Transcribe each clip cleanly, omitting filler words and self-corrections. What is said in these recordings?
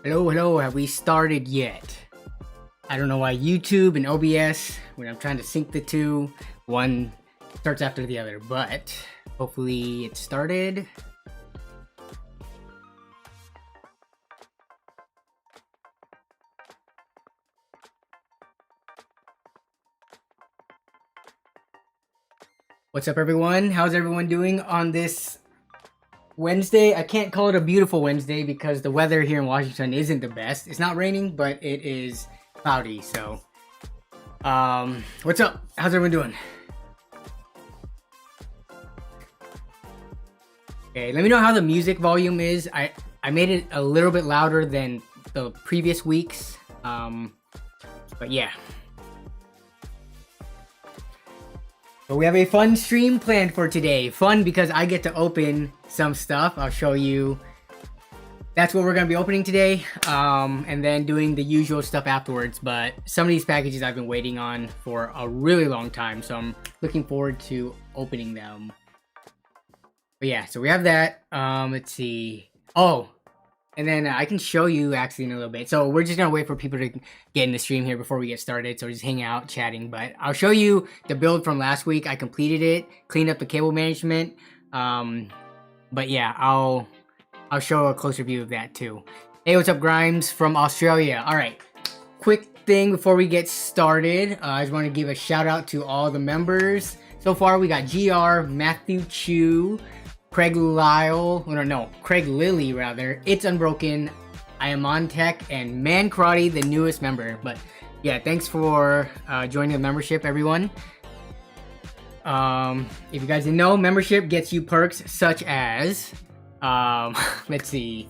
Hello, have we started yet? I don't know why YouTube and OBS, when I'm trying to sync the two, one starts after the other, but hopefully it started. What's up, everyone? How's everyone doing on this Wednesday? I can't call it a beautiful Wednesday because the weather here in Washington isn't the best. It's not raining, but it is cloudy, so what's up? How's everyone doing? Okay, let me know how the music volume is. I made it a little bit louder than the previous weeks, but yeah. But we have a fun stream planned for today. Fun because I get to open some stuff. I'll show you. That's what we're going to be opening today. And then doing the usual stuff afterwards. But some of these packages I've been waiting on for a really long time. So I'm looking forward to opening them. But yeah, so we have that. Let's see. Oh, and then I can show you actually in a little bit. So we're just going to wait for people to get in the stream here before we get started. So just hang out, chatting. But I'll show you the build from last week. I completed it, cleaned up the cable management. But yeah, I'll show a closer view of that too. Hey, what's up, Grimes from Australia? All right, quick thing before we get started. I just want to give a shout out to all the members. So far, we got GR, Matthew Chu, Craig Lyle, Craig Lilly rather, It's Unbroken, I Am on Tech, and Man Karate, the newest member. But yeah, thanks for joining the membership, everyone. If you guys didn't know, membership gets you perks such as, let's see,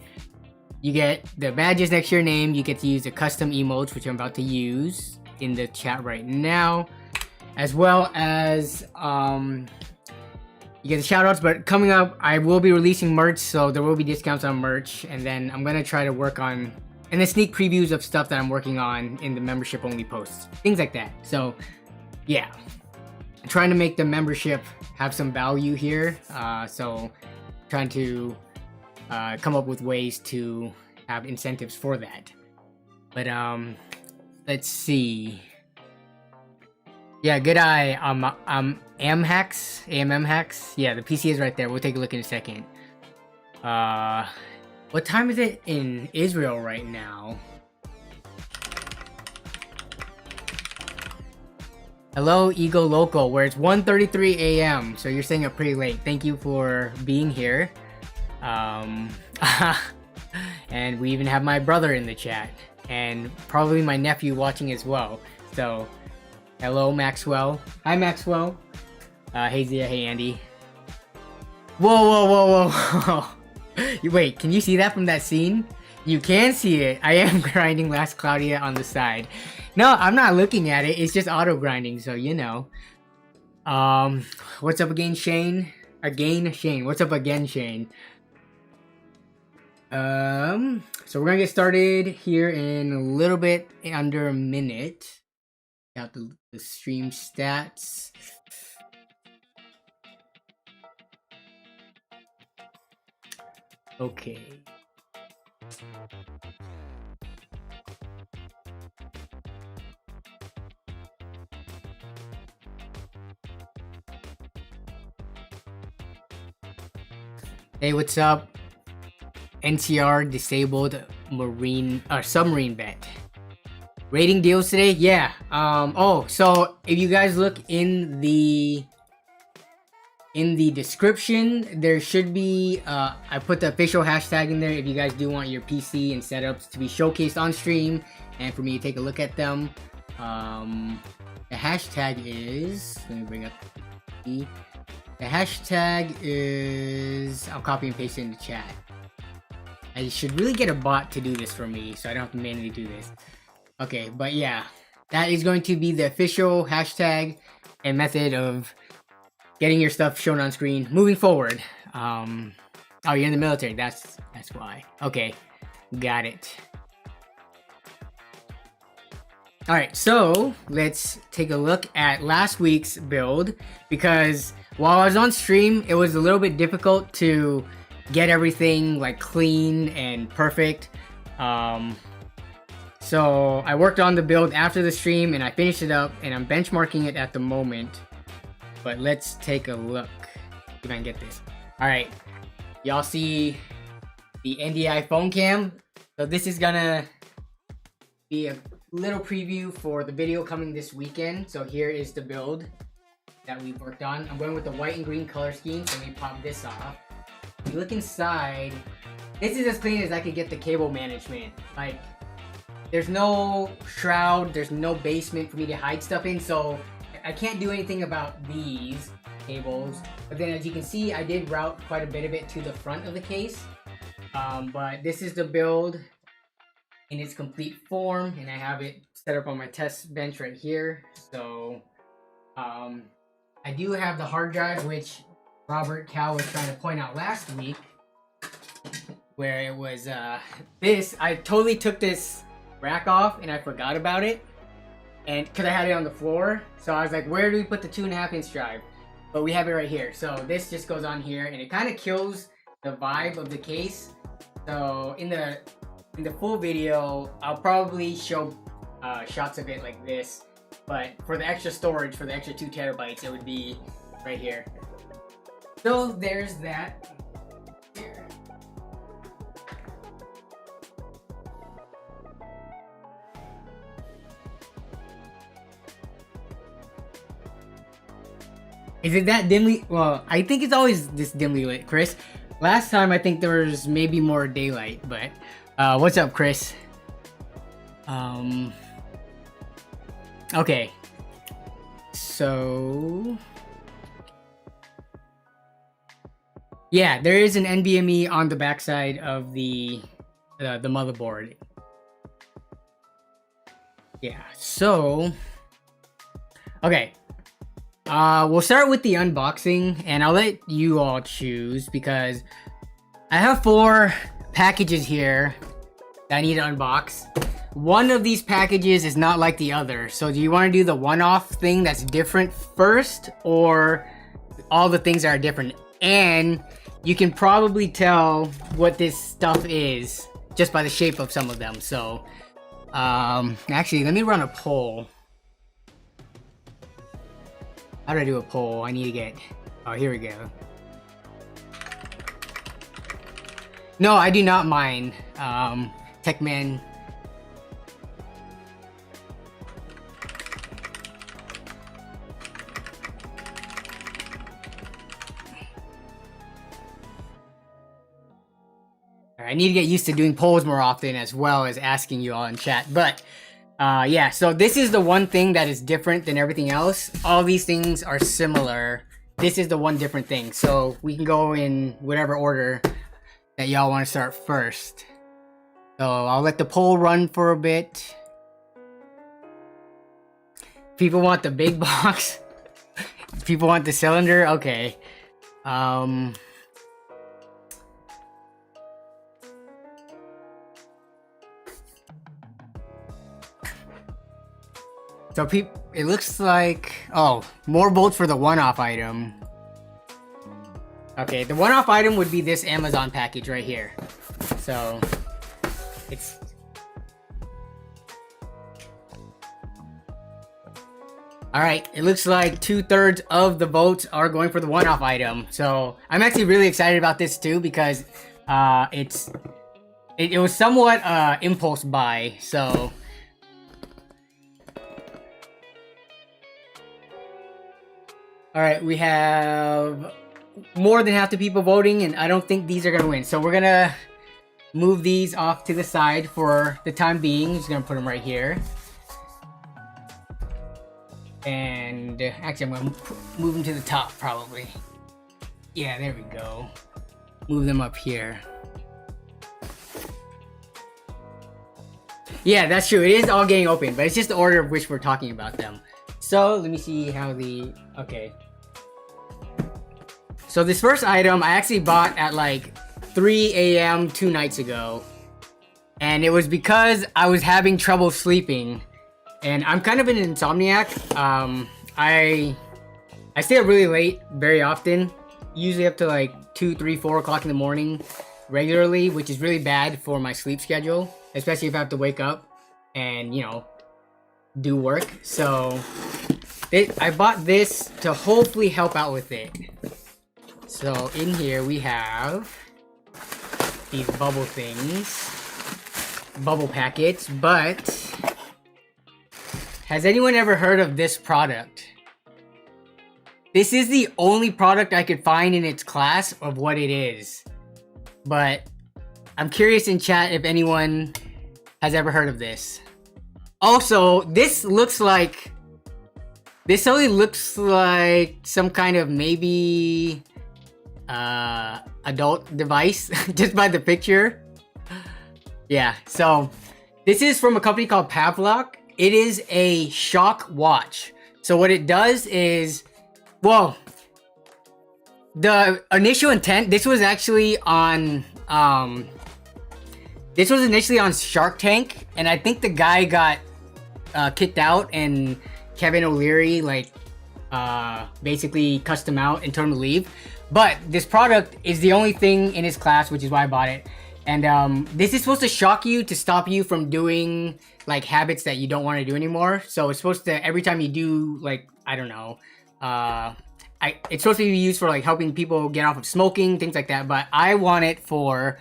you get the badges next to your name, you get to use the custom emotes, which I'm about to use in the chat right now, as well as, you get the shoutouts. But coming up, I will be releasing merch, so there will be discounts on merch, and then I'm gonna try to work on and the sneak previews of stuff that I'm working on in the membership only posts, things like that. So yeah, I'm trying to make the membership have some value here. So trying to come up with ways to have incentives for that. But let's see. Yeah, good eye. AMM hacks. Yeah, the PC is right there. We'll take a look in a second. What time is it in Israel right now? Hello, Ego Local, where it's 1:33 a.m. So you're staying up pretty late. Thank you for being here. And we even have my brother in the chat, and probably my nephew watching as well. So. Hello, Maxwell. Hi, Maxwell. Hey, Zia. Hey, Andy. Whoa. Wait, can you see that from that scene? You can see it. I am grinding Last Claudia on the side. No, I'm not looking at it. It's just auto grinding, so you know. What's up again, Shane? Shane. What's up again, Shane? So we're gonna get started here in a little bit under a minute. Got the stream stats. Okay. Hey, what's up? NCR disabled submarine bet. Rating deals today? Yeah. So if you guys look in the description, there should be, I put the official hashtag in there if you guys do want your PC and setups to be showcased on stream and for me to take a look at them. The hashtag is, let me bring up the hashtag is, I'll copy and paste it in the chat. I should really get a bot to do this for me so I don't have to manually do this. Okay, but yeah, that is going to be the official hashtag and method of getting your stuff shown on screen moving forward. Oh, you're in the military. That's why. Okay, got it. All right, so let's take a look at last week's build, because while I was on stream, it was a little bit difficult to get everything like clean and perfect. So I worked on the build after the stream and I finished it up and I'm benchmarking it at the moment. But let's take a look. See if I can get this. Alright. Y'all see the NDI phone cam? So this is gonna be a little preview for the video coming this weekend. So here is the build that we've worked on. I'm going with the white and green color scheme. So let me pop this off. If you look inside, this is as clean as I could get the cable management. Like, there's no shroud, there's no basement for me to hide stuff in, so I can't do anything about these cables. But then as you can see, I did route quite a bit of it to the front of the case. But this is the build in its complete form, and I have it set up on my test bench right here. So I do have the hard drive, which Robert Cal was trying to point out last week, where it was this. I totally took this rack off and I forgot about it, and because I had it on the floor, so I was like, where do we put the 2.5-inch drive? But we have it right here. So this just goes on here and it kind of kills the vibe of the case. So in the full video, I'll probably show shots of it like this, but for the extra storage, for the extra 2 terabytes, it would be right here. So there's that. Here. Is it that dimly? Well, I think it's always this dimly lit, Chris. Last time I think there was maybe more daylight, but what's up, Chris? Okay. So yeah, there is an NVMe on the backside of the motherboard. Yeah. So okay. We'll start with the unboxing, and I'll let you all choose because I have 4 packages here that I need to unbox. One of these packages is not like the other, so do you want to do the one-off thing that's different first, or all the things that are different? And you can probably tell what this stuff is just by the shape of some of them. So, actually, let me run a poll. How do I do a poll? I need to get... Oh, here we go. No, I do not mind. Techman. I need to get used to doing polls more often as well as asking you all in chat. But yeah, so this is the one thing that is different than everything else. All these things are similar. This is the one different thing. So we can go in whatever order that y'all want to start first. So I'll let the poll run for a bit. People want the big box. People want the cylinder. Okay. So it looks like, oh, more bolts for the one-off item. Okay, the one-off item would be this Amazon package right here. So it's... Alright, it looks like 2/3 of the votes are going for the one-off item. So I'm actually really excited about this too, because it was somewhat impulse buy, so... Alright, we have more than half the people voting, and I don't think these are going to win. So we're going to move these off to the side for the time being. Just going to put them right here. And actually, I'm going to move them to the top, probably. Yeah, there we go. Move them up here. Yeah, that's true. It is all getting open, but it's just the order of which we're talking about them. So, let me see how the... Okay. So this first item, I actually bought at like 3 a.m. 2 nights ago. And it was because I was having trouble sleeping. And I'm kind of an insomniac. I stay up really late very often. Usually up to like 2, 3, 4 o'clock in the morning regularly, which is really bad for my sleep schedule. especially if I have to wake up and, you know, do work. So I bought this to hopefully help out with it. So in here we have these bubble things, bubble packets, but has anyone ever heard of this product? This is the only product I could find in its class of what it is, but I'm curious in chat if anyone has ever heard of this. Also, this only looks like some kind of maybe adult device just by the picture. Yeah, so this is from a company called Pavlok. It is a shock watch. So what it does is, well, the initial intent, this was actually on initially on Shark Tank, and I think the guy got kicked out, and Kevin O'Leary basically cussed him out and told him to leave. But this product is the only thing in his class, which is why I bought it. And this is supposed to shock you to stop you from doing like habits that you don't want to do anymore. So it's supposed to, every time you do, like, I don't know, it's supposed to be used for like helping people get off of smoking, things like that. But I want it for,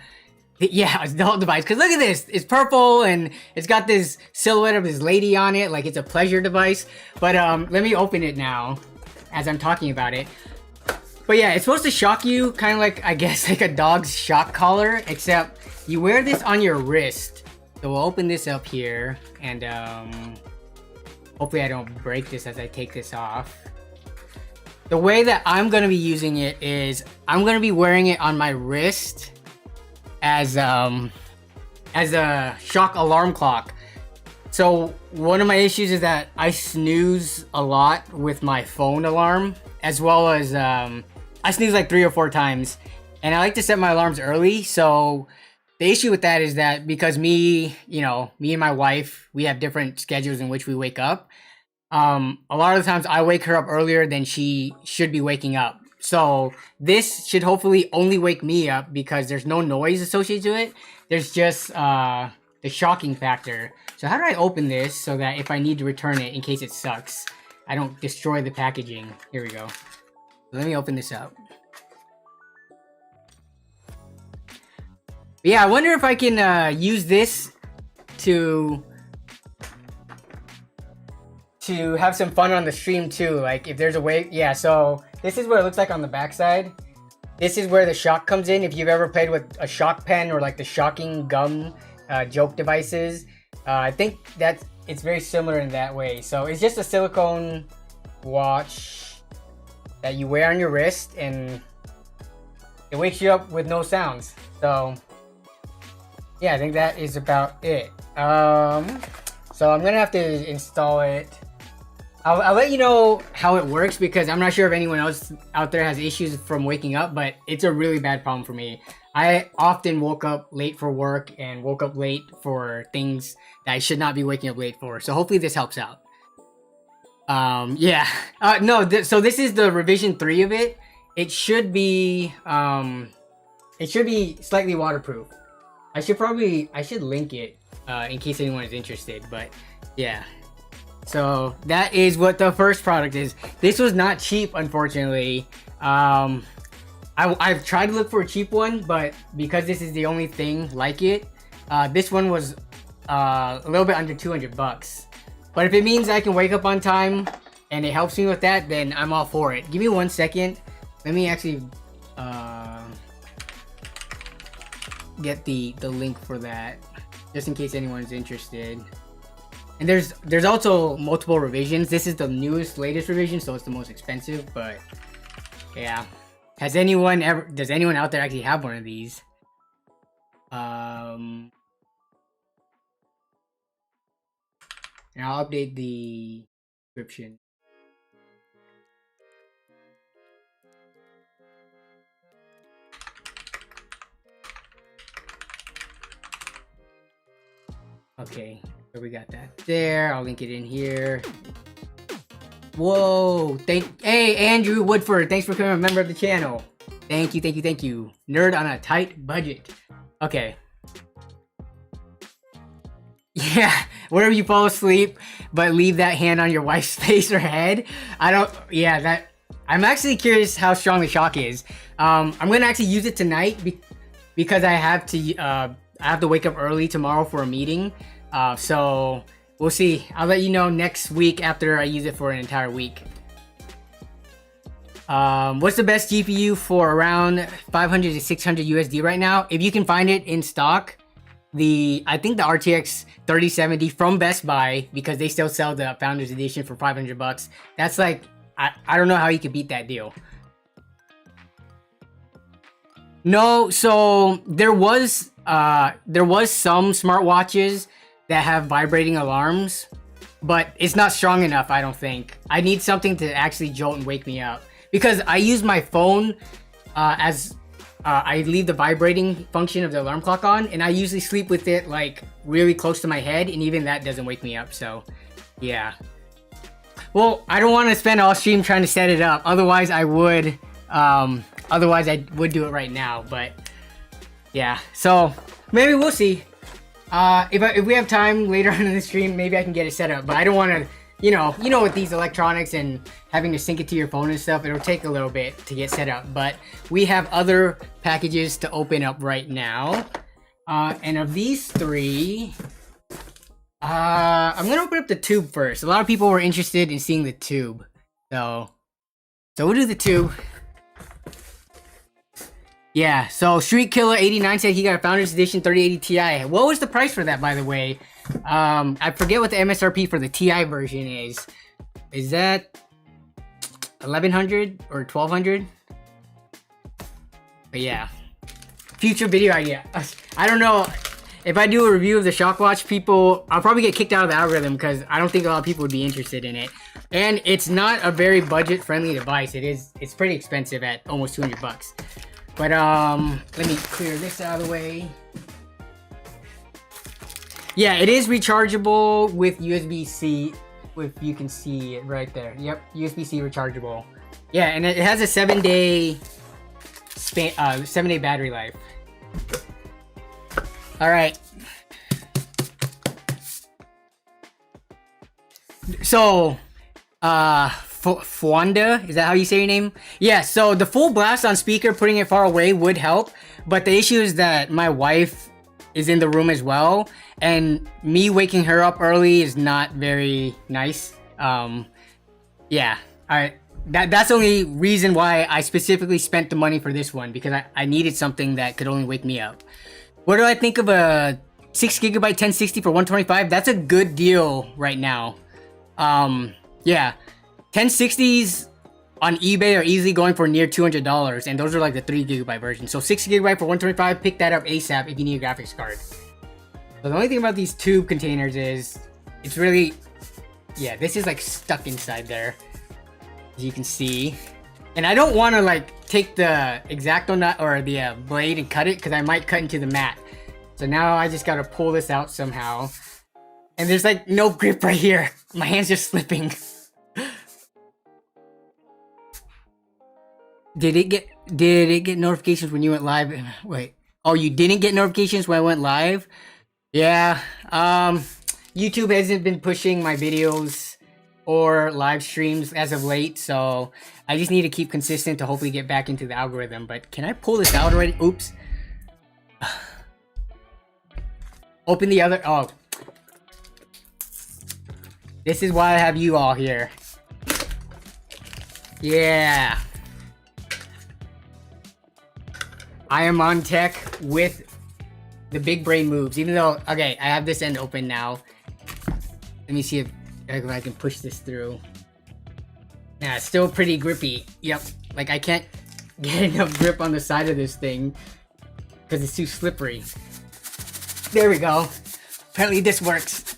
yeah, adult device. Because look at this, it's purple and it's got this silhouette of this lady on it, like it's a pleasure device. But let me open it now as I'm talking about it. But yeah, it's supposed to shock you, kind of like, I guess, like a dog's shock collar, except you wear this on your wrist. So we'll open this up here, and hopefully I don't break this as I take this off. The way that I'm going to be using it is, I'm going to be wearing it on my wrist as a shock alarm clock. So one of my issues is that I snooze a lot with my phone alarm, as well as I snooze like 3 or 4 times, and I like to set my alarms early. So the issue with that is that because me and my wife, we have different schedules in which we wake up. A lot of the times I wake her up earlier than she should be waking up. So this should hopefully only wake me up because there's no noise associated to it. There's just the shocking factor. So how do I open this so that if I need to return it in case it sucks, I don't destroy the packaging? Here we go. Let me open this up. But yeah, I wonder if I can use this to have some fun on the stream too. Like if there's a way, yeah, so this is what it looks like on the backside. This is where the shock comes in. If you've ever played with a shock pen or like the shocking gum joke devices, I think that it's very similar in that way. So it's just a silicone watch that you wear on your wrist, and it wakes you up with no sounds. So yeah, I think that is about it. So I'm gonna have to install it. I'll let you know how it works because I'm not sure if anyone else out there has issues from waking up, but it's a really bad problem for me. I often woke up late for work and woke up late for things that I should not be waking up late for. So hopefully this helps out. Yeah. So this is the revision 3 of it. It should be slightly waterproof. I should link it in case anyone is interested, but yeah. So that is what the first product is. This was not cheap, unfortunately. I've tried to look for a cheap one, but because this is the only thing like it, this one was a little bit under 200 bucks. But if it means I can wake up on time and it helps me with that, then I'm all for it. Give me 1 second. Let me actually get the link for that, just in case anyone's interested. And there's also multiple revisions. This is the newest, latest revision, so it's the most expensive, but yeah. Does anyone out there actually have one of these? And I'll update the description. Okay, so we got that there. I'll link it in here. Whoa, hey, Andrew Woodford, thanks for becoming a member of the channel. Thank you. Nerd on a tight budget. Okay. Yeah, whenever you fall asleep, but leave that hand on your wife's face or head. I'm actually curious how strong the shock is. I'm gonna actually use it tonight because I have to wake up early tomorrow for a meeting. So we'll see. I'll let you know next week after I use it for an entire week. What's the best GPU for around 500 to 600 USD right now? If you can find it in stock, I think the RTX 3070 from Best Buy, because they still sell the Founders Edition for 500 bucks. That's like, I don't know how you could beat that deal. No, so there was some smartwatches that have vibrating alarms, but it's not strong enough, I don't think. I need something to actually jolt and wake me up, because I use my phone as I leave the vibrating function of the alarm clock on, and I usually sleep with it like really close to my head, and even that doesn't wake me up. So yeah, well, I don't want to spend all stream trying to set it up, otherwise I would do it right now. But yeah, so maybe we'll see. If we have time later on in the stream, maybe I can get it set up, but I don't want to, you know, with these electronics and having to sync it to your phone and stuff, it'll take a little bit to get set up. But we have other packages to open up right now. And of these three, I'm gonna open up the tube first. A lot of people were interested in seeing the tube, so we'll do the tube. Yeah, so Street Killer 89 said he got a Founders Edition 3080 Ti. What was the price for that, by the way? I forget what the MSRP for the Ti version is. Is that 1100 or 1200? But yeah, future video idea. I don't know if I do a review of the Shockwatch, people, I'll probably get kicked out of the algorithm because I don't think a lot of people would be interested in it. And it's not a very budget-friendly device. It's pretty expensive at almost 200 bucks. But let me clear this out of the way. Yeah, it is rechargeable with USB-C. If you can see it right there. Yep, USB-C rechargeable. Yeah, and it has a 7-day battery life. All right. So, Fwanda, is that how you say your name? Yeah, so the full blast on speaker, putting it far away would help, but the issue is that my wife is in the room as well, and me waking her up early is not very nice. Yeah, that's the only reason why I specifically spent the money for this one, because I needed something that could only wake me up. What do I think of a 6GB 1060 for 125? That's a good deal right now. Yeah, 1060s on eBay are easily going for near $200, and those are like the 3GB version. So 6GB for 125, pick that up ASAP if you need a graphics card. So the only thing about these tube containers is it's really, yeah, this is like stuck inside there, as you can see. And I don't want to like take the X-Acto nut or the blade and cut it, because I might cut into the mat. So now I just gotta pull this out somehow. And there's like no grip right here. My hand's just slipping. Did it get notifications when you went live? Wait. Oh, you didn't get notifications when I went live? Yeah. YouTube hasn't been pushing my videos or live streams as of late, so I just need to keep consistent to hopefully get back into the algorithm. But can I pull this out already? Oops. Open the other. Oh. This is why I have you all here. Yeah. I am on tech with the big brain moves, even though, okay, I have this end open now. Let me see if I can push this through. Yeah, it's still pretty grippy. Yep, like I can't get enough grip on the side of this thing because it's too slippery. There we go. Apparently this works.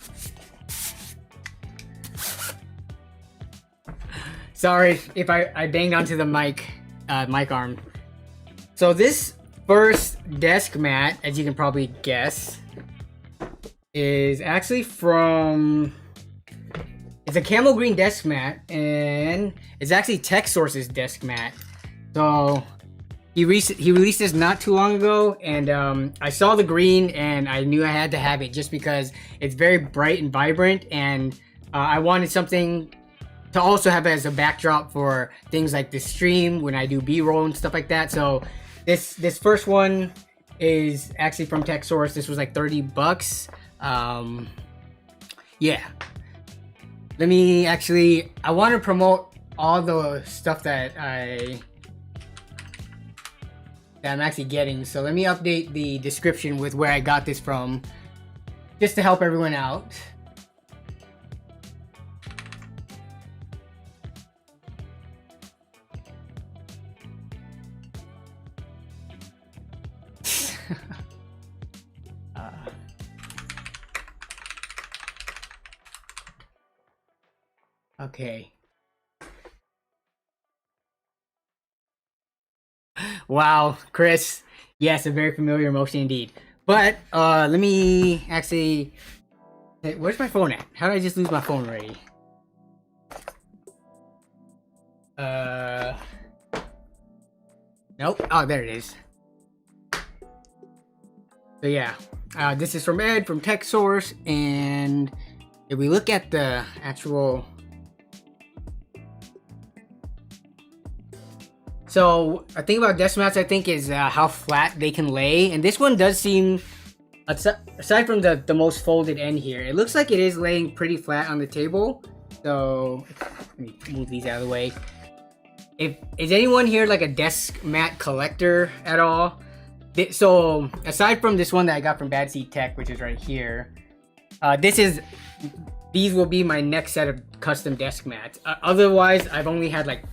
Sorry if I banged onto the mic arm. So this first desk mat, as you can probably guess, is actually from, it's a Camo green desk mat, and it's actually TechSource's desk mat. So He released this not too long ago, and I saw the green, and I knew I had to have it just because it's very bright and vibrant, and I wanted something to also have as a backdrop for things like this stream when I do B-roll and stuff like that. So this first one is actually from TechSource. This was like 30 bucks. Yeah. Let me actually, I want to promote all the stuff that I'm actually getting. So let me update the description with where I got this from, just to help everyone out. Okay. Wow, Chris. Yes, a very familiar emotion indeed. But let me actually. Hey, where's my phone at? How did I just lose my phone already? Nope. Oh, there it is. So yeah, this is from Ed from TechSource, and if we look at the actual. So a thing about desk mats, I think, is how flat they can lay, and this one does seem, aside from the most folded end here, it looks like it is laying pretty flat on the table. So let me move these out of the way. Is anyone here like a desk mat collector at all? So aside from this one that I got from Bad Seed Tech, which is right here, these will be my next set of custom desk mats. Otherwise, I've only had like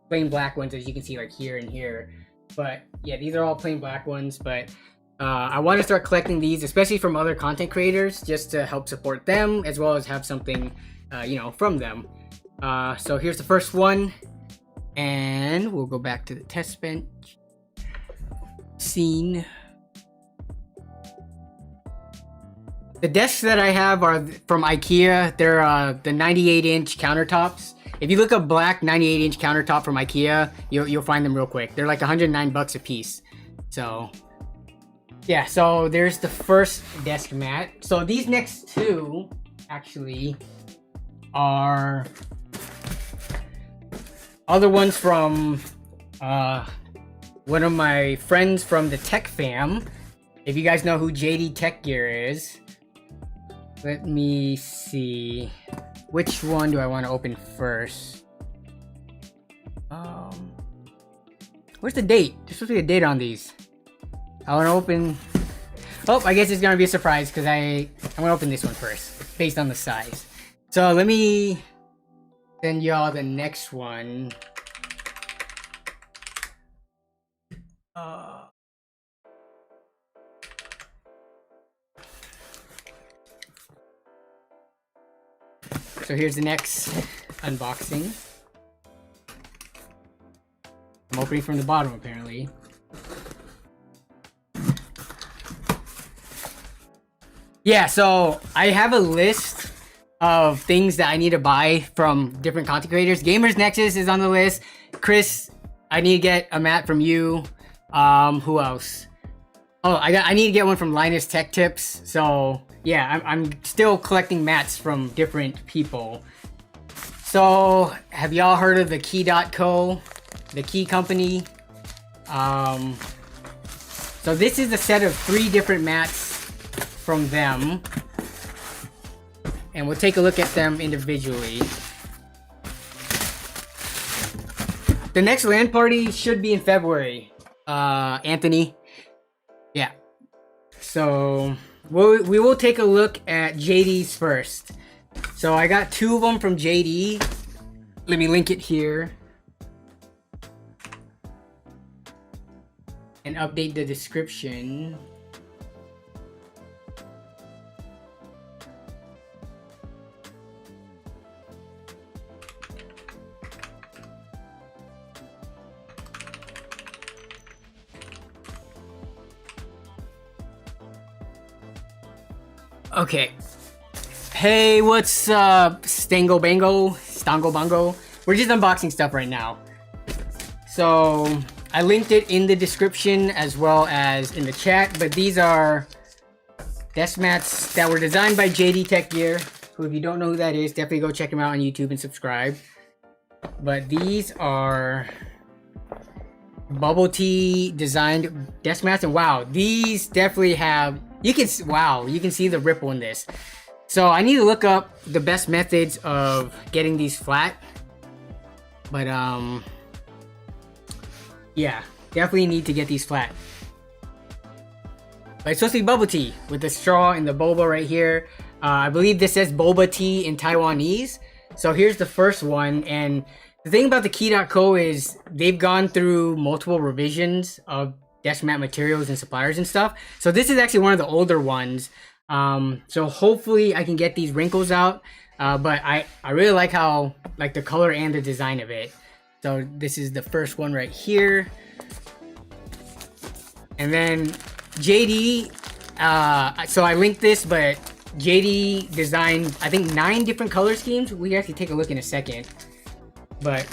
plain black ones, as you can see, like here and here. But yeah, these are all plain black ones. But I want to start collecting these, especially from other content creators, just to help support them, as well as have something, from them. So here's the first one, and we'll go back to the test bench scene. The desks that I have are from IKEA. They're the 98-inch countertops. If you look up black 98-inch countertop from IKEA, you'll find them real quick. They're like 109 bucks a piece. So yeah, so there's the first desk mat. So these next two actually are other ones from one of my friends from the Tech Fam. If you guys know who JDTechGear is, let me see. Which one do I want to open first? Where's the date? There's supposed to be a date on these. I want to open. Oh, I guess it's gonna be a surprise because I'm gonna open this one first, based on the size. So let me send y'all the next one. So here's the next unboxing. I'm opening from the bottom, apparently. Yeah, so I have a list of things that I need to buy from different content creators. Gamers Nexus is on the list. Chris, I need to get a mat from you. Who else? Oh, I need to get one from Linus Tech Tips. So yeah, I'm still collecting mats from different people. So have y'all heard of the Key.co, the Key company? So this is a set of 3 different mats from them, and we'll take a look at them individually. The next LAN party should be in February, Anthony. Yeah. So we will take a look at JD's first. So I got 2 of them from JD. Let me link it here and update the description. Okay. Hey, what's up, Stango Bango? We're just unboxing stuff right now. So, I linked it in the description as well as in the chat, but these are desk mats that were designed by JDTechGear. So if you don't know who that is, definitely go check him out on YouTube and subscribe. But these are bubble tea designed desk mats, and wow, these definitely have, you can see the ripple in this. So I need to look up the best methods of getting these flat. But yeah, definitely need to get these flat. But it's supposed to be bubble tea with the straw and the boba right here. I believe this says boba tea in Taiwanese. So here's the first one, and the thing about the Key.co is they've gone through multiple revisions of desk mat materials and suppliers and stuff. So this is actually one of the older ones. So hopefully I can get these wrinkles out. But I really like how, like, the color and the design of it. So this is the first one right here. And then JD, so I linked this, but JD designed, I think, 9 different color schemes. We can actually take a look in a second. But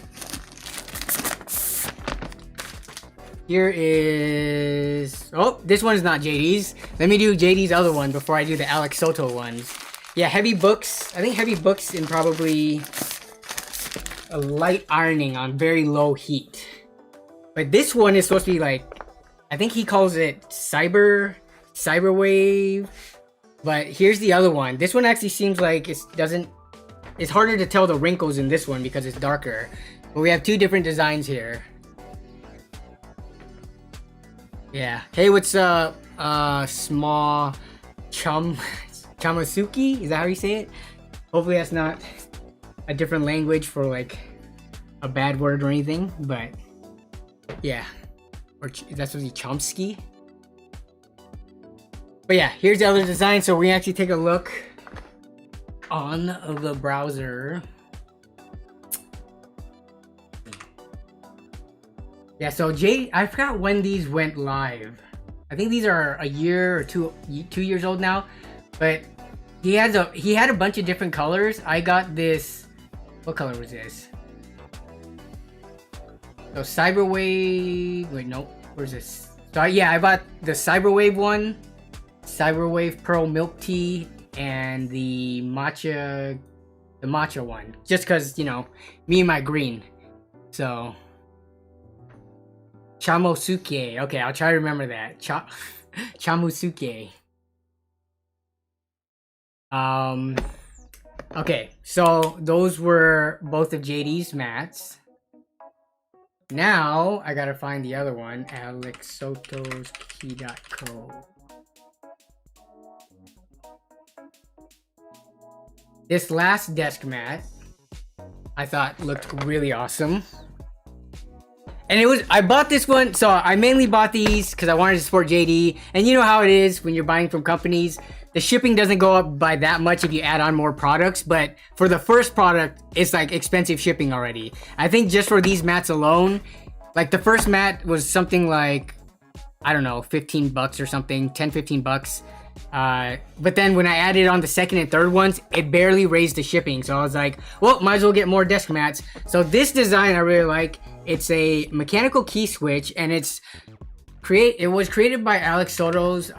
here is, oh, this one is not JD's. Let me do JD's other one before I do the Alexotos ones. Yeah, heavy books. I think heavy books in probably a light ironing on very low heat. But this one is supposed to be like, I think he calls it Cyberwave. But here's the other one. This one actually seems like it's harder to tell the wrinkles in this one because it's darker. But we have 2 different designs here. Yeah. Hey, what's up? Small Chamasuki? Is that how you say it? Hopefully that's not a different language for like a bad word or anything. But yeah. Or that's supposed to be Chomsky. But yeah, here's the other design. So we actually take a look on the browser. Yeah, so I forgot when these went live. I think these are a year or 2 years old now. But he had a bunch of different colors. I got this, what color was this? So Cyberwave, wait, no, where's this? So yeah, I bought the Cyberwave one, Cyberwave Pearl Milk Tea, and the matcha one, just because, you know, me and my green. So Chamosuke, okay, I'll try to remember that. Chamusuke. Okay, so those were both of JD's mats. Now I gotta find the other one, Alexotos Key.co. This last desk mat I thought looked really awesome. And I bought this one, so I mainly bought these because I wanted to support JD. And you know how it is when you're buying from companies, the shipping doesn't go up by that much if you add on more products, but for the first product, it's like expensive shipping already. I think just for these mats alone, like the first mat was something like, I don't know, 15 bucks or something, 10, 15 bucks. But then when I added on the second and third ones, it barely raised the shipping. So I was like, well, might as well get more desk mats. So this design I really like. It's a mechanical key switch, and it was created by Alexotos.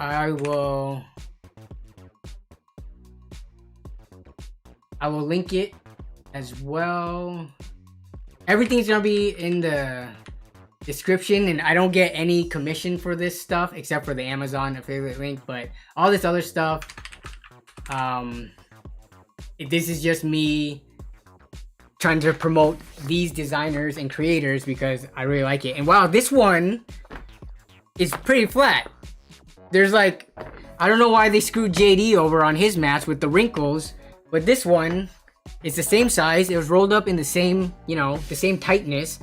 I will link it as well. Everything's gonna be in the description, and I don't get any commission for this stuff except for the Amazon affiliate link, but all this other stuff, this is just me trying to promote these designers and creators because I really like it. And wow, this one is pretty flat. There's like, I don't know why they screwed JD over on his mats with the wrinkles, but this one is the same size. It was rolled up in the same, you know, the same tightness,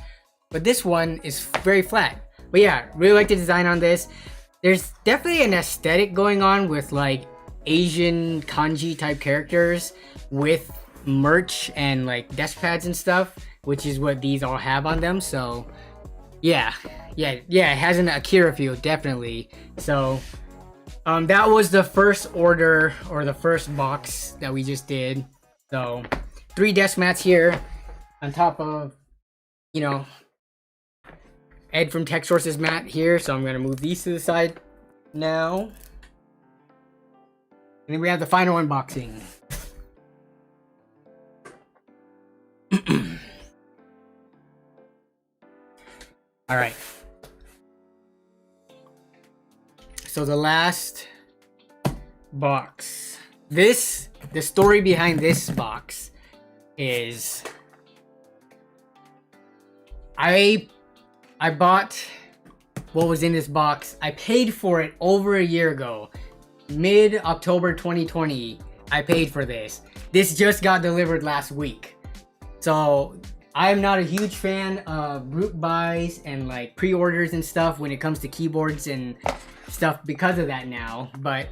but this one is very flat. But yeah, really like the design on this. There's definitely an aesthetic going on with like Asian kanji type characters with merch and like desk pads and stuff, which is what these all have on them. So yeah, it has an Akira feel, definitely. So that was the first order, or the first box that we just did. So 3 desk mats here on top of, you know, Ed from Tech Sources Matt here, so I'm going to move these to the side now. And then we have the final unboxing. All right. So the last box. The story behind this box is I bought what was in this box. I paid for it over a year ago. Mid-October 2020, I paid for this. This just got delivered last week. So I'm not a huge fan of group buys and like pre-orders and stuff when it comes to keyboards and stuff because of that now. But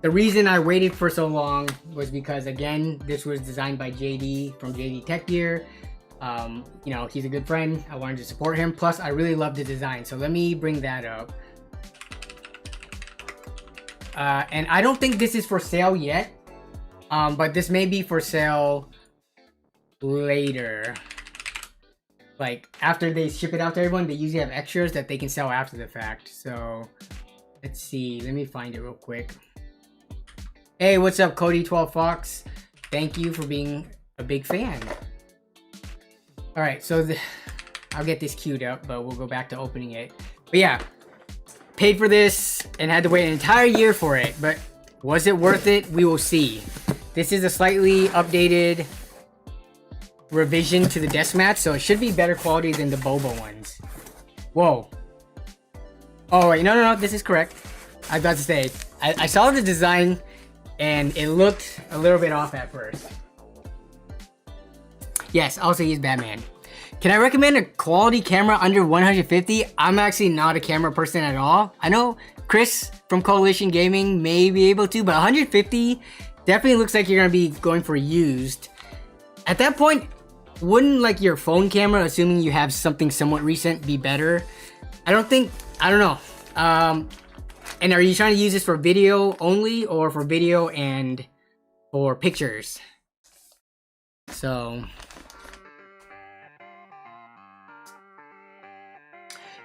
the reason I waited for so long was because, again, this was designed by JD from JDTechGear. You know, he's a good friend. I wanted to support him. Plus, I really love the design. So let me bring that up. And I don't think this is for sale yet. But this may be for sale later. Like, after they ship it out to everyone, they usually have extras that they can sell after the fact. So, let's see. Let me find it real quick. Hey, what's up, Cody12 Fox? Thank you for being a big fan. Alright, so I'll get this queued up, but we'll go back to opening it. But yeah, paid for this and had to wait an entire year for it, but was it worth it? We will see. This is a slightly updated revision to the desk mat, so it should be better quality than the Boba ones. Whoa. Oh wait, no, this is correct. I was about to say, I saw the design and it looked a little bit off at first. Yes, also he's Batman. Can I recommend a quality camera under 150? I'm actually not a camera person at all. I know Chris from Coalition Gaming may be able to, but 150 definitely looks like you're gonna be going for used. At that point, wouldn't like your phone camera, assuming you have something somewhat recent, be better? I don't know. And are you trying to use this for video only or for video and for pictures? So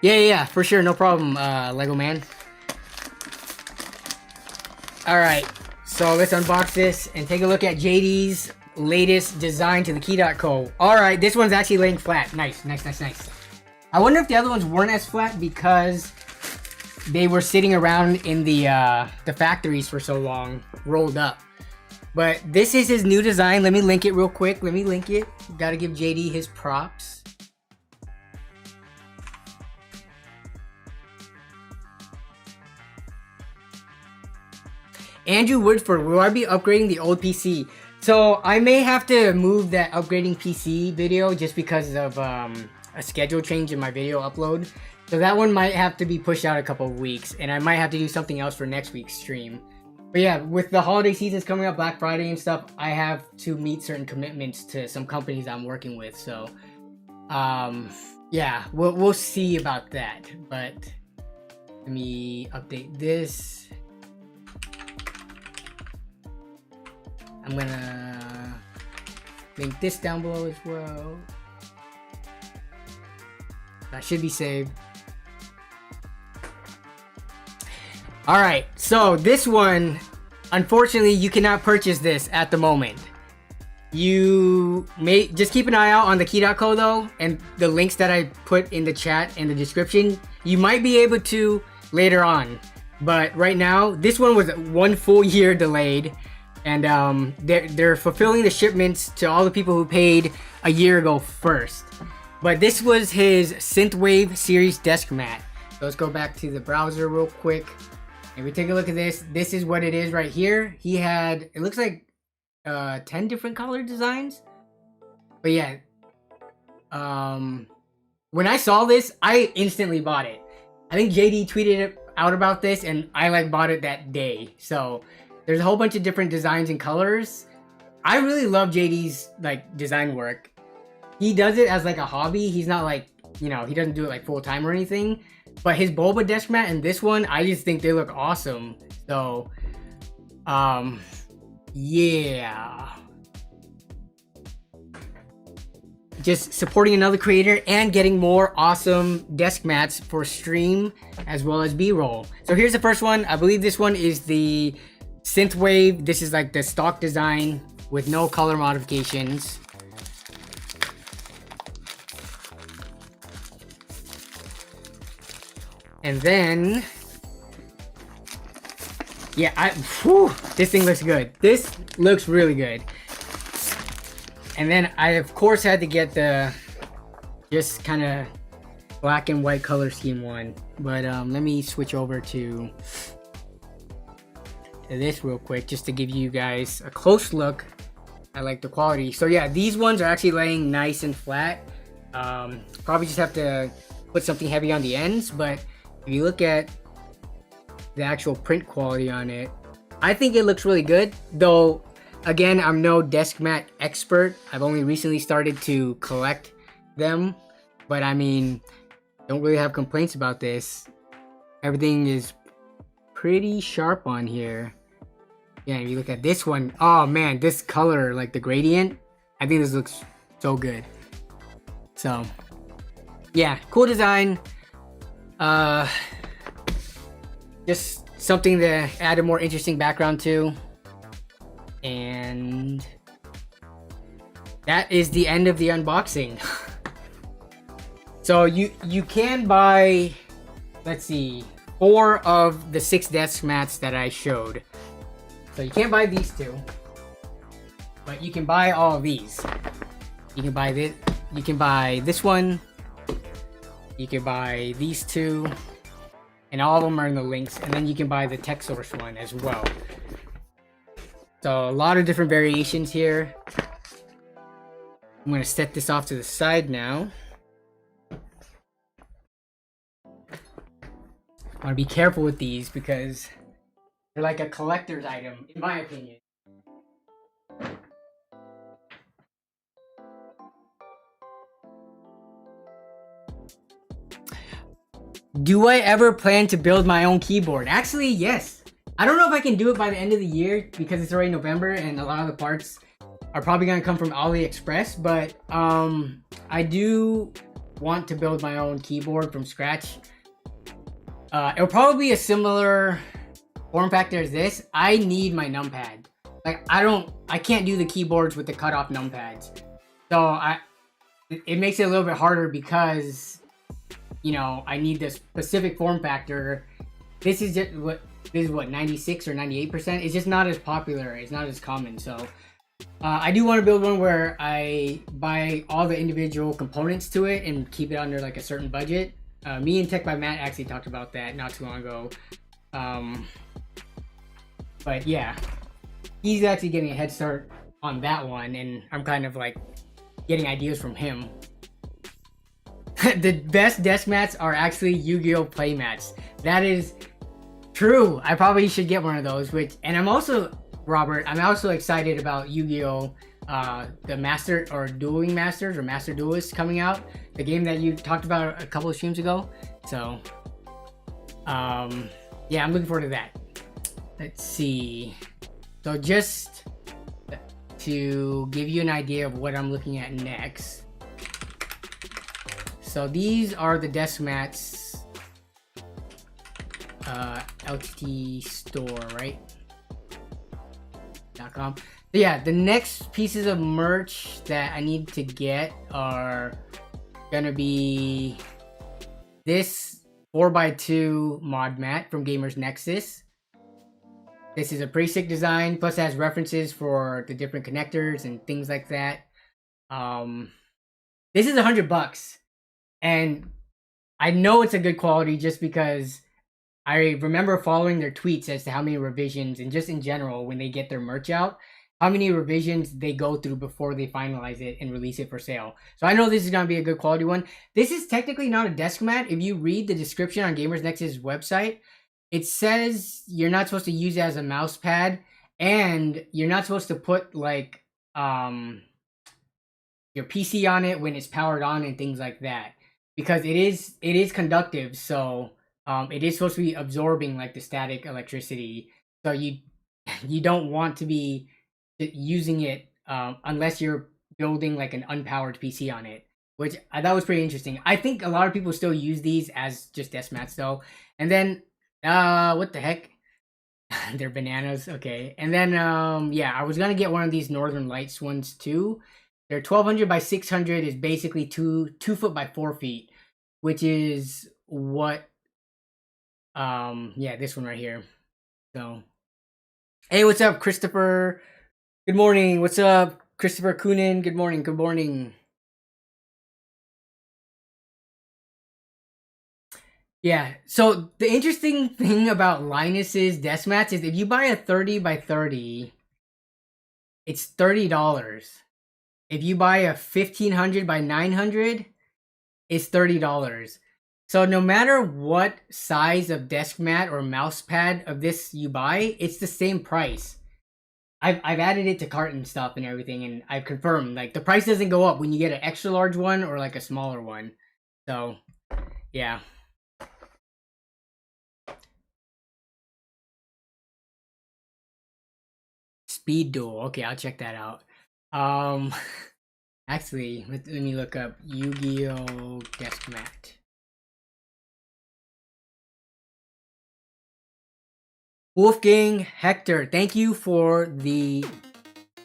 yeah, for sure, no problem, Lego man. All right, so let's unbox this and take a look at JD's latest design to the key.co. All right, this one's actually laying flat. Nice. I wonder if the other ones weren't as flat because they were sitting around in the factories for so long, rolled up. But this is his new design. Let me link it real quick. Gotta give JD his props. Andrew Woodford, will I be upgrading the old PC? So I may have to move that upgrading PC video just because of a schedule change in my video upload. So that one might have to be pushed out a couple of weeks, and I might have to do something else for next week's stream. But yeah, with the holiday seasons coming up, Black Friday and stuff, I have to meet certain commitments to some companies I'm working with. So, yeah, we'll see about that. But let me update this. I'm gonna link this down below as well. That should be saved. All right, so this one, unfortunately, you cannot purchase this at the moment. You may just keep an eye out on the key.co though, and the links that I put in the chat and the description. You might be able to later on, but right now, this one was 1 full year delayed, and they're fulfilling the shipments to all the people who paid a year ago first. But this was his Synthwave series desk mat. So let's go back to the browser real quick. If we take a look at this, this is what it is right here. He had, it looks like 10 different color designs. But yeah, when I saw this, I instantly bought it. I think JD tweeted out about this and I like bought it that day. So there's a whole bunch of different designs and colors. I really love JD's like design work. He does it as like a hobby. He's not like, you know, he doesn't do it like full time or anything. But his Boba desk mat and this one, I just think they look awesome. So, yeah. just supporting another creator and getting more awesome desk mats for stream as well as B-roll. So here's the first one. I believe this one is the Synthwave. This is like the stock design with no color modifications. And then, yeah, this thing looks good. This looks really good. And then I, of course, had to get the just kind of black and white color scheme one. But let me switch over to this real quick just to give you guys a close look at like the quality. So yeah, these ones are actually laying nice and flat. Probably just have to put something heavy on the ends, but if you look at the actual print quality on it, I think it looks really good. Though, again, I'm no desk mat expert. I've only recently started to collect them. But I mean, don't really have complaints about this. Everything is pretty sharp on here. Yeah, if you look at this one, oh man, this color, like the gradient, I think this looks so good. So, yeah, cool design. Just something to add a more interesting background to. And that is the end of the unboxing. So you can buy, let's see, 4 of the 6 desk mats that I showed. So you can't buy these 2, but you can buy all of these. You can buy this. You can buy this one. You can buy these 2, and all of them are in the links. And then you can buy the TechSource one as well. So a lot of different variations here. I'm gonna set this off to the side now. I wanna be careful with these because they're like a collector's item, in my opinion. Do I ever plan to build my own keyboard? Actually, yes. I don't know if I can do it by the end of the year because it's already November and a lot of the parts are probably going to come from AliExpress, but I do want to build my own keyboard from scratch. It'll probably be a similar form factor as this. I need my numpad. Like I can't do the keyboards with the cut off numpads. So it makes it a little bit harder because, you know, I need the specific form factor. This is what 96 or 98%. It's just not as popular. It's not as common. So I do want to build one where I buy all the individual components to it and keep it under like a certain budget. Me and Tech by Matt actually talked about that not too long ago. But yeah, he's actually getting a head start on that one, and I'm kind of like getting ideas from him. The best desk mats are actually Yu-Gi-Oh play mats. That is true. I probably should get one of those. And I'm also, Robert, I'm also excited about Yu-Gi-Oh, the Master or Dueling Masters or Master Duelists coming out. The game that you talked about a couple of streams ago. So, yeah, I'm looking forward to that. Let's see. So just to give you an idea of what I'm looking at next. So these are the desk mats, LTT store, right? .com. So yeah, the next pieces of merch that I need to get are gonna be this 4x2 mod mat from Gamers Nexus. This is a pretty sick design, plus it has references for the different connectors and things like that. This is $100. And I know it's a good quality just because I remember following their tweets as to how many revisions, and just in general, when they get their merch out, how many revisions they go through before they finalize it and release it for sale. So I know this is going to be a good quality one. This is technically not a desk mat. If you read the description on Gamers Nexus website, it says you're not supposed to use it as a mouse pad, and you're not supposed to put like your PC on it when it's powered on and things like that. Because it is conductive, so it is supposed to be absorbing like the static electricity. So you don't want to be using it unless you're building like an unpowered PC on it, which I thought was pretty interesting. I think a lot of people still use these as just desk mats though. And then, what the heck? They're bananas. Okay. And then, yeah, I was gonna get one of these Northern Lights ones too. They're 1200 by 600 is basically 2 foot by 4 feet, which is what, yeah, this one right here. So, hey, what's up, Christopher? Good morning. What's up, Christopher Coonan? Good morning. Good morning. Yeah. So the interesting thing about Linus's desk mats is if you buy a 30 by 30, it's $30. If you buy a 1500 by 900, it's $30. So no matter what size of desk mat or mouse pad of this you buy, it's the same price. I've added it to cart and stuff and everything, and I've confirmed like the price doesn't go up when you get an extra large one or like a smaller one. So yeah. Speed duel. Okay, I'll check that out. Actually, let me look up Yu-Gi-Oh! Desk mat. Wolfgang Hector, thank you for the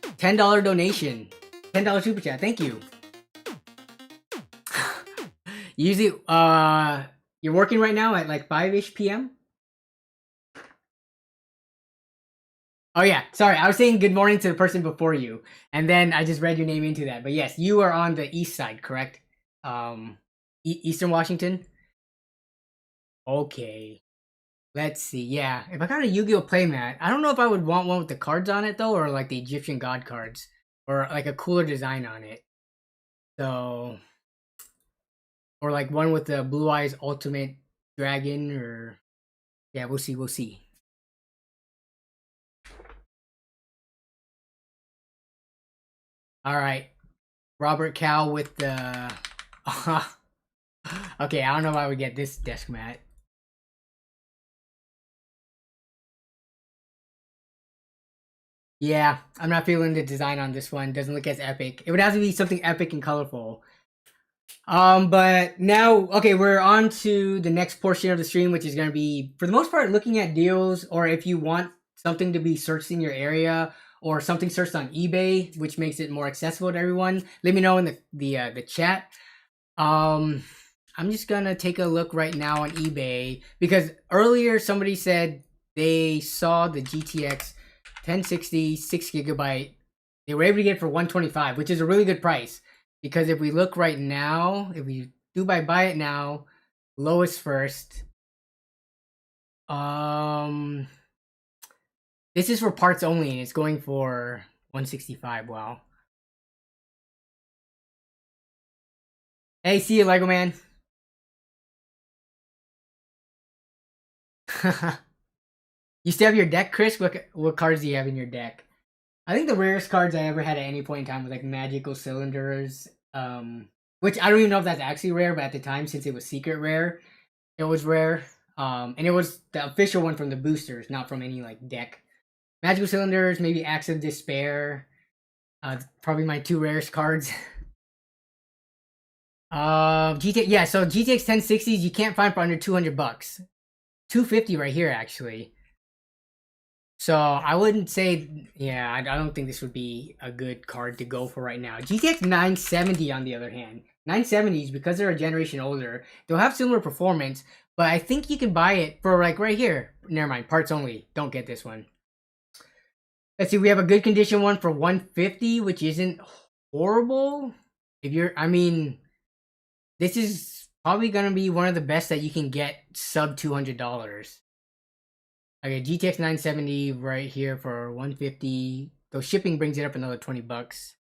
$10 donation. $10 super chat. Thank you. Usually, you're working right now at like 5-ish p.m.? Oh yeah, sorry. I was saying good morning to the person before you, and then I just read your name into that. But yes, you are on the east side, correct? Eastern Washington. Okay. Let's see. Yeah, if I got a Yu-Gi-Oh playmat, I don't know if I would want one with the cards on it though, or like the Egyptian god cards, or like a cooler design on it. So, or like one with the Blue Eyes Ultimate Dragon, or yeah, we'll see. We'll see. All right, Robert Cow with the. Okay, I don't know why we get this desk mat. Yeah, I'm not feeling the design on this one. Doesn't look as epic. It would have to be something epic and colorful. But now, okay, we're on to the next portion of the stream, which is going to be, for the most part, looking at deals, or if you want something to be searched in your area, or something searched on eBay, which makes it more accessible to everyone. Let me know in the chat. I'm just gonna take a look right now on eBay, because earlier somebody said they saw the GTX 1060 6GB. They were able to get it for $125, which is a really good price. Because if we look right now, if we do buy it now, lowest first. This is for parts only, and it's going for $165. Wow. Hey, see you, Lego Man. You still have your deck, Chris? What cards do you have in your deck? I think the rarest cards I ever had at any point in time was like Magical Cylinders, which I don't even know if that's actually rare, but at the time, since it was secret rare, it was rare. And it was the official one from the boosters, not from any like deck. Magical Cylinders, maybe Acts of Despair. Probably my two rarest cards. GTX, yeah, so GTX 1060s you can't find for under $200. $250 right here, actually. So I wouldn't say, yeah, I don't think this would be a good card to go for right now. GTX 970, on the other hand, 970s, because they're a generation older, they'll have similar performance, but I think you can buy it for like right here. Never mind, parts only. Don't get this one. Let's see, we have a good condition one for $150, which isn't horrible. If you're, I mean, this is probably gonna be one of the best that you can get sub $200. Okay, GTX 970 right here for $150. Though shipping brings it up another $20.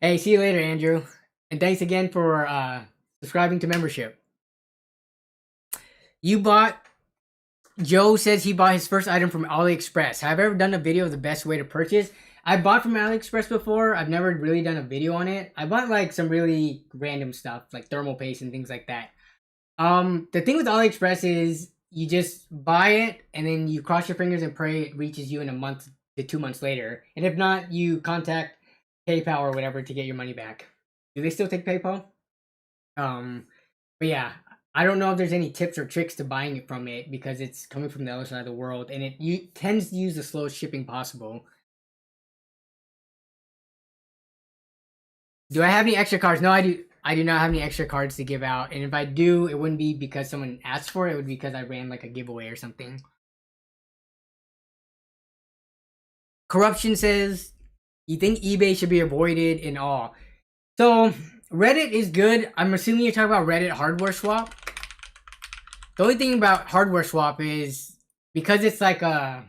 Hey, see you later, Andrew. And thanks again for subscribing to membership. You bought. Joe says he bought his first item from AliExpress. Have I ever done a video of the best way to purchase? I bought from AliExpress before. I've never really done a video on it. I bought like some really random stuff, like thermal paste and things like that. The thing with AliExpress is you just buy it and then you cross your fingers and pray it reaches you in a month to 2 months later. And if not, you contact PayPal or whatever to get your money back. Do they still take PayPal? But yeah, I don't know if there's any tips or tricks to buying it from it because it's coming from the other side of the world and it tends to use the slowest shipping possible. Do I have any extra cards? No, I do. I do not have any extra cards to give out, and if I do, it wouldn't be because someone asked for it. It would be because I ran like a giveaway or something. Corruption says, you think eBay should be avoided in all. So Reddit is good. I'm assuming you're talking about Reddit hardware swap. The only thing about hardware swap is because it's like a,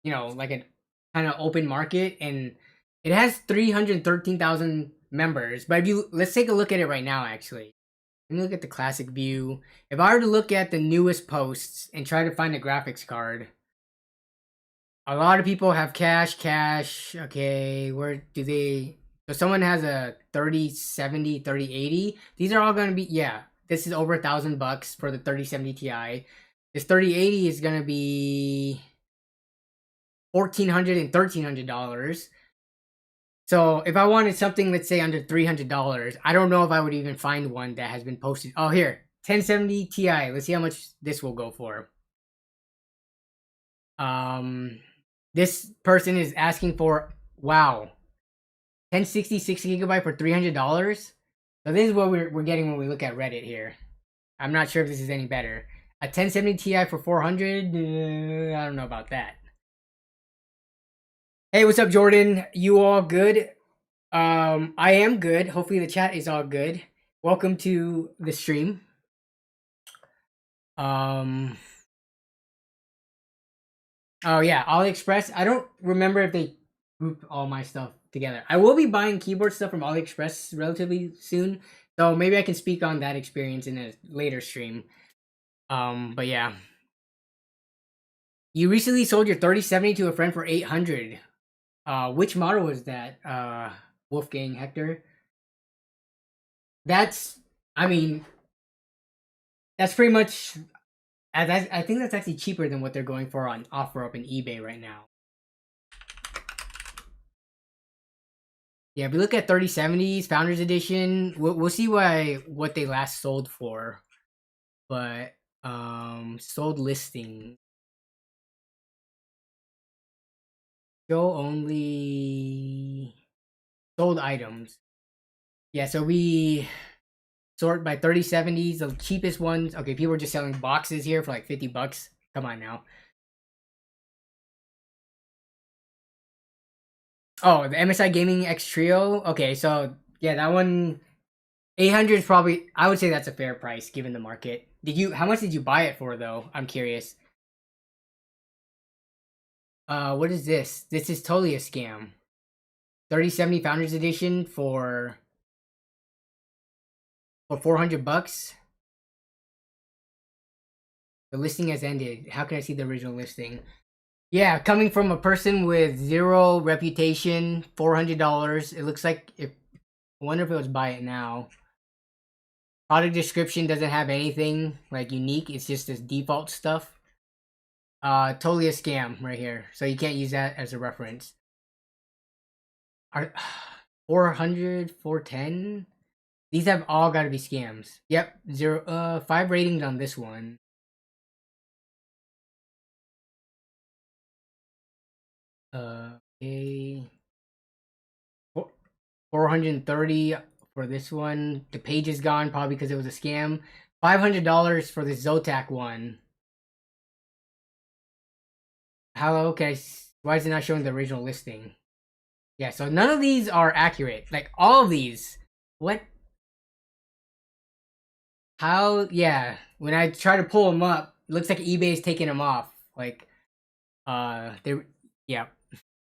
you know, like a kind of open market, and it has 313,000 members. But if you, let's take a look at it right now, actually. Let me look at the classic view. If I were to look at the newest posts and try to find a graphics card, a lot of people have cash. Okay, where do they? So someone has a 3070, 3080. These are all going to be, yeah, this is over $1,000 for the 3070 Ti. This 3080 is going to be $1,400 and $1,300. So if I wanted something, let's say under $300, I don't know if I would even find one that has been posted. Oh, here, 1070 Ti. Let's see how much this will go for. This person is asking for, wow, 1060 6GB for $300. So this is what we're getting when we look at Reddit here. I'm not sure if this is any better. A 1070 Ti for $400. I don't know about that. Hey, what's up, Jordan? You all good? I am good. Hopefully the chat is all good. Welcome to the stream. Oh yeah, AliExpress. I don't remember if they grouped all my stuff together. I will be buying keyboard stuff from AliExpress relatively soon, so maybe I can speak on that experience in a later stream. But yeah. You recently sold your 3070 to a friend for $800. Which model was that? Wolfgang Hector. That's, I mean, that's pretty much. I think that's actually cheaper than what they're going for on OfferUp and eBay right now. Yeah, if we look at 3070s, Founders Edition, we'll see what they last sold for. But sold listing. Show only sold items. Yeah, so we sort by 3070s, the cheapest ones. Okay, people are just selling boxes here for like $50. Come on now. Oh, the MSI Gaming X Trio. Okay, so yeah, that one 800 is probably, I would say that's a fair price given the market. How much did you buy it for though? I'm curious. What is this? This is totally a scam. 3070 Founders Edition for $400. The listing has ended. How can I see the original listing? Yeah, coming from a person with zero reputation, $400. It looks like I wonder if it was buy it now. Product description doesn't have anything like unique. It's just this default stuff. Totally a scam right here. So you can't use that as a reference. 400, 410. These have all got to be scams. Yep, 5 ratings on this one. Okay. 430 for this one. The page is gone probably because it was a scam. $500 for the Zotac one. Hello, okay. Why is it not showing the original listing? Yeah, so none of these are accurate. Like all of these. What? How? Yeah. When I try to pull them up, it looks like eBay is taking them off. Like, yeah.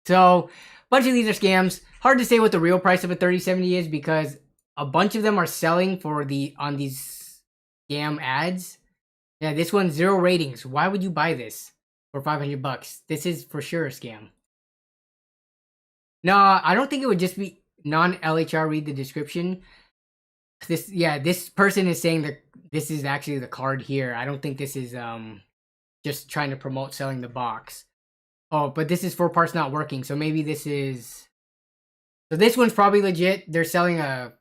So, a bunch of these are scams. Hard to say what the real price of a 3070 is because a bunch of them are selling for on these scam ads. Yeah, this one's 0 ratings. Why would you buy this for $500? This is for sure a scam. No, I don't think it would just be non-LHR read the description. This person is saying that this is actually the card here. I don't think this is just trying to promote selling the box. Oh, but this is for parts not working, so maybe this is... So this one's probably legit. They're selling a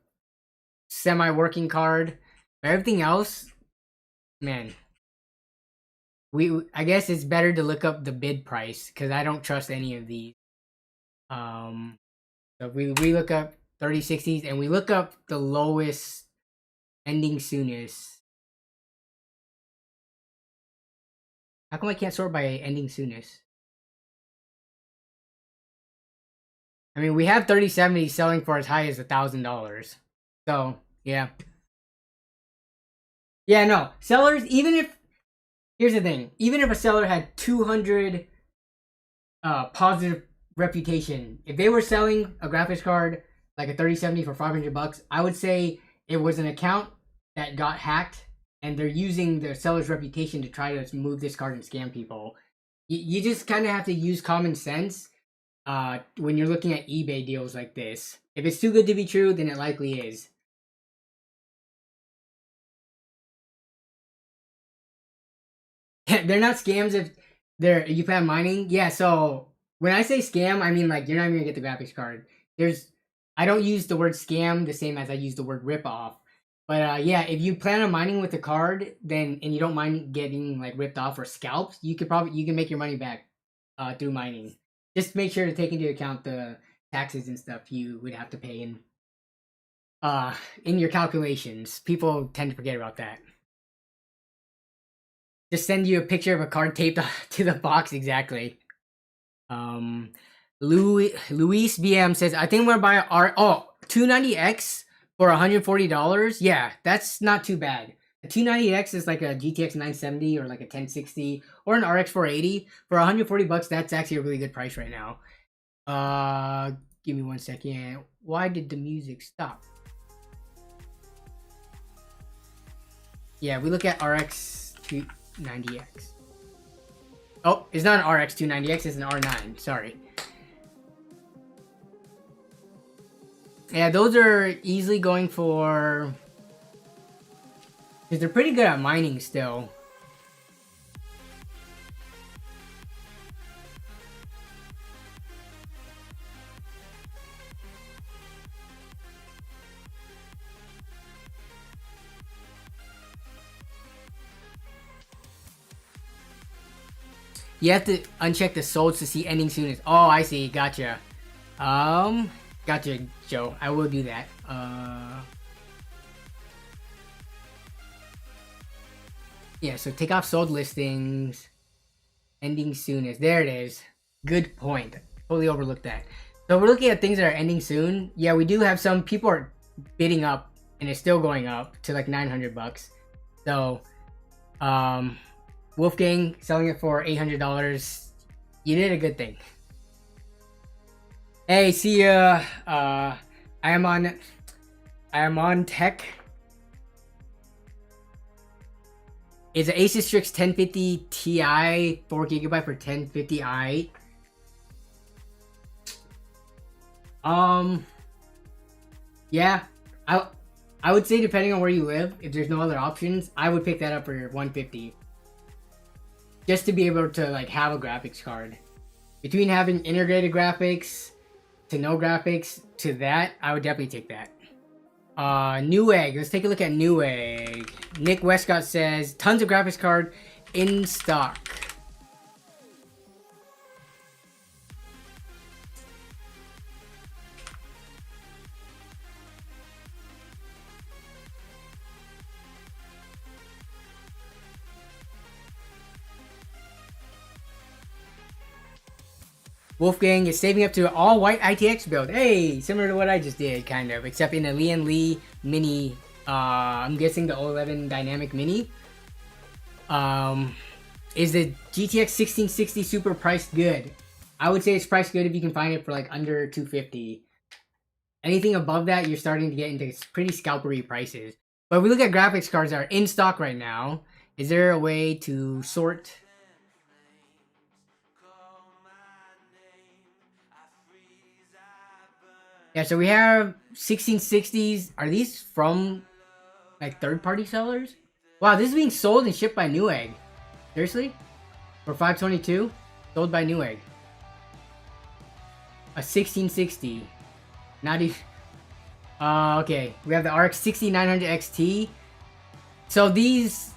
semi-working card. But everything else, man, I guess it's better to look up the bid price because I don't trust any of these. So we look up 3060s and we look up the lowest ending soonest. How come I can't sort by ending soonest? I mean, we have 3070 selling for as high as $1,000. So, yeah. Yeah, no. Sellers, even if... Here's the thing. Even if a seller had 200 positive reputation, if they were selling a graphics card like a 3070 for $500, I would say it was an account that got hacked and they're using the seller's reputation to try to move this card and scam people. You just kind of have to use common sense when you're looking at eBay deals like this. If it's too good to be true, then it likely is. They're not scams if you plan mining. Yeah, so when I say scam, I mean like you're not even gonna get the graphics card. I don't use the word scam the same as I use the word ripoff. But yeah, if you plan on mining with the card, then and you don't mind getting like ripped off or scalped, you can make your money back through mining. Just make sure to take into account the taxes and stuff you would have to pay in your calculations. People tend to forget about that. Just send you a picture of a card taped to the box exactly. Luis BM says, I think we're buying 290X for $140. Yeah, that's not too bad. A 290X is like a GTX 970 or like a 1060 or an RX 480 for $140. That's actually a really good price right now. Give me 1 second. Why did the music stop? Yeah, we look at RX 290X. Oh, it's not an RX 290X, it's an R9. Sorry. Yeah, those are easily going for... because they're pretty good at mining still. You have to uncheck the solds to see ending soonest. Oh, I see. Gotcha. Gotcha, Joe. I will do that. Yeah, so take off sold listings. Ending soonest. There it is. Good point. Totally overlooked that. So we're looking at things that are ending soon. Yeah, we do have some people are bidding up and it's still going up to like $900. So, Wolfgang selling it for $800. You did a good thing. Hey, see ya. I am on tech. Is an Asus Strix 1050 Ti 4GB for 1050i? Yeah, I would say depending on where you live, if there's no other options, I would pick that up for your 150. Just to be able to like have a graphics card. Between having integrated graphics to no graphics to that, I would definitely take that. Newegg. Let's take a look at Newegg. Nick Westcott says, tons of graphics card in stock. Wolfgang is saving up to an all-white ITX build. Hey, similar to what I just did, kind of. Except in a Lian Li Mini. I'm guessing the 011 Dynamic Mini. Is the GTX 1660 Super priced good? I would say it's priced good if you can find it for like under $250. Anything above that, you're starting to get into pretty scalpery prices. But if we look at graphics cards that are in stock right now, is there a way to sort... Yeah, so we have 1660s. Are these from like third-party sellers? Wow, this is being sold and shipped by Newegg. Seriously? For 522, sold by Newegg. A 1660. Not even. Okay. We have the RX 6900 XT. So these.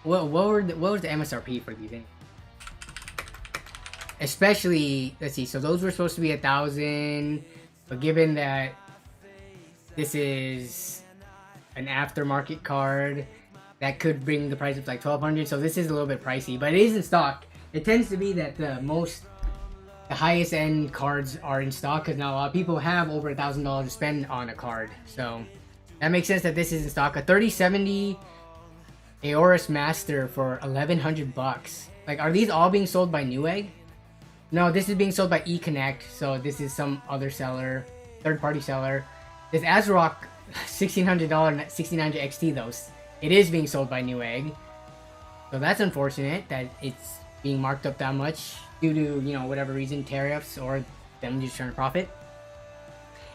What was the MSRP for these things? Especially, let's see. So those were supposed to be 1,000, but given that this is an aftermarket card, that could bring the price up to like 1,200. So this is a little bit pricey, but it is in stock. It tends to be that the highest end cards are in stock because now a lot of people have over $1,000 to spend on a card. So that makes sense that this is in stock. A 3070 Aorus Master for 1,100 bucks. Like, are these all being sold by Newegg? No, this is being sold by eConnect. So this is some other seller, third-party seller. This ASRock $1,600 6900 XT though, it is being sold by Newegg. So that's unfortunate that it's being marked up that much due to, you know, whatever reason, tariffs or them just trying to profit.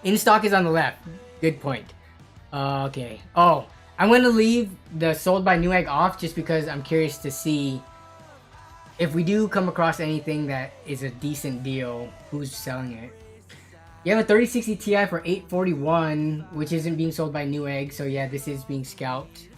In stock is on the left. Good point. Okay. Oh, I'm going to leave the sold by Newegg off just because I'm curious to see if we do come across anything that is a decent deal, who's selling it. You have a 3060 Ti for $841, which isn't being sold by Newegg. So yeah, this is being scalped.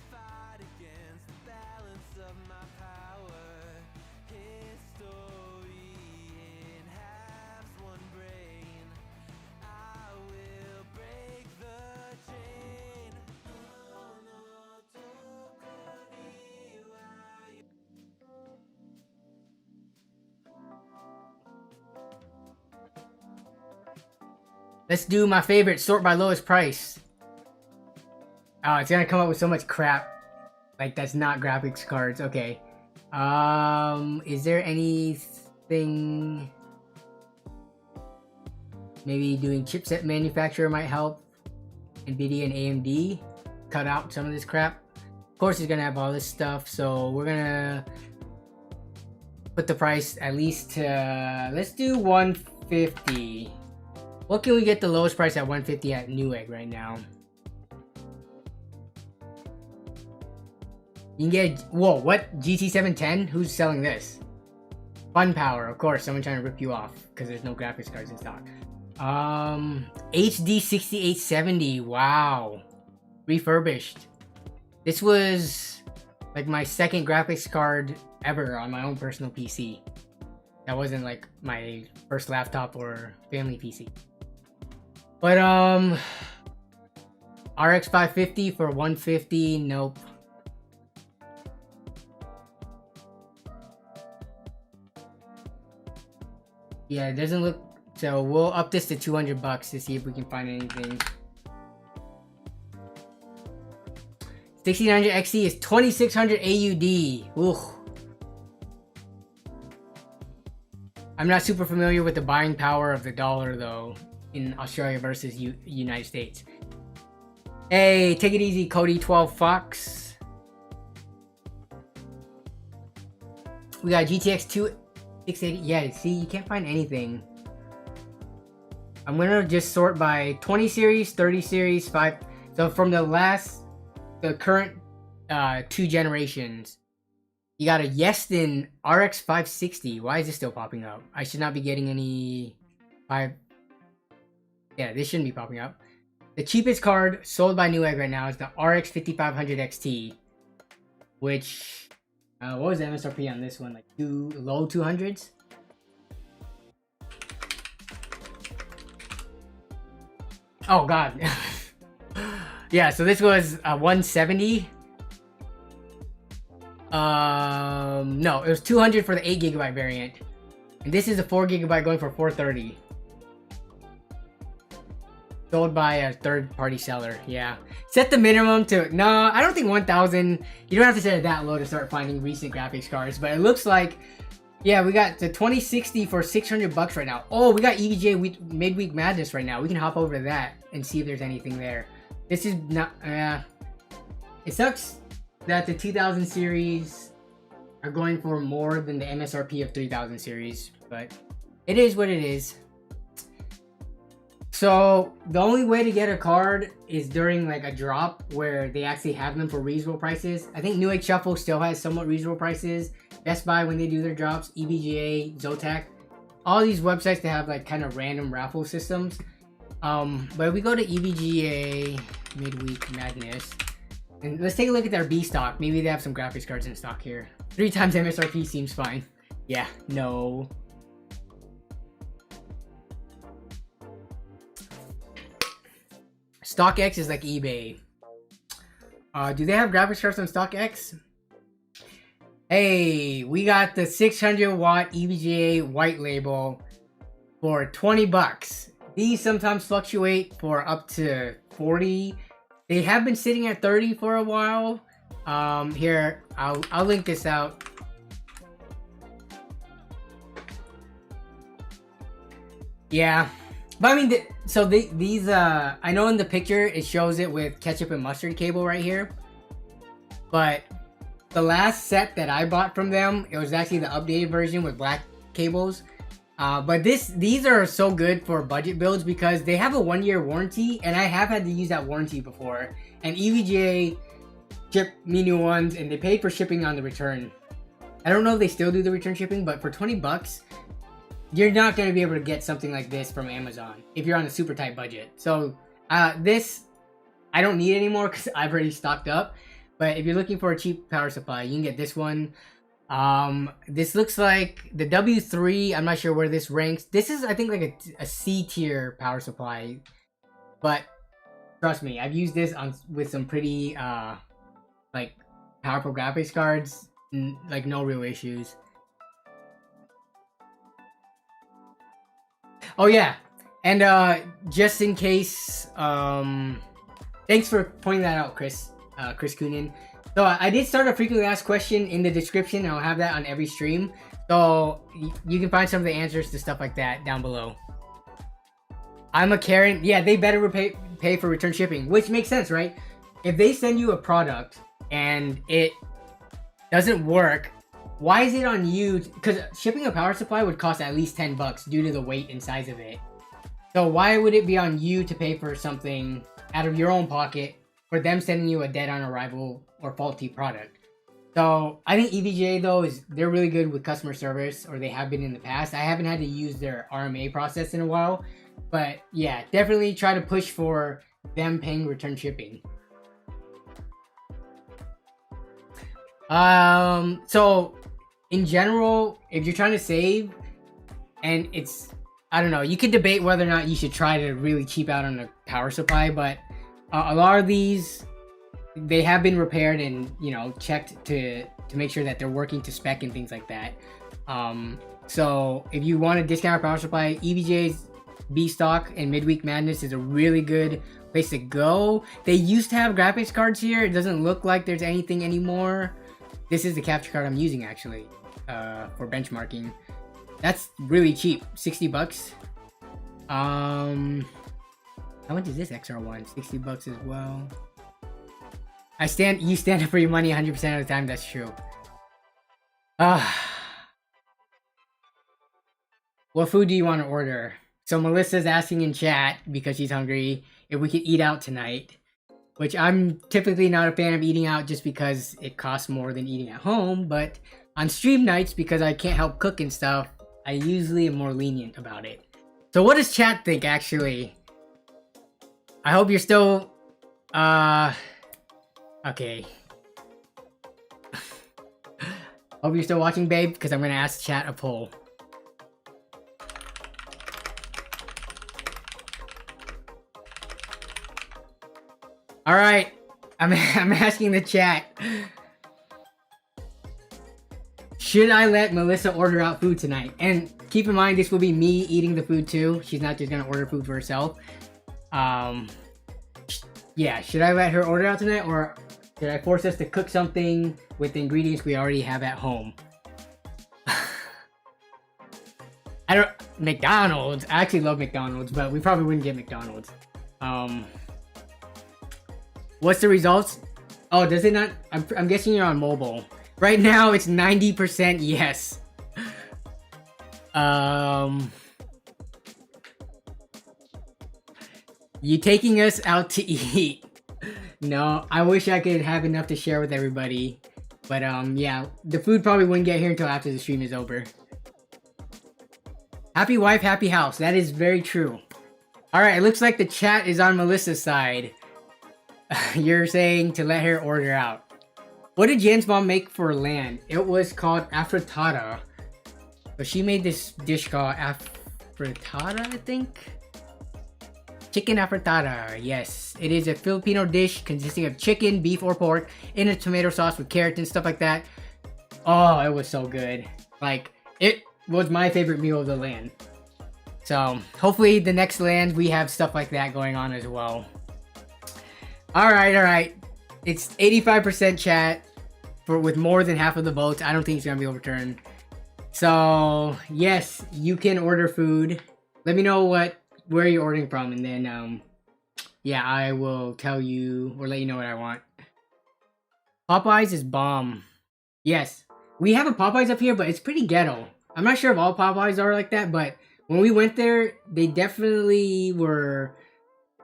Let's do my favorite, sort by lowest price. Oh, it's gonna come up with so much crap. Like, that's not graphics cards. Okay. Is there anything... Maybe doing chipset manufacturer might help. NVIDIA and AMD. Cut out some of this crap. Of course, it's gonna have all this stuff. So we're gonna put the price at least to... Let's do 150. What can we get the lowest price at 150 at Newegg right now? You can get... Whoa, what? GT710? Who's selling this? Fun Power, of course. Someone trying to rip you off because there's no graphics cards in stock. HD 6870. Wow. Refurbished. This was like my second graphics card ever on my own personal PC. That wasn't like my first laptop or family PC. But RX 550 for 150. Nope. Yeah, it doesn't look... So we'll up this to 200 bucks to see if we can find anything. 6900 XT is 2600 AUD. Ooh. I'm not super familiar with the buying power of the dollar though in Australia versus United States. Hey, take it easy, Cody 12 Fox. We got GTX 2680. Yeah, see, you can't find anything. I'm gonna just sort by 20 series, 30 series, 5. So from the current 2 generations, you got a Yeston RX 560. Why is this still popping up? I should not be getting any 5. Yeah, this shouldn't be popping up. The cheapest card sold by Newegg right now is the RX 5500 XT, which what was the MSRP on this one? Like low 200s. Oh god. Yeah, so this was 170. No, it was 200 for the 8GB variant. And this is a 4GB going for 430. Sold by a third-party seller, yeah. Set the minimum to... No, I don't think 1,000... You don't have to set it that low to start finding recent graphics cards. But it looks like... Yeah, we got the 2060 for 600 bucks right now. Oh, we got EVGA Midweek Madness right now. We can hop over to that and see if there's anything there. This is not... it sucks that the 2000 series are going for more than the MSRP of 3000 series. But it is what it is. So the only way to get a card is during like a drop where they actually have them for reasonable prices. I think Newegg Shuffle still has somewhat reasonable prices. Best Buy when they do their drops, EVGA, Zotac, all these websites that have like kind of random raffle systems. But we go to EVGA Midweek Madness, and let's take a look at their B stock. Maybe they have some graphics cards in stock here. 3 times MSRP seems fine. Yeah, no. StockX is like eBay. Do they have graphics cards on StockX? Hey, we got the 600 watt EVGA white label for 20 bucks. These sometimes fluctuate for up to 40. They have been sitting at 30 for a while. Here, I'll link this out. Yeah, but I mean, these I know in the picture it shows it with ketchup and mustard cable right here, but the last set that I bought from them, it was actually the updated version with black cables. But these are so good for budget builds because they have a 1-year warranty, and I have had to use that warranty before. And EVGA shipped me new ones, and they paid for shipping on the return. I don't know if they still do the return shipping, but for 20 bucks, you're not going to be able to get something like this from Amazon if you're on a super tight budget. So this, I don't need anymore because I've already stocked up. But if you're looking for a cheap power supply, you can get this one. This looks like the W3. I'm not sure where this ranks. This is, I think, like a C tier power supply. But trust me, I've used this with some pretty like powerful graphics cards. Like no real issues. Oh yeah, and just in case, thanks for pointing that out, Chris Coonan. So I did start a frequently asked question in the description, and I'll have that on every stream. So you can find some of the answers to stuff like that down below. I'm a Karen. Yeah, they better pay for return shipping, which makes sense, right? If they send you a product and it doesn't work, why is it on you? Because shipping a power supply would cost at least 10 bucks due to the weight and size of it. So why would it be on you to pay for something out of your own pocket for them sending you a dead on arrival or faulty product? So I think EVGA though they're really good with customer service, or they have been in the past. I haven't had to use their RMA process in a while, but yeah, definitely try to push for them paying return shipping. So in general, if you're trying to save, and it's, I don't know, you could debate whether or not you should try to really cheap out on a power supply, but a lot of these, they have been repaired and, you know, checked to make sure that they're working to spec and things like that. So if you want a discounted power supply, EVGA's B stock and Midweek Madness is a really good place to go. They used to have graphics cards here. It doesn't look like there's anything anymore. This is the capture card I'm using actually for benchmarking. That's really cheap, 60 bucks. How much is this XR1? 60 bucks as well. You stand up for your money 100% of the time. That's true. What food do you want to order? So Melissa's asking in chat because she's hungry if we could eat out tonight, which I'm typically not a fan of eating out just because it costs more than eating at home. But on stream nights, because I can't help cook and stuff, I usually am more lenient about it. So what does chat think actually? I hope you're still okay. Hope you're still watching, babe, because I'm gonna ask chat a poll. All right, I'm asking the chat. Should I let Melissa order out food tonight? And keep in mind, this will be me eating the food too. She's not just gonna order food for herself. Yeah, should I let her order out tonight, or should I force us to cook something with the ingredients we already have at home? McDonald's. I actually love McDonald's, but we probably wouldn't get McDonald's. What's the results? Oh, does it not? I'm guessing you're on mobile. Right now, it's 90% yes. You taking us out to eat? No, I wish I could have enough to share with everybody. But yeah, the food probably wouldn't get here until after the stream is over. Happy wife, happy house. That is very true. Alright, it looks like the chat is on Melissa's side. You're saying to let her order out. What did Jan's mom make for land? It was called affrittata. But she made this dish called affrittata, I think? Chicken affrittata, yes. It is a Filipino dish consisting of chicken, beef, or pork in a tomato sauce with carrots and stuff like that. Oh, it was so good. Like, it was my favorite meal of the land. So, hopefully the next land we have stuff like that going on as well. Alright. It's 85% chat with more than half of the votes. I don't think it's going to be overturned. So, yes, you can order food. Let me know where you're ordering from, and then, yeah, I will tell you or let you know what I want. Popeyes is bomb. Yes, we have a Popeyes up here, but it's pretty ghetto. I'm not sure if all Popeyes are like that, but when we went there, they definitely were.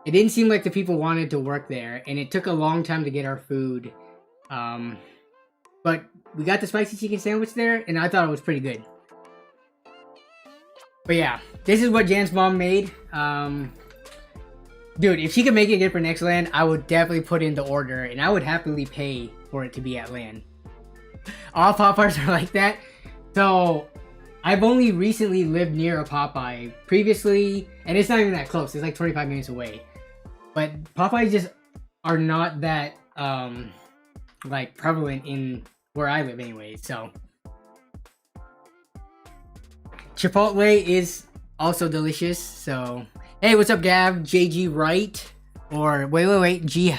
It didn't seem like the people wanted to work there, and it took a long time to get our food. But we got the spicy chicken sandwich there, and I thought it was pretty good. But yeah, this is what Jan's mom made. Dude, if she could make it good for next land, I would definitely put in the order, and I would happily pay for it to be at land. All Popeyes are like that. So, I've only recently lived near a Popeye. Previously, and it's not even that close. It's like 25 minutes away. But Popeyes just are not that, like, prevalent in where I live anyway, so. Chipotle is also delicious, so. Hey, what's up, Gav? JG Wright? Or, wait. Jihavi.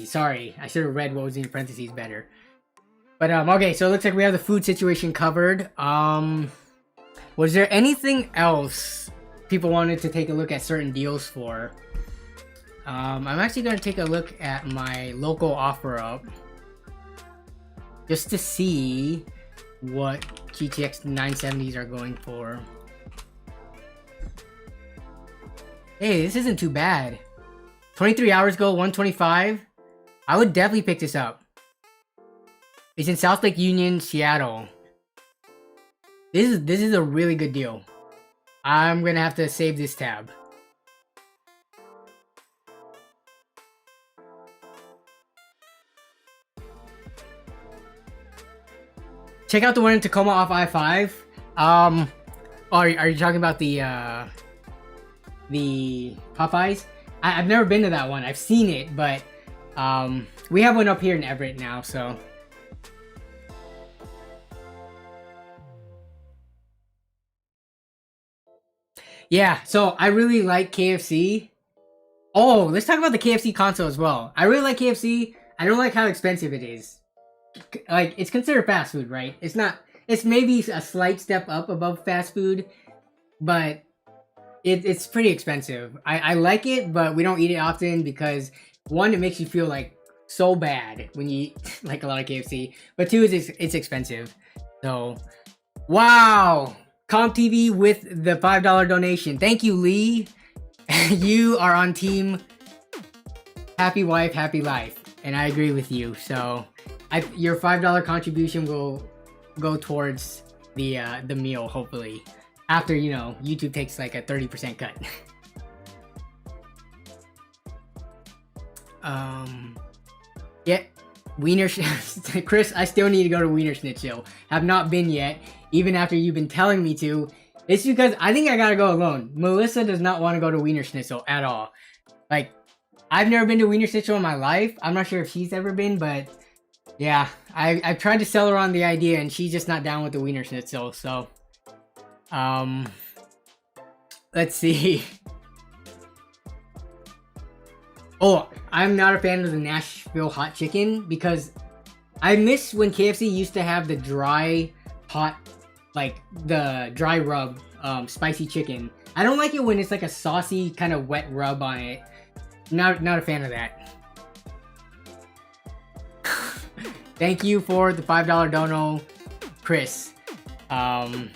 Sorry, I should have read what was in parentheses better. But, okay, so it looks like we have the food situation covered. Was there anything else people wanted to take a look at certain deals for? I'm actually going to take a look at my local OfferUp just to see what GTX 970s are going for. Hey, this isn't too bad. 23 hours ago, 125. I would definitely pick this up. It's in South Lake Union, Seattle. This is a really good deal. I'm gonna have to save this tab. Check out the one in Tacoma off I-5. Are you talking about the Popeyes? I've never been to that one. I've seen it, but we have one up here in Everett now, so. Yeah, so I really like KFC. Oh, let's talk about the KFC console as well. I really like KFC. I don't like how expensive it is. Like, it's considered fast food, right? It's not. It's maybe a slight step up above fast food, but it's pretty expensive. I like it, but we don't eat it often because, one, it makes you feel like so bad when you eat like a lot of KFC, but two, it's expensive. So, wow! Comp TV with the $5 donation. Thank you, Lee. You are on team Happy Wife, Happy Life, and I agree with you. So, your $5 contribution will go towards the meal, hopefully. After, you know, YouTube takes like a 30% cut. Yeah, Wiener Chris, I still need to go to Wiener Schnitzel. Have not been yet, even after you've been telling me to. It's because I think I gotta go alone. Melissa does not want to go to Wiener Schnitzel at all. Like, I've never been to Wiener Schnitzel in my life. I'm not sure if she's ever been, but yeah, I've tried to sell her on the idea, and she's just not down with the Wiener Schnitzel, so. Let's see. Oh, I'm not a fan of the Nashville hot chicken because I miss when KFC used to have the dry, hot, like the dry rub, spicy chicken. I don't like it when it's like a saucy kind of wet rub on it. Not a fan of that. Thank you for the $5 dono, Chris. The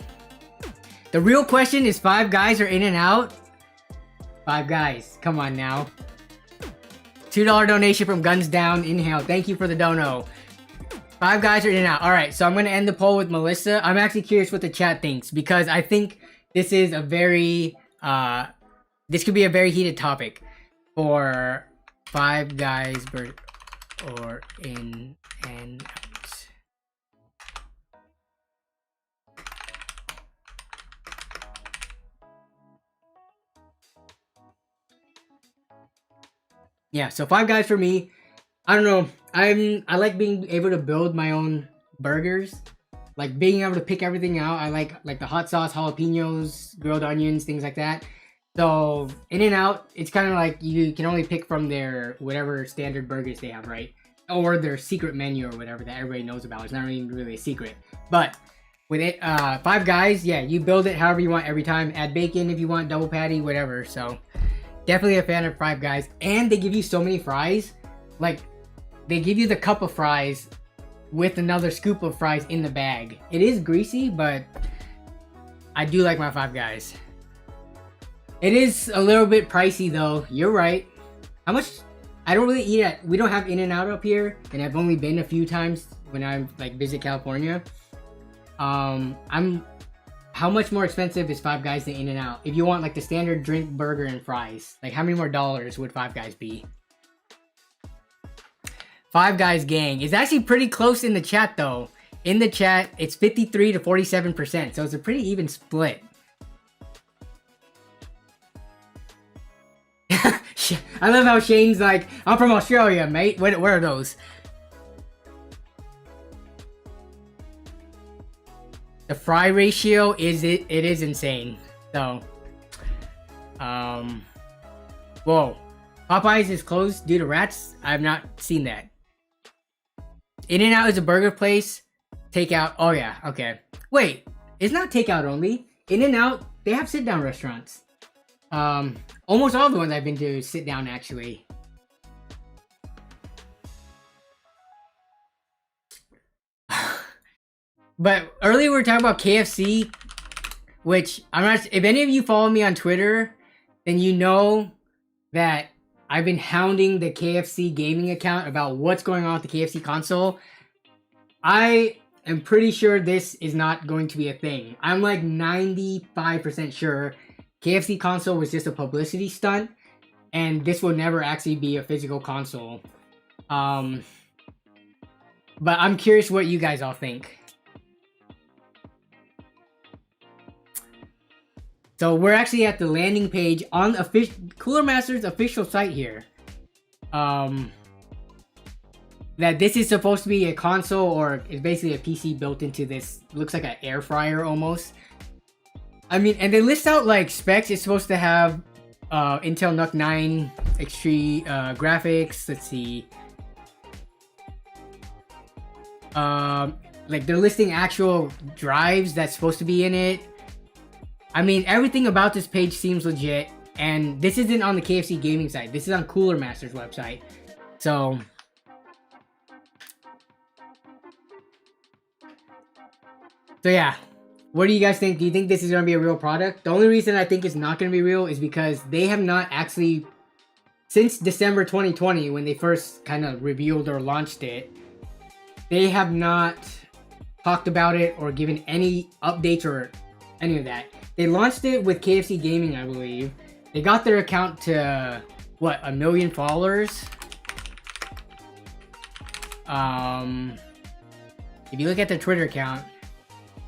real question is Five Guys or In-N-Out? Five Guys, come on now. $2 donation from Guns Down Inhale. Thank you for the dono. Five Guys are in and out. All right, so I'm gonna end the poll with Melissa. I'm actually curious what the chat thinks because I think this is a very this could be a very heated topic for Five Guys or in and out. Yeah, so Five Guys for me. I don't know. I like being able to build my own burgers. Like being able to pick everything out. I like the hot sauce, jalapenos, grilled onions, things like that. So in and out, it's kind of like you can only pick from their whatever standard burgers they have, right? Or their secret menu or whatever that everybody knows about. It's not even really a secret. But with it, Five Guys, yeah, you build it however you want every time. Add bacon if you want, double patty, whatever. So definitely a fan of Five Guys. And they give you so many fries. Like, they give you the cup of fries with another scoop of fries in the bag. It is greasy, but I do like my Five Guys. It is a little bit pricey though. You're right. How much? I don't really eat it. We don't have In-N-Out up here, and I've only been a few times when I like visit California. How much more expensive is Five Guys than In-N-Out? If you want like the standard drink, burger, and fries, like how many more dollars would Five Guys be? Five Guys gang. It's actually pretty close in the chat though. In the chat, it's 53 to 47%, so it's a pretty even split. I love how Shane's like, I'm from Australia, mate. Where are those? The fry ratio it is insane. So, whoa, Popeyes is closed due to rats. I've not seen that. In-N-Out is a burger place. Takeout. Oh yeah, okay. Wait, it's not takeout only. In-N-Out, they have sit-down restaurants. Almost all the ones I've been to sit down actually. But earlier we were talking about KFC, which I'm not. If any of you follow me on Twitter, then you know that I've been hounding the KFC gaming account about what's going on with the KFC console. I am pretty sure this is not going to be a thing. I'm like 95% sure KFC console was just a publicity stunt, and this will never actually be a physical console. But I'm curious what you guys all think. So we're actually at the landing page on Cooler Master's official site here. That this is supposed to be a console, or it's basically a PC built into this. Looks like an air fryer almost. I mean, and they list out like specs. It's supposed to have Intel NUC 9 Extreme graphics. Let's see. Like they're listing actual drives that's supposed to be in it. I mean, everything about this page seems legit, and this isn't on the KFC gaming site. This is on Cooler Master's website. So yeah. What do you guys think? Do you think this is going to be a real product? The only reason I think it's not going to be real is because they have not actually, since December 2020, when they first kind of revealed or launched it, they have not talked about it or given any updates or any of that. They launched it with KFC Gaming, I believe. They got their account to, what, 1 million followers? If you look at their Twitter account,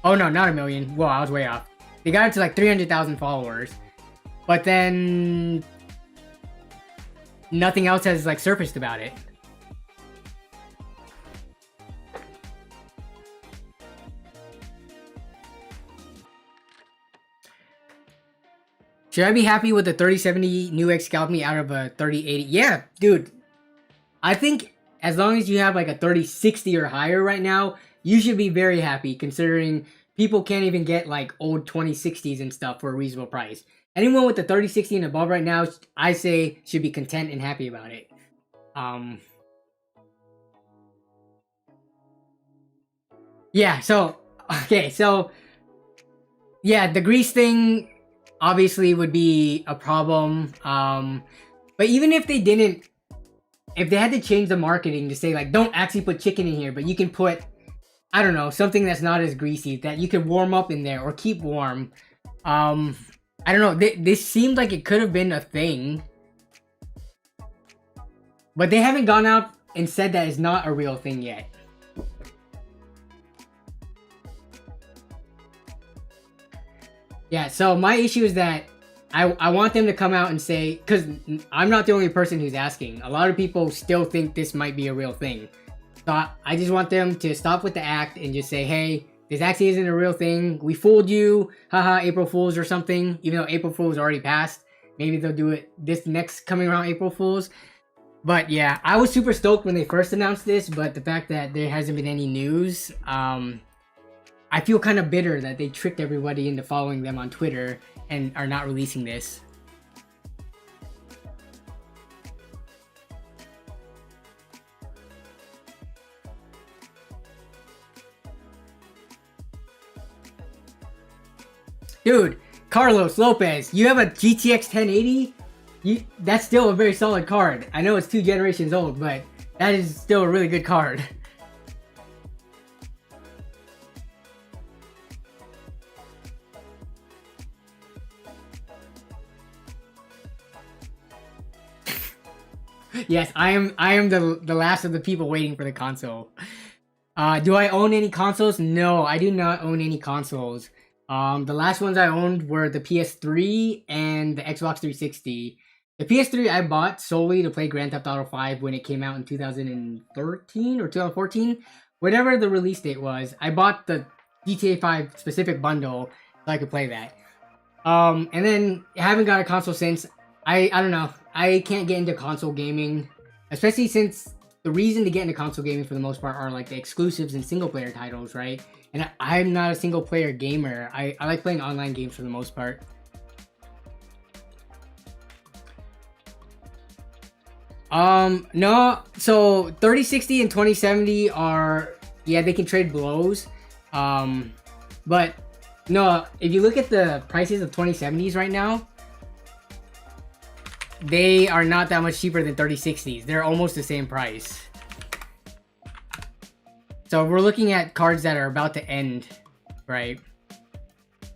oh no, not 1 million. Whoa, I was way off. They got it to like 300,000 followers. But then nothing else has like surfaced about it. Should I be happy with the 3070 Newegg scalp me out of a 3080? Yeah, dude. I think as long as you have like a 3060 or higher right now, you should be very happy, considering people can't even get like old 2060s and stuff for a reasonable price. Anyone with the 3060 and above right now, I say should be content and happy about it. Yeah, so, okay, so, yeah, the grease thing obviously would be a problem. But even if they didn't if they had to change the marketing to say like, don't actually put chicken in here, but you can put, I don't know, something that's not as greasy that you can warm up in there or keep warm. I don't know. This seemed like it could have been a thing, but they haven't gone out and said that it's not a real thing yet. Yeah, so my issue is that I want them to come out and say, because I'm not the only person who's asking. A lot of people still think this might be a real thing. So I just want them to stop with the act and just say, hey, this actually isn't a real thing. We fooled you. Haha, April Fools or something. Even though April Fools already passed. Maybe they'll do it this next coming around April Fools. But yeah, I was super stoked when they first announced this. But the fact that there hasn't been any news, I feel kind of bitter that they tricked everybody into following them on Twitter and are not releasing this. Dude, Carlos Lopez, you have a GTX 1080? That's still a very solid card. I know it's 2 generations old, but that is still a really good card. Yes, I am the last of the people waiting for the console. Do I own any consoles? No, I do not own any consoles. The last ones I owned were the PS3 and the Xbox 360. The PS3 I bought solely to play Grand Theft Auto 5 when it came out in 2013 or 2014. Whatever the release date was, I bought the GTA 5 specific bundle so I could play that. And then I haven't got a console since. I don't know. I can't get into console gaming, especially since the reason to get into console gaming for the most part are like the exclusives and single player titles, right? And I'm not a single player gamer. I like playing online games for the most part. No, so 3060 and 2070 are, yeah, they can trade blows. But no, if you look at the prices of 2070s right now, they are not that much cheaper than 3060s. They're almost the same price. So we're looking at cards that are about to end, right?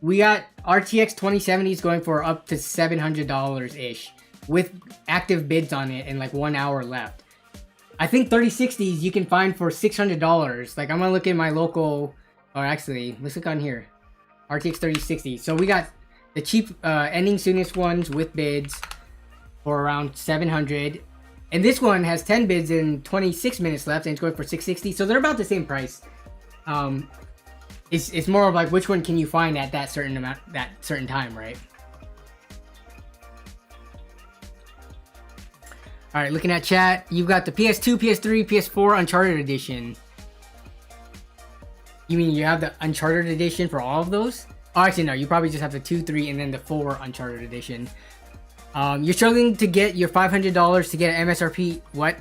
We got RTX 2070s going for up to $700-ish with active bids on it and like 1 hour left. I think 3060s you can find for $600. Like I'm gonna look at my local, or actually, let's look on here. RTX 3060. So we got the cheap ending soonest ones with bids for around 700, and this one has 10 bids and 26 minutes left, and it's going for 660. So they're about the same price. It's more of like which one can you find at that certain amount, that certain time, right? All right, looking at chat, you've got the PS2, PS3, PS4 Uncharted Edition. You mean you have the Uncharted Edition for all of those? Oh, actually no, you probably just have the 2, 3, and then the 4 Uncharted Edition. You're struggling to get your $500 to get an MSRP. What?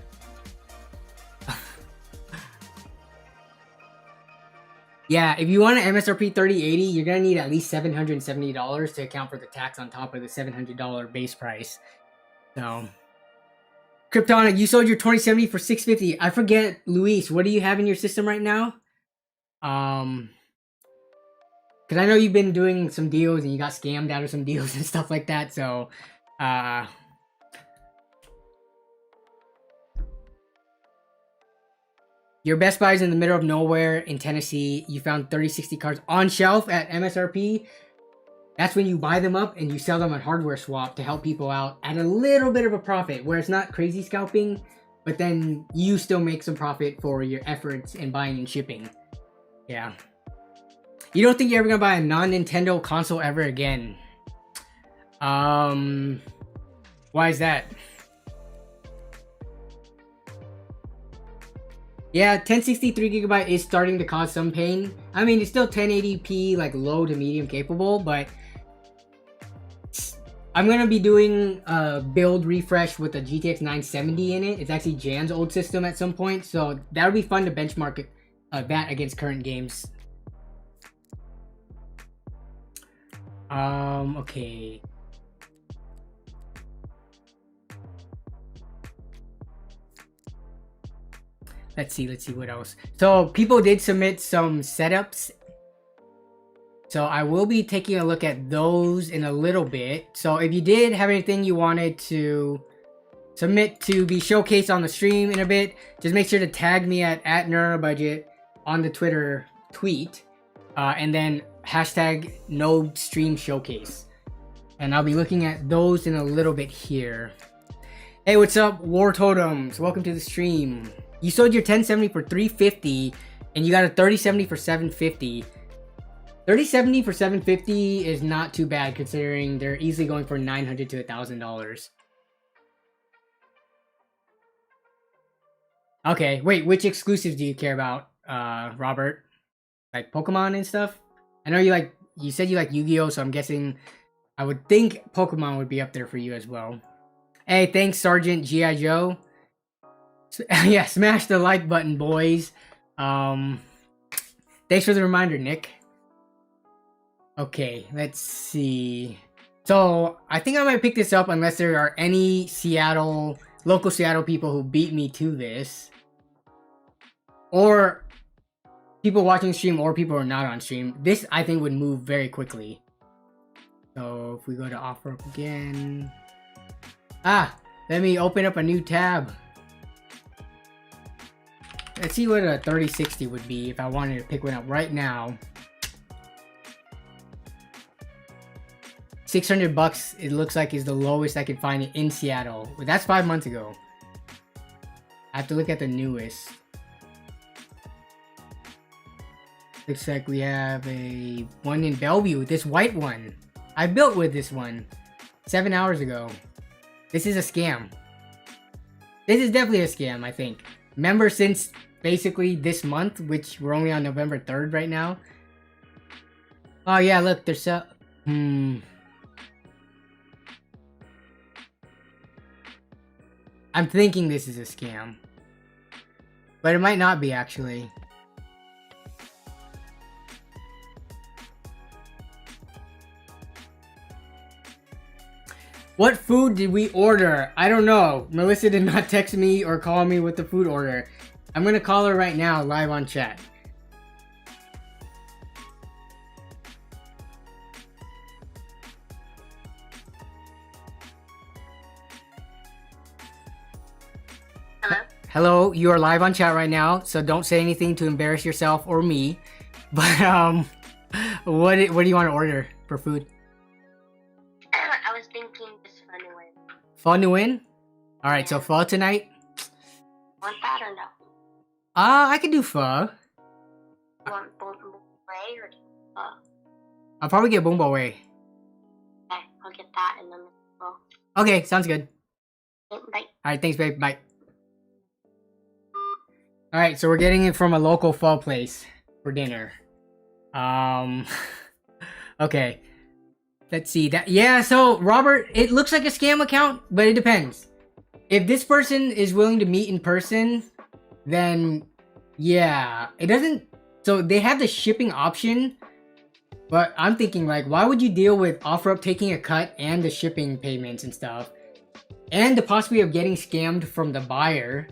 Yeah, if you want an MSRP 3080, you're gonna need at least $770 to account for the tax on top of the $700 base price. So, Kryptonic, you sold your 2070 for $650. I forget, Luis, what do you have in your system right now? Because I know you've been doing some deals and you got scammed out of some deals and stuff like that. So. Your Best Buy is in the middle of nowhere in Tennessee. You found 3060 cards on shelf at MSRP. That's when you buy them up and you sell them on hardware swap to help people out at a little bit of a profit, where it's not crazy scalping, but then you still make some profit for your efforts in buying and shipping. Yeah. You don't think you're ever gonna buy a non-Nintendo console ever again? Why is that? Yeah, 1063GB is starting to cause some pain. I mean, it's still 1080p, like low to medium capable, but I'm gonna be doing a build refresh with a GTX 970 in it. It's actually Jan's old system at some point, so that would be fun to benchmark that against current games. Okay. let's see what else. So people did submit some setups, so I will be taking a look at those in a little bit. So if you did have anything you wanted to submit to be showcased on the stream in a bit, just make sure to tag me at @NerdOnABudget on the Twitter tweet, and then hashtag no stream showcase, and I'll be looking at those in a little bit here. Hey, what's up, War Totems? Welcome to the stream. You sold your 1070 for $350 and you got a 3070 for $750. 3070 for $750 is not too bad considering they're easily going for $900 to $1,000. Okay, wait, which exclusives do you care about, Robert? Like Pokemon and stuff? I know you said you like Yu-Gi-Oh, so I'm guessing, I would think Pokemon would be up there for you as well. Hey, thanks, Sergeant G.I. Joe. Yeah, smash the like button, boys. Thanks for the reminder, Nick. Okay, let's see. So, I think I might pick this up unless there are any local Seattle people who beat me to this. Or people watching stream or people who are not on stream. This, I think, would move very quickly. So, if we go to offer up again. Let me open up a new tab. Let's see what a 3060 would be if I wanted to pick one up right now. $600, it looks like, is the lowest I could find it in Seattle. But that's 5 months ago. I have to look at the newest. Looks like we have a one in Bellevue. This white one. I built with this one 7 hours ago. This is a scam. This is definitely a scam, I think. Remember, since basically this month, which we're only on November 3rd right now. Oh yeah, look, there's I'm thinking this is a scam. But it might not be, actually. What food did we order? I don't know. Melissa did not text me or call me with the food order. I'm gonna call her right now, live on chat. Hello? Hello, you are live on chat right now, so don't say anything to embarrass yourself or me. But, what do you want to order for food? I was thinking just Pho Nguyen. Pho Nguyen? Alright, so Yeah. pho tonight? Want that or no? I could do pho. You want both way or pho? I'll probably get Bumbo Way. Okay, I'll get that and then we'll... Okay, sounds good. Okay, bye. Alright, thanks, babe. Bye. Alright, so we're getting it from a local pho place for dinner. Okay. Let's see that. Yeah, so Robert, it looks like a scam account, but it depends. If this person is willing to meet in person, then yeah, it doesn't. So they have the shipping option, but I'm thinking, like, why would you deal with OfferUp taking a cut and the shipping payments and stuff, and the possibility of getting scammed from the buyer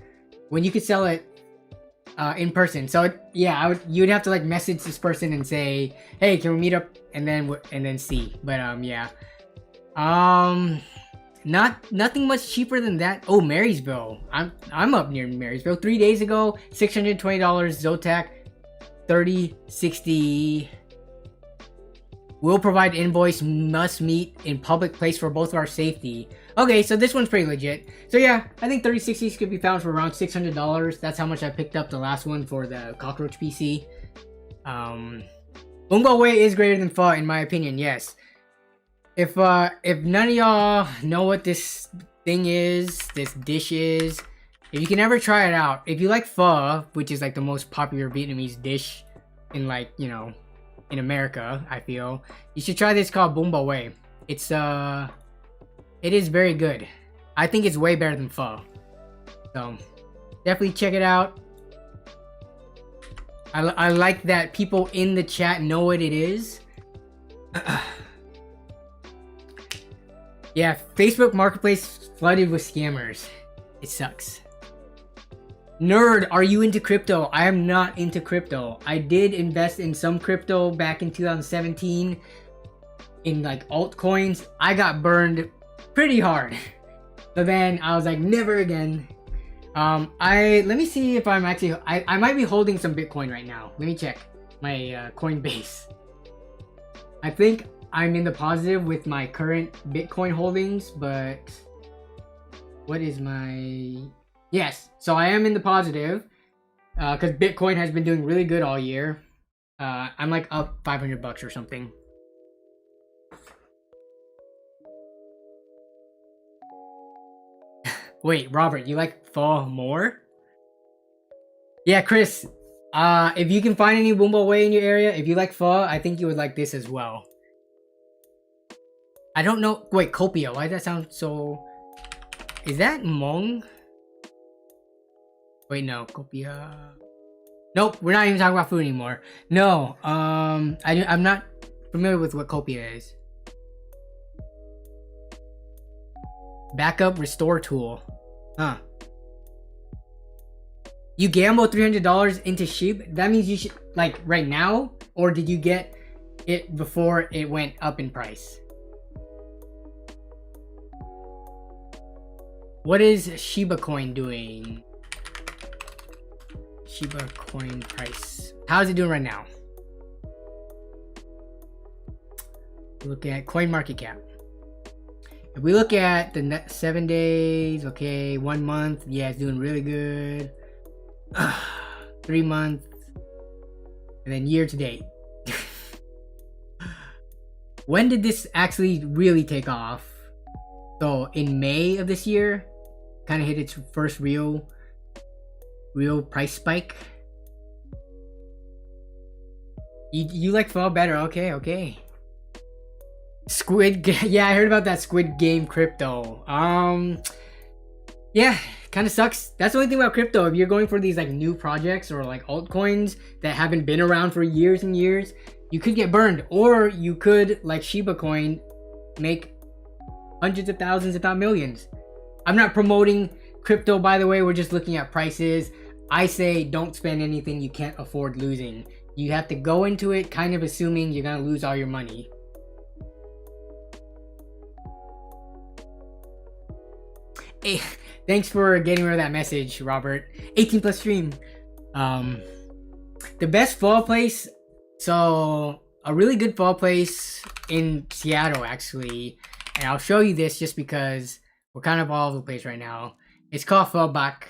when you could sell it in person? So yeah, you'd have to like message this person and say, hey, can we meet up, and then see. But yeah, nothing much cheaper than that. Oh, Marysville. I'm up near Marysville. 3 days ago, $620. Zotac 3060. Will provide invoice, must meet in public place for both of our safety. Okay, so this one's pretty legit. So yeah, I think 3060s could be found for around $600. That's how much I picked up the last one for the Cockroach PC. Bungo Way is greater than pho, in my opinion, yes. If none of y'all know what this thing is, this dish is, if you can ever try it out, if you like pho, which is like the most popular Vietnamese dish in, like, you know, in America, I feel, you should try this called Bumbo Way. It is very good. I think it's way better than pho. So, definitely check it out. I like that people in the chat know what it is. Yeah, Facebook Marketplace flooded with scammers. It sucks. Nerd, are you into crypto? I am not into crypto. I did invest in some crypto back in 2017 in like altcoins. I got burned pretty hard. So then I was like, never again. Let me see if I'm actually, I might be holding some Bitcoin right now. Let me check my Coinbase. I think I'm in the positive with my current Bitcoin holdings, but what is my, yes, so I am in the positive because Bitcoin has been doing really good all year. I'm like up $500 or something. Wait, Robert, you like pho more? Yeah, Chris, if you can find any Wumbo Way in your area, if you like pho, I think you would like this as well. I don't know. Wait, Copia. Why does that sound so... Is that Hmong? Wait, no. Copia... Nope, we're not even talking about food anymore. No, I'm not familiar with what Copia is. Backup restore tool. Huh. You gamble $300 into sheep? That means you should, like, right now? Or did you get it before it went up in price? What is Shiba coin doing? Shiba coin price. How is it doing right now? Look at coin market cap. If we look at the net 7 days, okay, 1 month, yeah, it's doing really good. 3 months, and then year to date. When did this actually really take off? So in May of this year, kind of hit its first real price spike. You like pho better? Okay. Squid Game. Yeah, I heard about that Squid Game crypto. Yeah, kind of sucks. That's the only thing about crypto. If you're going for these like new projects or like altcoins that haven't been around for years and years, you could get burned, or you could, like Shiba coin, make hundreds of thousands, if not millions. I'm not promoting crypto, by the way. We're just looking at prices. I say don't spend anything you can't afford losing. You have to go into it kind of assuming you're gonna lose all your money. Hey, thanks for getting rid of that message, Robert. 18 plus stream. The best fall place. So a really good fall place in Seattle, actually. And I'll show you this just because we're kind of all over the place right now. It's called Phoback.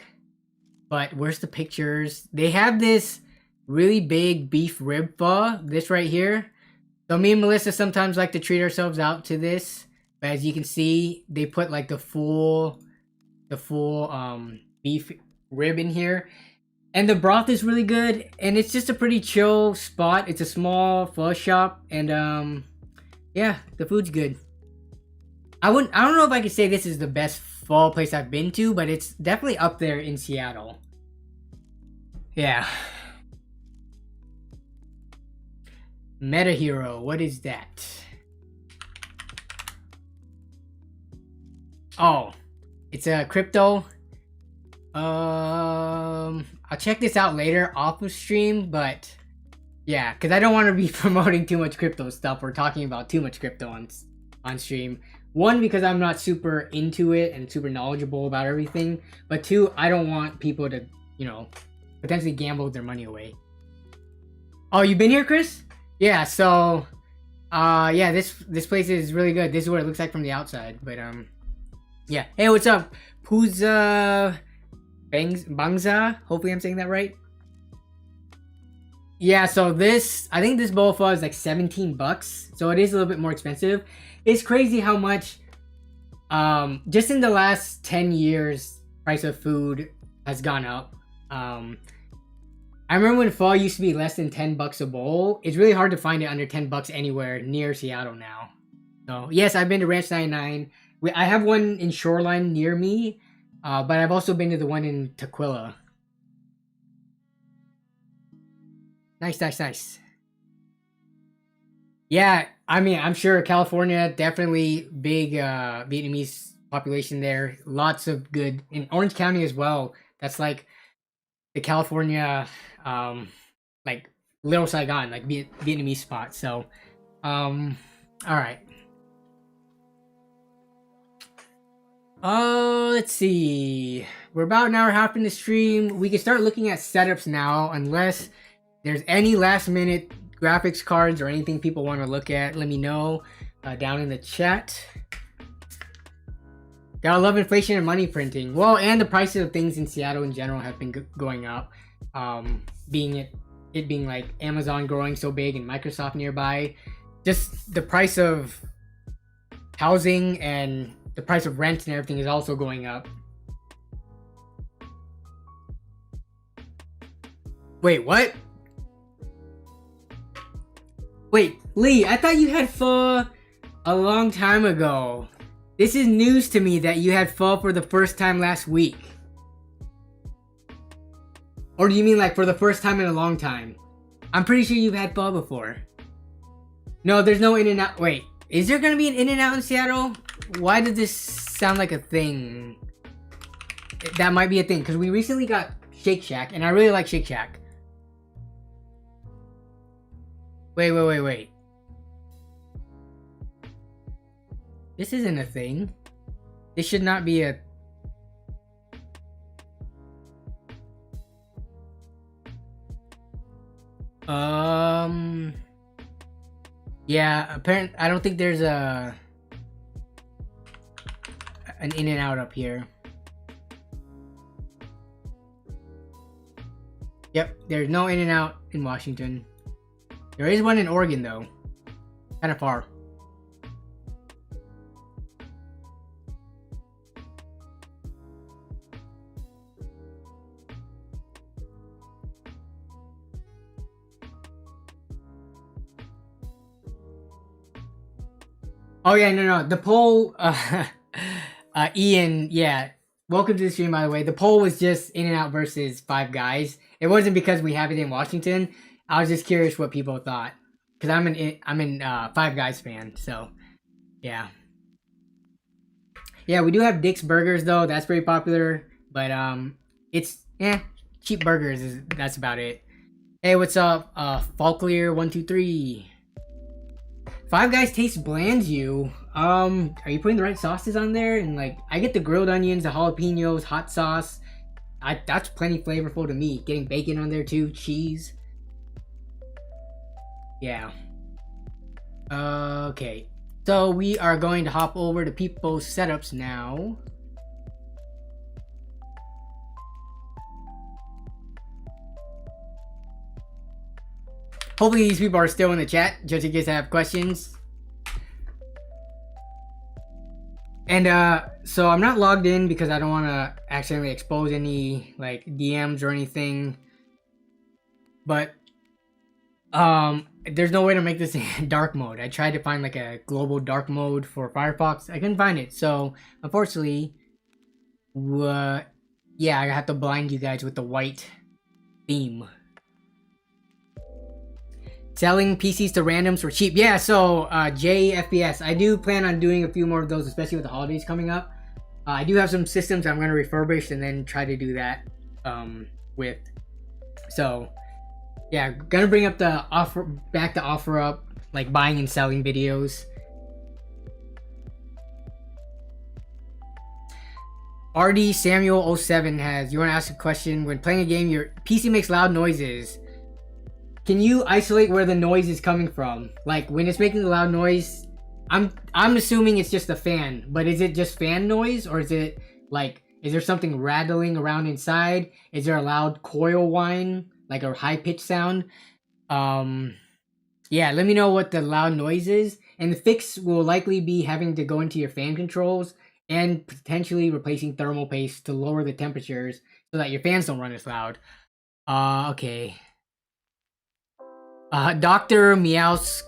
But where's the pictures? They have this really big beef rib pho. This right here. So me and Melissa sometimes like to treat ourselves out to this. But as you can see, they put like the full beef rib in here. And the broth is really good. And it's just a pretty chill spot. It's a small pho shop. And yeah, the food's good. I don't know if I could say this is the best pho place I've been to, but it's definitely up there in Seattle. Yeah. Meta Hero, what is that? Oh, it's a crypto. I'll check this out later off of stream, but yeah, because I don't want to be promoting too much crypto stuff or talking about too much crypto on stream. One, because I'm not super into it and super knowledgeable about everything, but two, I don't want people to, you know, potentially gamble their money away. Oh, you've been here, Chris? Yeah, so yeah, this place is really good. This is what it looks like from the outside, but yeah. Hey, what's up? Puza Bangza? Hopefully I'm saying that right. Yeah, so this, I think this bowl pho is like 17 bucks. So it is a little bit more expensive. It's crazy how much, just in the last 10 years, price of food has gone up. I remember when pho used to be less than 10 bucks a bowl. It's really hard to find it under 10 bucks anywhere near Seattle now. So yes, I've been to Ranch 99. I have one in Shoreline near me, but I've also been to the one in Tequila. Nice. Yeah, I mean, I'm sure California, definitely big Vietnamese population there. Lots of good, in Orange County as well. That's like the California, like Little Saigon, like Vietnamese spot. So, all right. Oh, let's see. We're about an hour and a half in the stream. We can start looking at setups now, unless there's any last minute graphics cards or anything people want to look at. Let me know down in the chat. Gotta love inflation and money printing. Well, and the prices of things in Seattle in general have been going up. Being it being like Amazon growing so big and Microsoft nearby, just the price of housing and the price of rent and everything is also going up. Wait, what? Wait, Lee, I thought you had pho a long time ago. This is news to me that you had pho for the first time last week. Or do you mean like for the first time in a long time? I'm pretty sure you've had pho before. No, there's no In-N-Out. Wait, is there gonna be an In-N-Out in Seattle? Why did this sound like a thing? That might be a thing, because we recently got Shake Shack, and I really like Shake Shack. Wait. This isn't a thing. This should not be a... Yeah, apparently, I don't think there's an In-N-Out up here. Yep, there's no In-N-Out in Washington. There is one in Oregon, though. Kind of far. Oh yeah, no. The poll, Ian, yeah. Welcome to the stream, by the way. The poll was just In-N-Out versus Five Guys. It wasn't because we have it in Washington. I was just curious what people thought, because I'm an Five Guys fan. So, yeah. Yeah, we do have Dick's Burgers though. That's very popular, but it's cheap burgers. That's about it. Hey, what's up, Falklier123? Five Guys tastes bland, you. Are you putting the right sauces on there? And like, I get the grilled onions, the jalapenos, hot sauce. That's plenty flavorful to me. Getting bacon on there too, cheese. Yeah. Okay. So we are going to hop over to people's setups now. Hopefully these people are still in the chat, just in case I have questions. And so I'm not logged in because I don't want to accidentally expose any like DMs or anything. But there's no way to make this in dark mode. I tried to find like a global dark mode for Firefox. I couldn't find it. So unfortunately, yeah, I have to blind you guys with the white theme. Selling PCs to randoms for cheap. Yeah, so JFBS, I do plan on doing a few more of those, especially with the holidays coming up. I do have some systems I'm going to refurbish and then try to do that with. So, yeah, gonna bring up the back to OfferUp, like buying and selling videos. RD Samuel 07 has, you want to ask a question? When playing a game, your PC makes loud noises. Can you isolate where the noise is coming from? Like when it's making a loud noise, I'm assuming it's just a fan, but is it just fan noise, or is it like, is there something rattling around inside? Is there a loud coil whine, like a high pitched sound? Yeah, let me know what the loud noise is. And the fix will likely be having to go into your fan controls and potentially replacing thermal paste to lower the temperatures so that your fans don't run as loud. Okay. Dr. Meowskulls.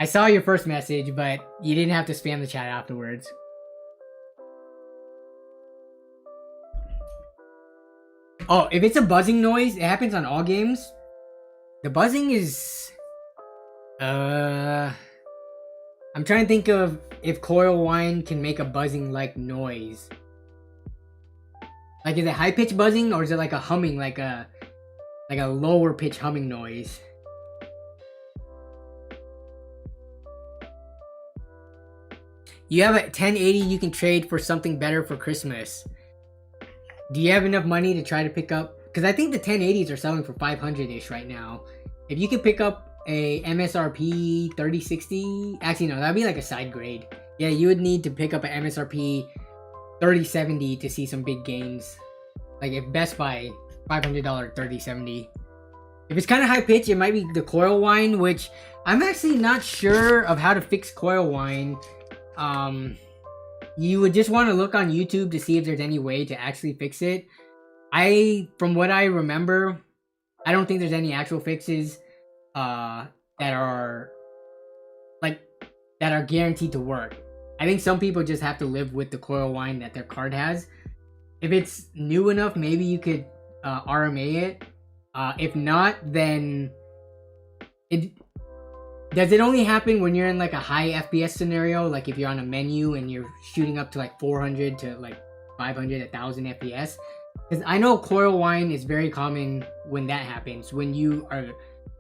I saw your first message, but you didn't have to spam the chat afterwards. Oh, if it's a buzzing noise, it happens on all games. The buzzing is... I'm I'm trying to think of if coil whine can make a buzzing like noise. Like, is it high pitch buzzing or is it like a humming, like a lower pitch humming noise? You have a 1080 you can trade for something better for Christmas. Do you have enough money to try to pick up? Because I think the 1080s are selling for 500-ish right now. If you could pick up a MSRP 3060, actually no, that'd be like a side grade. Yeah, you would need to pick up an MSRP 3070 to see some big gains. Like if Best Buy, $500 3070. If it's kind of high pitch, it might be the coil whine, which I'm actually not sure of how to fix coil whine. You would just want to look on YouTube to see if there's any way to actually fix it. From what I remember, I don't think there's any actual fixes that are guaranteed to work. I think some people just have to live with the coil whine that their card has. If it's new enough, maybe you could RMA it. If not, then does it only happen when you're in like a high FPS scenario? Like if you're on a menu and you're shooting up to like 400 to like 500, 1000 FPS? Because I know coil whine is very common when that happens, when you are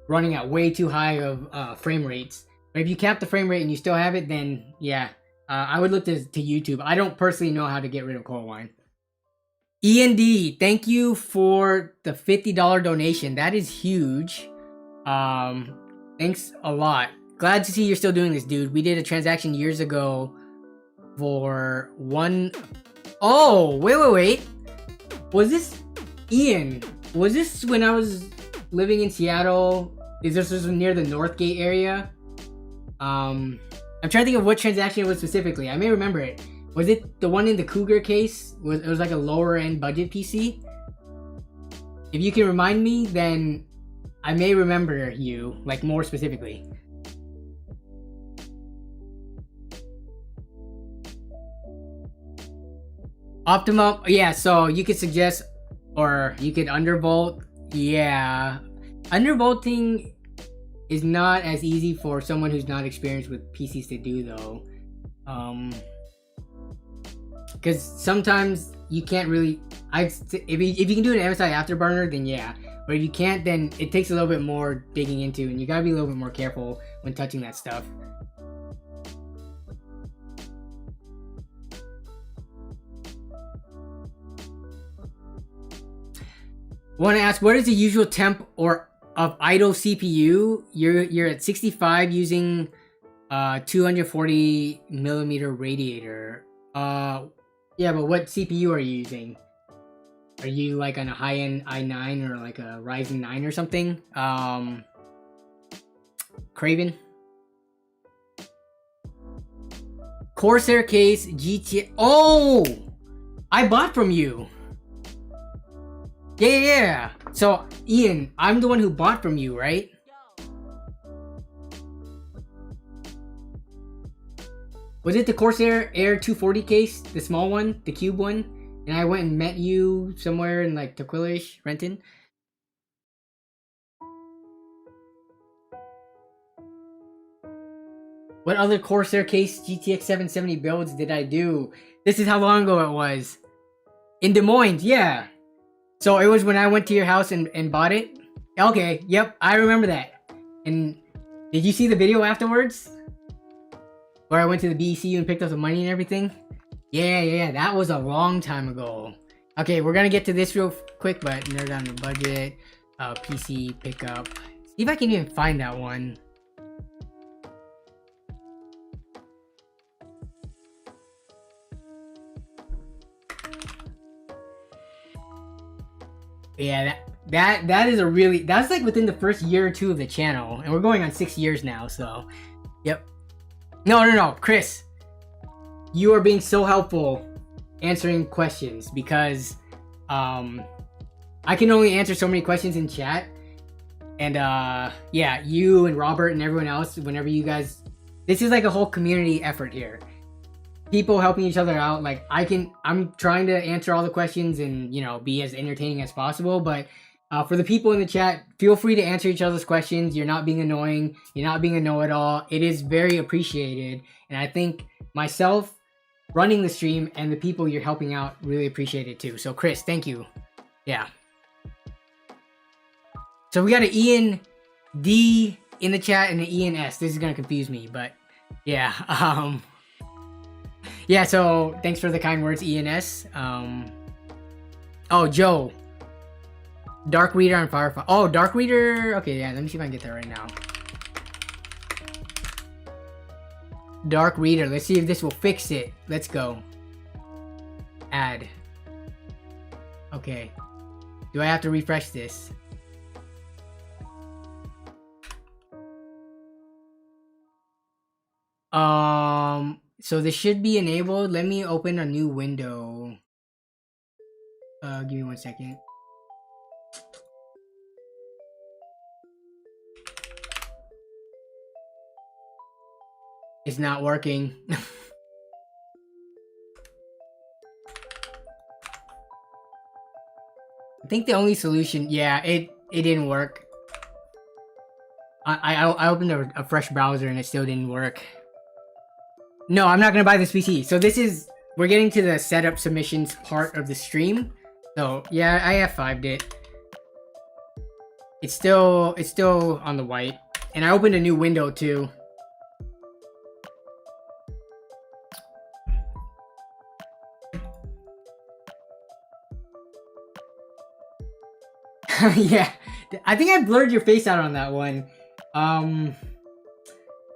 running at way too high of frame rates. But if you cap the frame rate and you still have it, then yeah, I would look to YouTube. I don't personally know how to get rid of coil whine. END, thank you for the $50 donation. That is huge. Thanks a lot. Glad to see you're still doing this, dude. We did a transaction years ago for one... Oh, wait. Was this... Ian, was this when I was living in Seattle? Is this near the Northgate area? I'm trying to think of what transaction it was specifically. I may remember it. Was it the one in the Cougar case? It was like a lower end budget PC? If you can remind me, then I may remember you, like more specifically. Optimum, yeah, so you could suggest, or you could undervolt. Yeah, undervolting is not as easy for someone who's not experienced with PCs to do though. Because sometimes you can't really, if you can do an MSI afterburner, then yeah. But if you can't, then it takes a little bit more digging into, and you gotta be a little bit more careful when touching that stuff. Want to ask, what is the usual temp or of idle CPU? You're at 65 using 240 millimeter radiator. Yeah, but what CPU are you using? Are you like on a high-end i9 or like a Ryzen 9 or something? Craven? Corsair case, GTA... Oh! I bought from you! Yeah. So, Ian, I'm the one who bought from you, right? Was it the Corsair Air 240 case? The small one? The cube one? And I went and met you somewhere in like Tequila-ish, Renton? What other Corsair case GTX 770 builds did I do? This is how long ago it was. In Des Moines, yeah. So it was when I went to your house and bought it? Okay, yep, I remember that. And did you see the video afterwards? Where I went to the BECU and picked up the money and everything? Yeah, that was a long time ago. Okay, we're gonna get to this real quick, but nerd on the budget, PC pickup. See if I can even find that one. Yeah, that is a really, that's like within the first year or two of the channel, and we're going on 6 years now, so yep. No, Chris, you are being so helpful answering questions because I can only answer so many questions in chat, and yeah, you and Robert and everyone else, whenever you guys, this is like a whole community effort here. People helping each other out. Like I'm trying to answer all the questions and, you know, be as entertaining as possible, but For the people in the chat, feel free to answer each other's questions. You're not being annoying. You're not being a know-it-all. It is very appreciated. And I think myself running the stream and the people you're helping out really appreciate it too. So Chris, thank you. Yeah. So we got an Ian D in the chat and an Ian S. This is going to confuse me, but yeah. Yeah, so thanks for the kind words, Ian S. Oh, Joe. Dark Reader on Firefox. Oh, Dark Reader. Okay, yeah, let me see if I can get that right now. Dark Reader. Let's see if this will fix it. Let's go. Add. Okay. Do I have to refresh this? So this should be enabled. Let me open a new window. Give me 1 second. It's not working. I think the only solution, yeah, it didn't work. I opened a fresh browser and it still didn't work. No, I'm not gonna buy this PC. So this is, we're getting to the setup submissions part of the stream. So yeah, I F5'd it. It's still on the white, and I opened a new window too. Yeah, I think I blurred your face out on that one.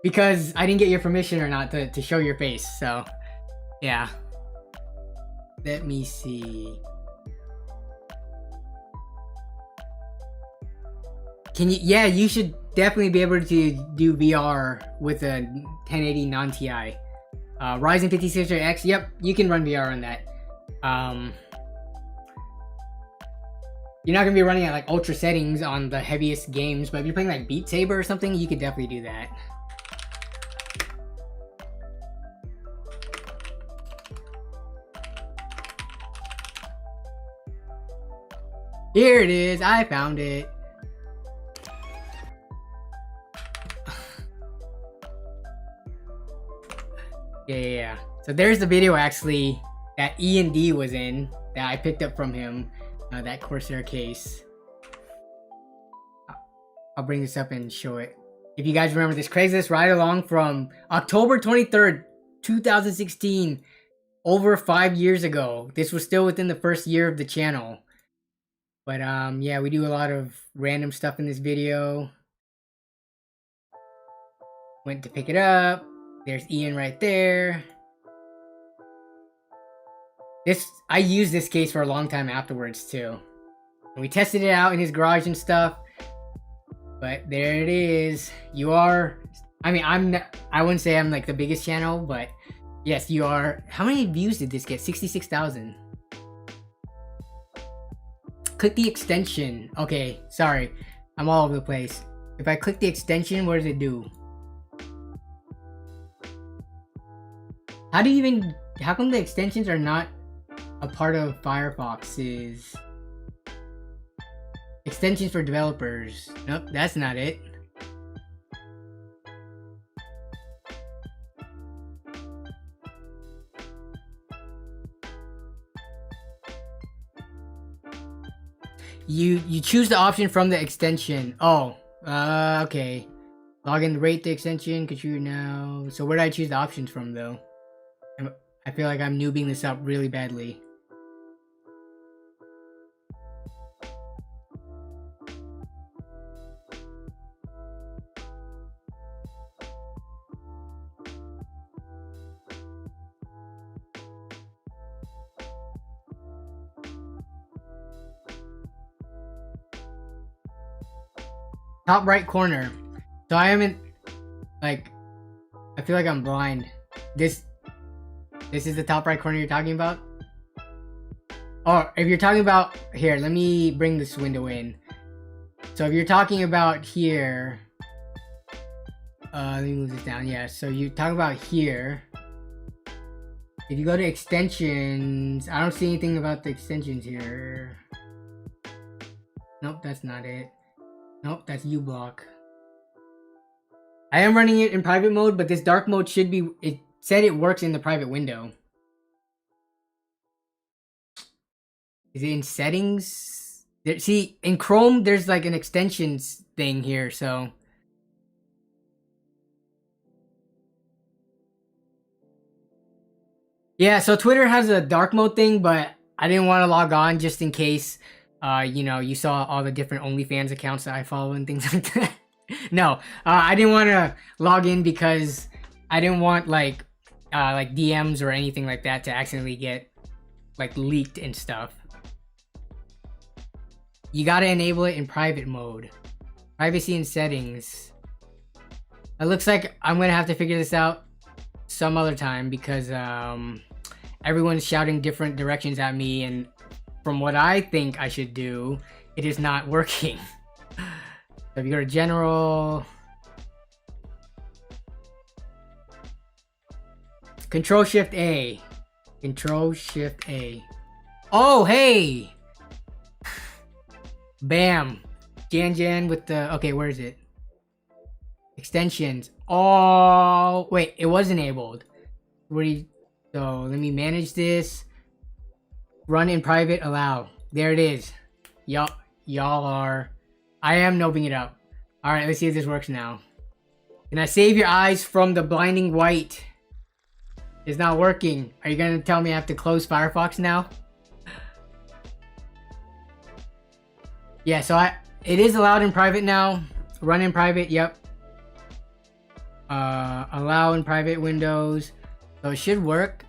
Because I didn't get your permission or not to show your face, so yeah. Let me see. Can you, yeah, you should definitely be able to do VR with a 1080 non-TI. Ryzen 5600X, yep, you can run VR on that. You're not gonna be running at like ultra settings on the heaviest games, but if you're playing like Beat Saber or something, you could definitely do that. Here it is, I found it. Yeah. So there's the video actually that Ian D was in that I picked up from him. That Corsair case. I'll bring this up and show it. If you guys remember this Craigslist ride along from October 23rd, 2016, over 5 years ago. This was still within the first year of the channel. But yeah, we do a lot of random stuff in this video. Went to pick it up. There's Ian right there. I used this case for a long time afterwards too. And we tested it out in his garage and stuff. But there it is. You are, I mean, I wouldn't say I'm like the biggest channel, but yes, you are. How many views did this get? 66,000. Click the extension. Okay, sorry. I'm all over the place. If I click the extension, what does it do? How come the extensions are not a part of Firefox's extensions for developers? Nope, that's not it. You choose the option from the extension. Oh, okay. Login, rate the extension, contribute now. So where did I choose the options from though? I feel like I'm noobing this up really badly. Top right corner. So I haven't, like, I feel like I'm blind. This is the top right corner you're talking about? Or if you're talking about, here, let me bring this window in. So if you're talking about here, let me move this down. Yeah, so you're talking about here. If you go to extensions, I don't see anything about the extensions here. Nope, that's not it. Nope, that's U-block. I am running it in private mode, but this dark mode should be... It said it works in the private window. Is it in settings? See, in Chrome, there's like an extensions thing here, so... Yeah, so Twitter has a dark mode thing, but I didn't want to log on just in case, you know, you saw all the different OnlyFans accounts that I follow and things like that. No, I didn't want to log in because I didn't want like DMs or anything like that to accidentally get like leaked and stuff. You gotta enable it in private mode. Privacy and settings. It looks like I'm gonna have to figure this out some other time because everyone's shouting different directions at me, and from what I think I should do, it is not working. So if you go to general, Control Shift A, Control Shift A. Oh hey, bam, Jan with the okay. Where is it? Extensions. Oh wait, it was enabled. So let me manage this. Run in private, allow. There it is. Y'all are. I am noping it up. All right, let's see if this works now. Can I save your eyes from the blinding white? It's not working. Are you gonna tell me I have to close Firefox now? Yeah, so it is allowed in private now. Run in private. Yep. Allow in private windows. So it should work.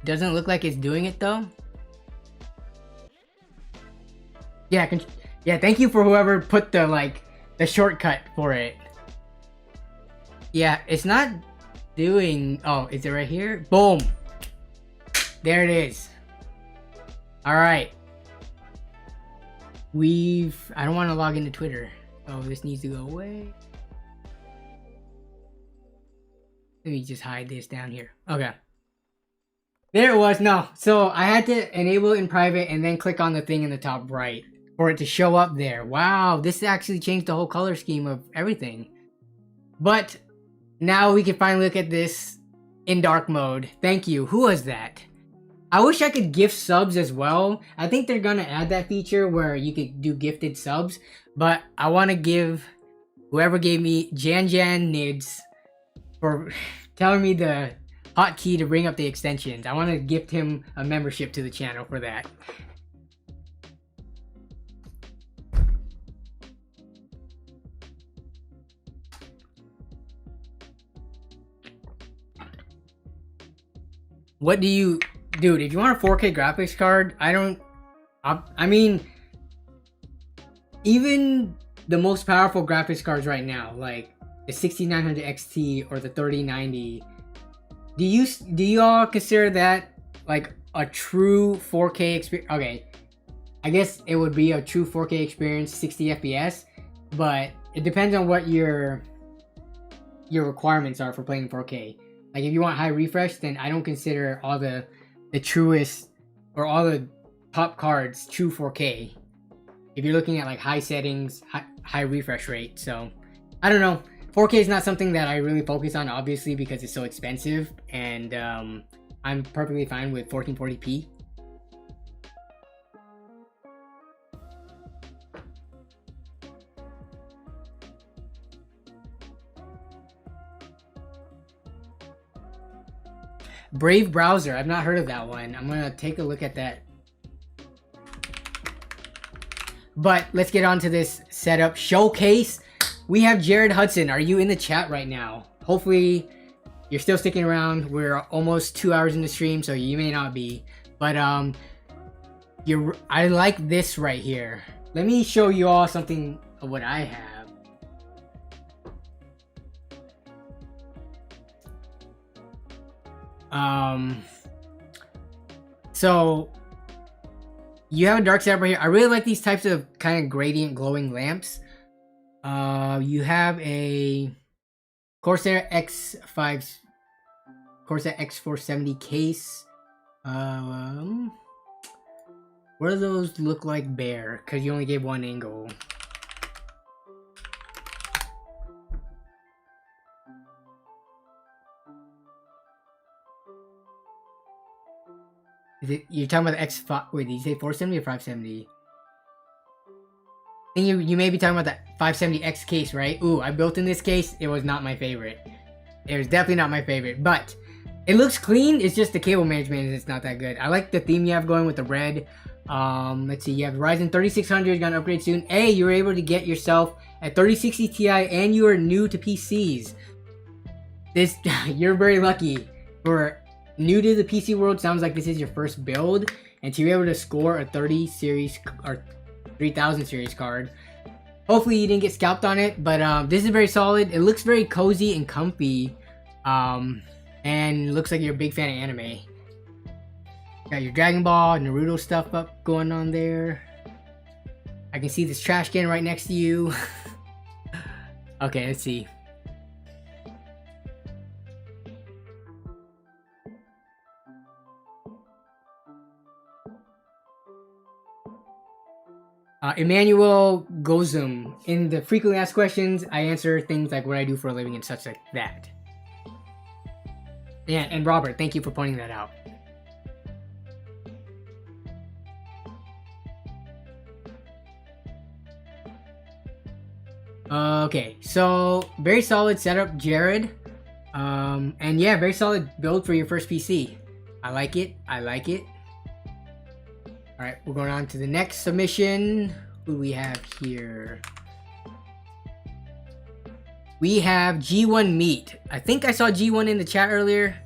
Doesn't look like it's doing it though. Yeah, thank you for whoever put the the shortcut for it. Yeah, it's not doing... Oh, is it right here? Boom. There it is. All right. I don't want to log into Twitter. Oh, this needs to go away. Let me just hide this down here. Okay. There it was. No. So I had to enable it in private and then click on the thing in the top right for it to show up there. Wow. This actually changed the whole color scheme of everything. But now we can finally look at this in dark mode. Thank you. Who was that? I wish I could gift subs as well. I think they're going to add that feature where you could do gifted subs. But I want to give whoever gave me Jan Nids for telling me the hotkey to bring up the extensions. I want to gift him a membership to the channel for that. What do you... Dude, if you want a 4K graphics card, I mean, even the most powerful graphics cards right now, like the 6900 XT or the 3090, do y'all consider that like a true 4K experience? Okay, I guess it would be a true 4K experience, 60 FPS, but it depends on what your requirements are for playing 4K. Like if you want high refresh, then I don't consider all the truest or all the top cards true 4K. If you're looking at like high settings, high refresh rate. So I don't know. 4K is not something that I really focus on, obviously, because it's so expensive, and I'm perfectly fine with 1440p. Brave Browser, I've not heard of that one. I'm gonna take a look at that. But let's get on to this setup showcase. We have Jared Hudson. Are you in the chat right now? Hopefully you're still sticking around. We're almost 2 hours in the stream, so you may not be. But I like this right here. Let me show you all something of what I have. So you have a dark setup right here. I really like these types of kind of gradient glowing lamps. You have a Corsair X470 case. What do those look like bare? Because you only gave one angle. Is it, you're talking about the X5? Wait, did you say 470 or 570? I think you may be talking about that 570X case, right? Ooh, I built in this case. It was not my favorite. It was definitely not my favorite, but it looks clean. It's just the cable management is not that good. I like the theme you have going with the red. Let's see. You have Ryzen 3600. You're gonna upgrade soon. Hey, you were able to get yourself a 3060 Ti, and you are new to PCs. This you're very lucky. For new to the PC world, sounds like this is your first build, and to be able to score a 30 series or 3000 series card. Hopefully you didn't get scalped on it, but this is very solid. It looks very cozy and comfy, and looks like you're a big fan of anime. Got your Dragon Ball, Naruto stuff up going on there. I can see this trash can right next to you. Okay, let's see. Emmanuel Gozum. In the frequently asked questions, I answer things like what I do for a living and such like that. Yeah, and Robert, thank you for pointing that out. Okay, so very solid setup, Jared. And yeah, very solid build for your first PC. I like it. I like it. All right, we're going on to the next submission. Who do we have here? We have G1 Meat. I think I saw G1 in the chat earlier.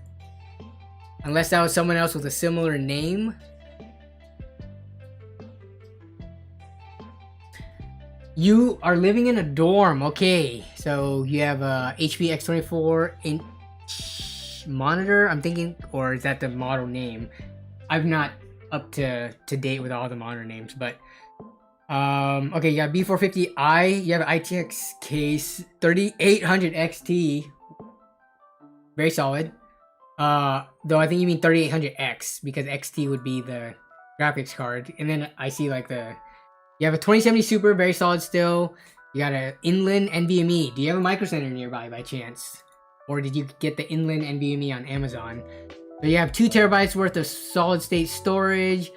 Unless that was someone else with a similar name. You are living in a dorm. Okay, so you have a HP X24 inch monitor, I'm thinking, or is that the model name? I'm not up to date with all the monitor names, but okay, you got B450i, you have an ITX case, 3800 XT, very solid. Though I think you mean 3800X, because XT would be the graphics card. And then I see like you have a 2070 Super, very solid still. You got an inland NVMe. Do you have a Micro Center nearby by chance? Or did you get the inland NVMe on Amazon? So you have 2 terabytes worth of solid state storage,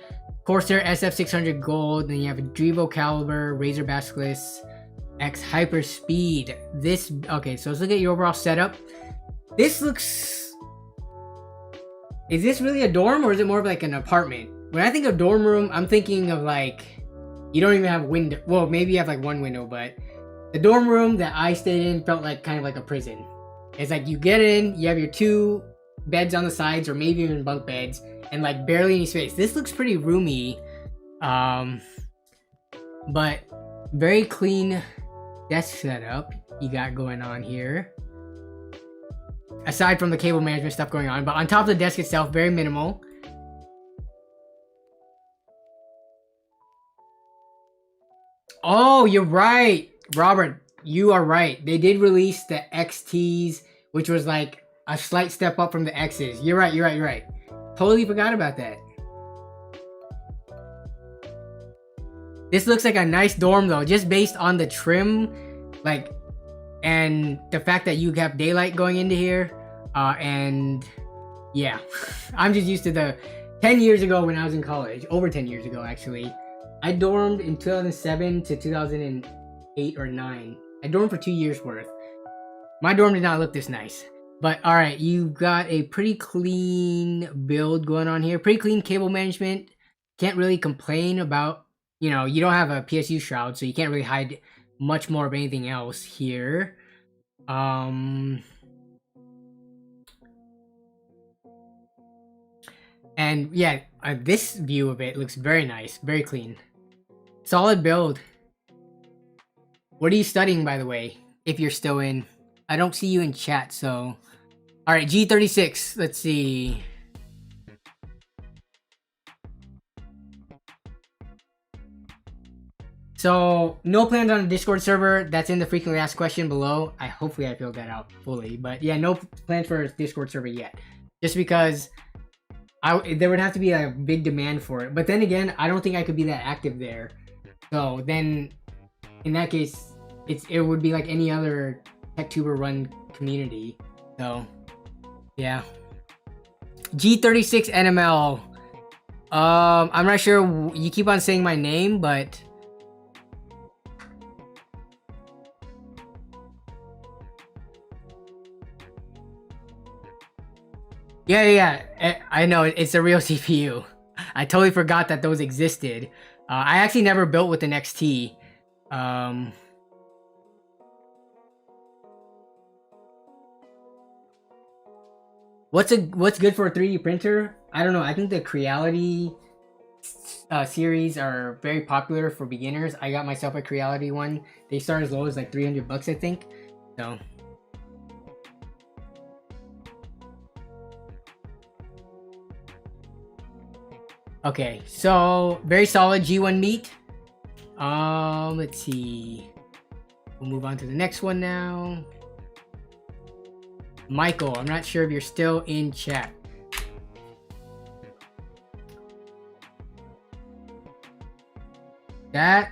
Corsair SF600 Gold, then you have a Drevo Caliber, Razer Basilisk X Hyper Speed. This, okay, so let's look at your overall setup. This looks, is this really a dorm or is it more of like an apartment? When I think of dorm room, I'm thinking of like, you don't even have a window. Well, maybe you have like one window, but the dorm room that I stayed in felt like kind of like a prison. It's like you get in, you have your 2 beds on the sides or maybe even bunk beds and like barely any space. This looks pretty roomy, but very clean desk setup you got going on here. Aside from the cable management stuff going on, but on top of the desk itself, very minimal. Oh, you're right, Robert. You are right. They did release the XTs, which was like a slight step up from the X's. You're right, you're right, you're right. Totally forgot about that. This looks like a nice dorm though, just based on the trim, like, and the fact that you have daylight going into here. And yeah, I'm just used to the 10 years ago when I was in college, over 10 years ago actually. I dormed in 2007 to 2008 or 9. I dormed for 2 years worth. My dorm did not look this nice. But alright, you've got a pretty clean build going on here. Pretty clean cable management. Can't really complain about, you know, you don't have a PSU shroud, so you can't really hide much more of anything else here. And yeah, this view of it looks very nice, very clean. Solid build. What are you studying, by the way, if you're still in? I don't see you in chat, so... Alright, G36, let's see. So, no plans on a Discord server. That's in the frequently asked question below. Hopefully I filled that out fully. But yeah, no plans for a Discord server yet. Just because there would have to be a big demand for it. But then again, I don't think I could be that active there. So then, in that case, it would be like any other TechTuber run community. So, yeah. G36 NML. I'm not sure. You keep on saying my name, but yeah. I know it's a real CPU. I totally forgot that those existed. I actually never built with an XT. What's good for a 3D printer? I don't know. I think the Creality series are very popular for beginners. I got myself a Creality one. They start as low as like 300 bucks, I think. So. Okay, so very solid G1 meat. Let's see. We'll move on to the next one now. Michael, I'm not sure if you're still in chat. Yeah,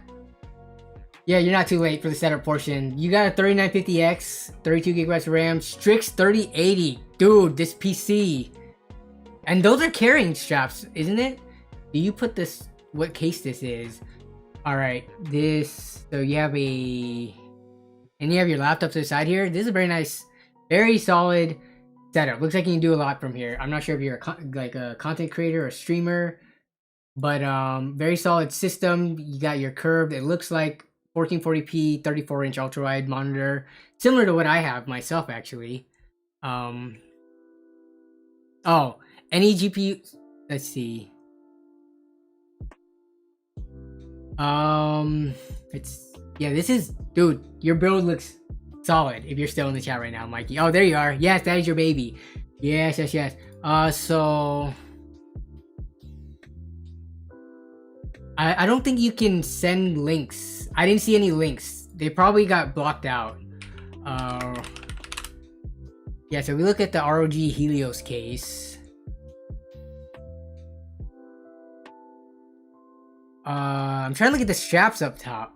you're not too late for the setup portion. You got a 3950X, 32 gigabytes of RAM, Strix 3080. Dude, this PC. And those are carrying straps, isn't it? Do you put this, what case this is? All right, so you have and you have your laptop to the side here. This is a very nice, very solid setup. Looks like you can do a lot from here. I'm not sure if you're like a content creator or streamer, but very solid system. You got your curved, it looks like 1440p 34-inch ultra wide monitor, similar to what I have myself actually. Oh, any GPU, let's see. This is, dude, your build looks solid if you're still in the chat right now, Mikey. Oh, there you are. Yes, that is your baby. Yes. So I don't think you can send links. I didn't see any links. They probably got blocked out. Yeah, so we look at the ROG Helios case. I'm trying to look at the straps up top.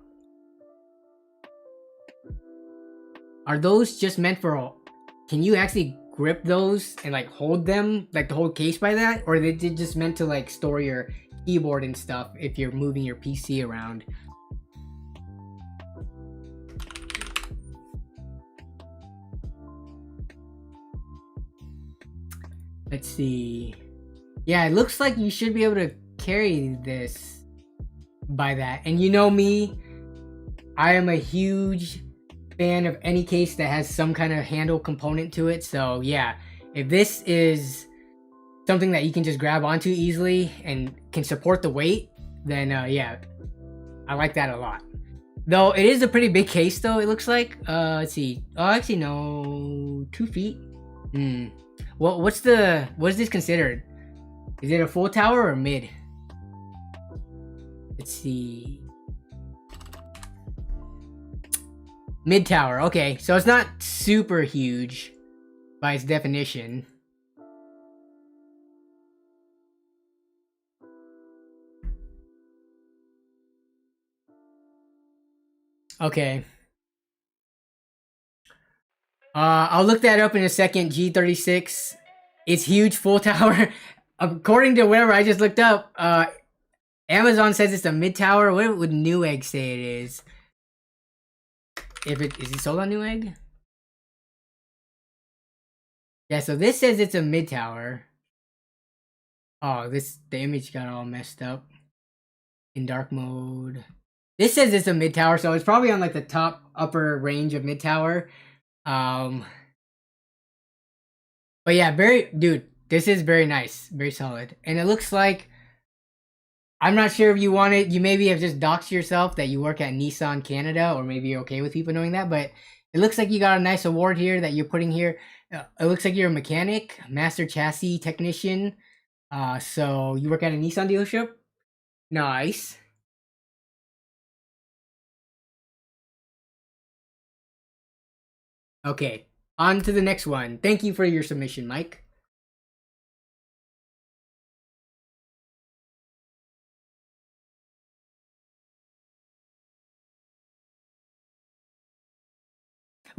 Are those just meant for, can you actually grip those and like hold them, like the whole case by that? Or are they just meant to like store your keyboard and stuff if you're moving your PC around? Let's see. Yeah, it looks like you should be able to carry this by that. And you know me, I am a huge fan of any case that has some kind of handle component to it. So yeah, if this is something that you can just grab onto easily and can support the weight, then yeah, I like that a lot. Though it is a pretty big case though, it looks like. Let's see. Oh, actually no, 2 feet. Well, what is this considered? Is it a full tower or mid? Let's see. Mid tower, okay. So it's not super huge by its definition. Okay. I'll look that up in a second. G36. It's huge, full tower. According to whatever I just looked up, Amazon says it's a mid tower. What would Newegg say it is? Is it sold on Newegg? Yeah, so this says it's a mid tower. Oh, the image got all messed up in dark mode. This says it's a mid tower, so it's probably on like the top upper range of mid tower. But yeah, dude, this is very nice, very solid, and it looks like, I'm not sure if you want it. You maybe have just doxed yourself that you work at Nissan Canada, or maybe you're okay with people knowing that. But it looks like you got a nice award here that you're putting here. It looks like you're a mechanic, master chassis technician. So you work at a Nissan dealership. Nice. Okay, on to the next one. Thank you for your submission, Mike.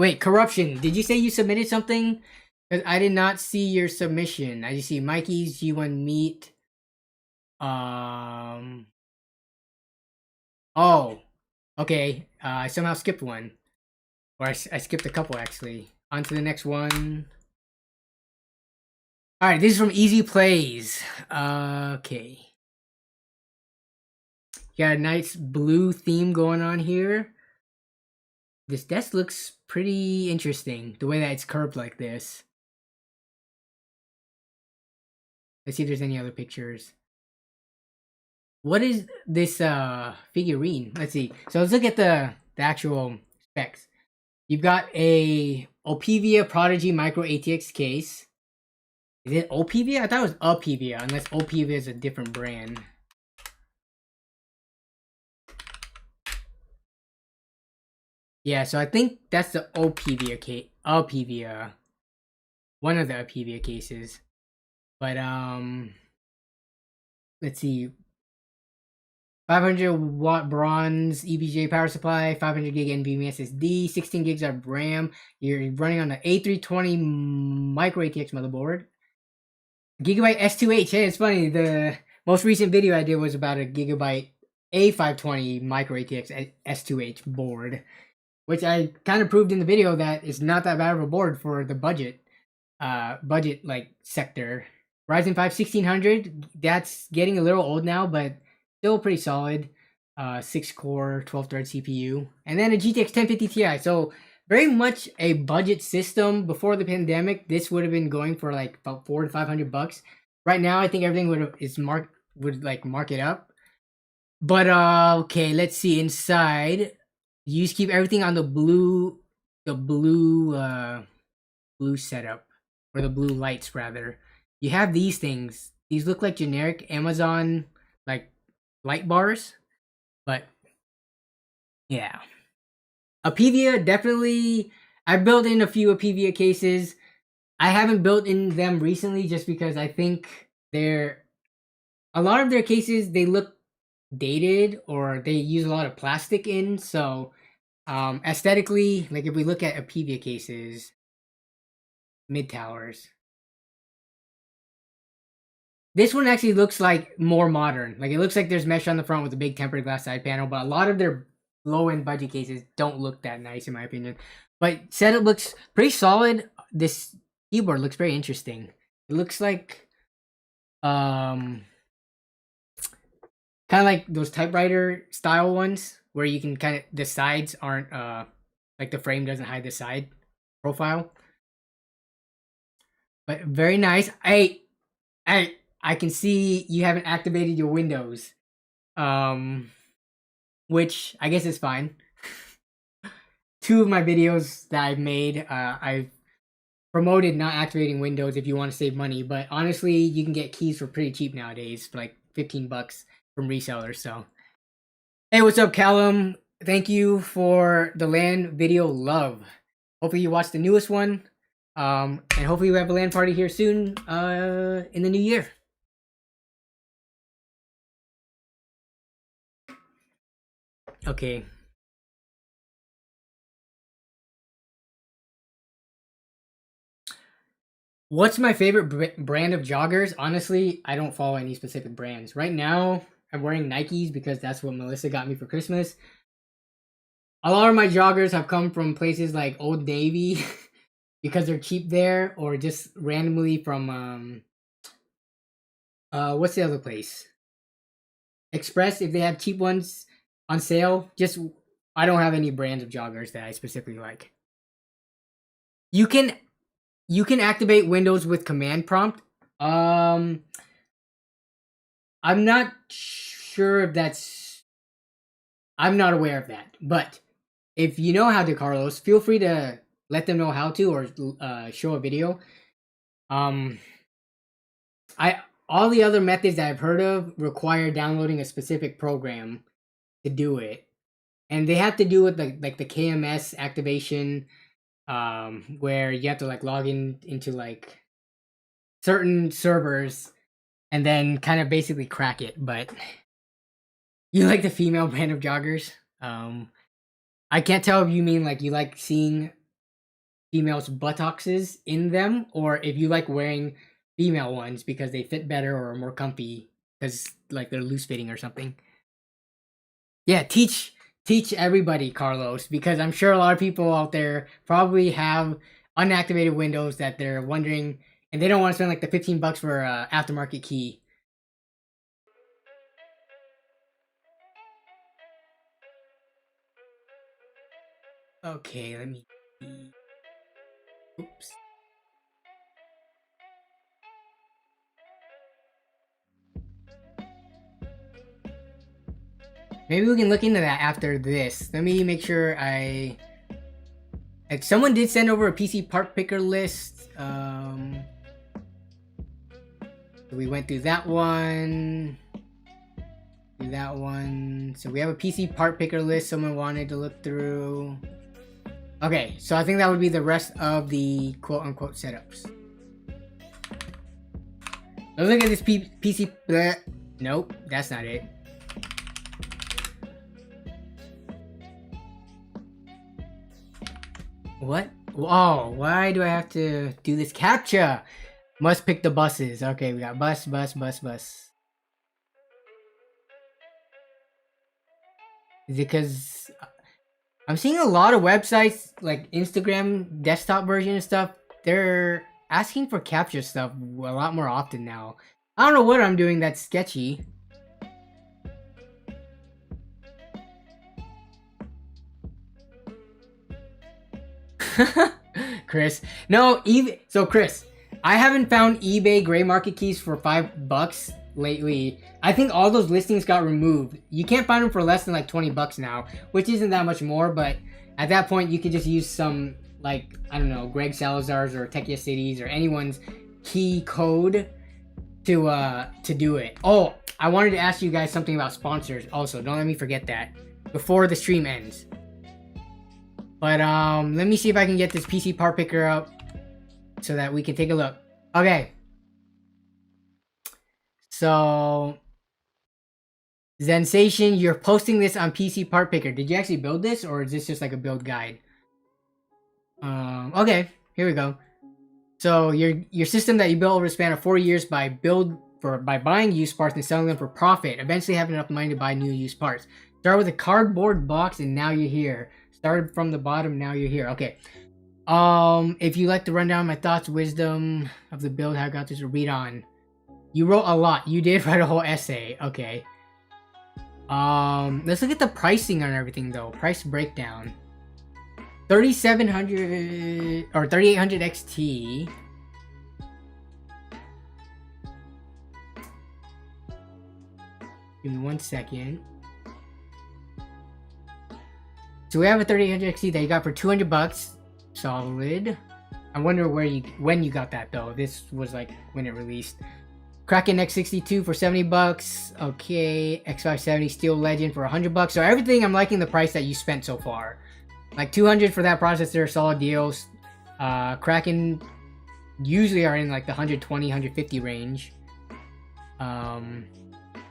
Wait, corruption. Did you say you submitted something? Because I did not see your submission. I just see Mikey's G1 Meat. Oh, okay. I somehow skipped one. Or I skipped a couple, actually. On to the next one. Alright, this is from Easy Plays. Okay. Got a nice blue theme going on here. This desk looks pretty interesting, the way that it's curved like this. Let's see if there's any other pictures. What is this figurine? Let's see. So let's look at the actual specs. You've got a Opivia Prodigy Micro ATX case. Is it Opivia? I thought it was Opivia, unless Opivia is a different brand. Yeah, so I think that's the Opivia case. Opivia. One of the Opivia cases. But let's see. 500 watt bronze EVGA power supply, 500 gig NVMe SSD, 16 gigs of RAM. You're running on the A320 micro ATX motherboard. Gigabyte S2H. Hey, it's funny. The most recent video I did was about a Gigabyte A520 micro ATX S2H board, which I kind of proved in the video that it's not that bad of a board for the budget like sector. Ryzen 5 1600. That's getting a little old now, but still pretty solid. 6 core, 12 thread CPU, and then a GTX 1050 Ti. So very much a budget system. Before the pandemic, this would have been going for like about $400 to $500. Right now, I think everything would mark it up. But okay, let's see inside. You just keep everything on the blue setup, or the blue lights rather. You have these things. These look like generic Amazon like light bars, but yeah. Opivia, definitely. I've built in a few Opivia cases. I haven't built in them recently just because I think a lot of their cases, they look dated or they use a lot of plastic in. So aesthetically, like if we look at Opivia cases, mid towers, this one actually looks like more modern. Like it looks like there's mesh on the front with a big tempered glass side panel, but a lot of their low-end budget cases don't look that nice in my opinion. But setup looks pretty solid. This keyboard looks very interesting. It looks like kind of like those typewriter style ones where you can kind of, the sides aren't like the frame doesn't hide the side profile. But very nice. I can see you haven't activated your Windows. Which I guess is fine. 2 of my videos that I've made, I've promoted not activating Windows if you want to save money, but honestly, you can get keys for pretty cheap nowadays, for like $15 from resellers. So, hey, what's up, Callum? Thank you for the LAN video love. Hopefully you watched the newest one, and hopefully we have a LAN party here soon, in the new year. Okay. What's my favorite brand of joggers? Honestly, I don't follow any specific brands. Right now, I'm wearing Nikes because that's what Melissa got me for Christmas. A lot of my joggers have come from places like Old Navy because they're cheap there, or just randomly from what's the other place? Express, if they have cheap ones on sale. Just I don't have any brands of joggers that I specifically like. You can activate Windows with command prompt. I'm not sure if that's. I'm not aware of that, but if you know how to, Carlos, feel free to let them know how to, or show a video. All the other methods that I've heard of require downloading a specific program to do it, and they have to do with the KMS activation, where you have to like log into like certain servers and then kind of basically crack it. But you like the female brand of joggers? I can't tell if you mean like you like seeing females' buttocks in them, or if you like wearing female ones because they fit better or are more comfy because like they're loose fitting or something. Yeah, teach everybody, Carlos, because I'm sure a lot of people out there probably have unactivated Windows that they're wondering, and they don't want to spend like the $15 for aftermarket key. Okay, let me see. Oops. Maybe we can look into that after this. Let me make sure like someone did send over a PC part picker list. We went through that one. So we have a PC part picker list someone wanted to look through. Okay, so I think that would be the rest of the quote-unquote setups. Let's look at this PC... Bleh. Nope, that's not it. What? Oh, why do I have to do this CAPTCHA? Must pick the buses. Okay, we got bus. Is it because I'm seeing a lot of websites like Instagram desktop version and stuff, they're asking for CAPTCHA stuff a lot more often now. I don't know what I'm doing that's sketchy. Chris. No, so Chris, I haven't found eBay gray market keys for $5 lately. I think all those listings got removed. You can't find them for less than like $20 now, which isn't that much more, but at that point you could just use some, like, I don't know, Greg Salazar's or Techia Cities or anyone's key code to do it. Oh, I wanted to ask you guys something about sponsors also. Don't let me forget that before the stream ends. But let me see if I can get this PC part picker up so that we can take a look. Okay. So Zensation, you're posting this on PC part picker. Did you actually build this, or is this just like a build guide? Okay, here we go. So your system that you built over a span of 4 years by buying used parts and selling them for profit. Eventually have enough money to buy new used parts. Start with a cardboard box and now you're here. Started from the bottom, now you're here. Okay. If you like to run down my thoughts, wisdom of the build, how I got this to read on. You wrote a lot. You did write a whole essay. Okay. Let's look at the pricing on everything though. Price breakdown. 3700 or 3800 XT. Give me 1 second. So we have a 3800 XT that you got for $200. Solid. I wonder when you got that though. This was like when it released. Kraken X62 for $70. Okay, X570 Steel Legend for $100. So everything, I'm liking the price that you spent so far. Like $200 for that processor, solid deals. Kraken usually are in like the $120, $150 range.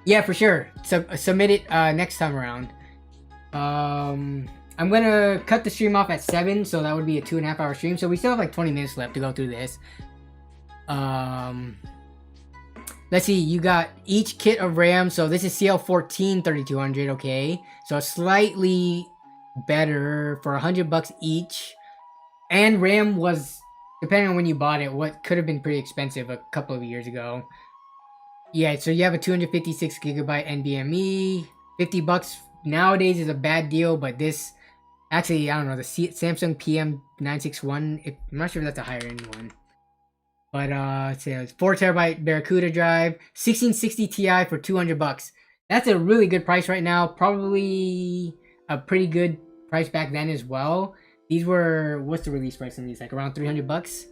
Yeah, for sure. Submit it next time around. I'm gonna cut the stream off at 7, so that would be a 2.5 hour stream. So we still have like 20 minutes left to go through this. Let's see, you got each kit of RAM. So this is CL14 3200, okay. So slightly better for $100 each. And RAM was, depending on when you bought it, what could have been pretty expensive a couple of years ago. Yeah, so you have a 256 gigabyte NVMe. $50 nowadays is a bad deal, but this, actually, I don't know, the Samsung PM961, I'm not sure if that's a higher end one. But it says 4 terabyte Barracuda drive, 1660 Ti for $200. That's a really good price right now. Probably a pretty good price back then as well. These were, what's the release price on these? Like around $300.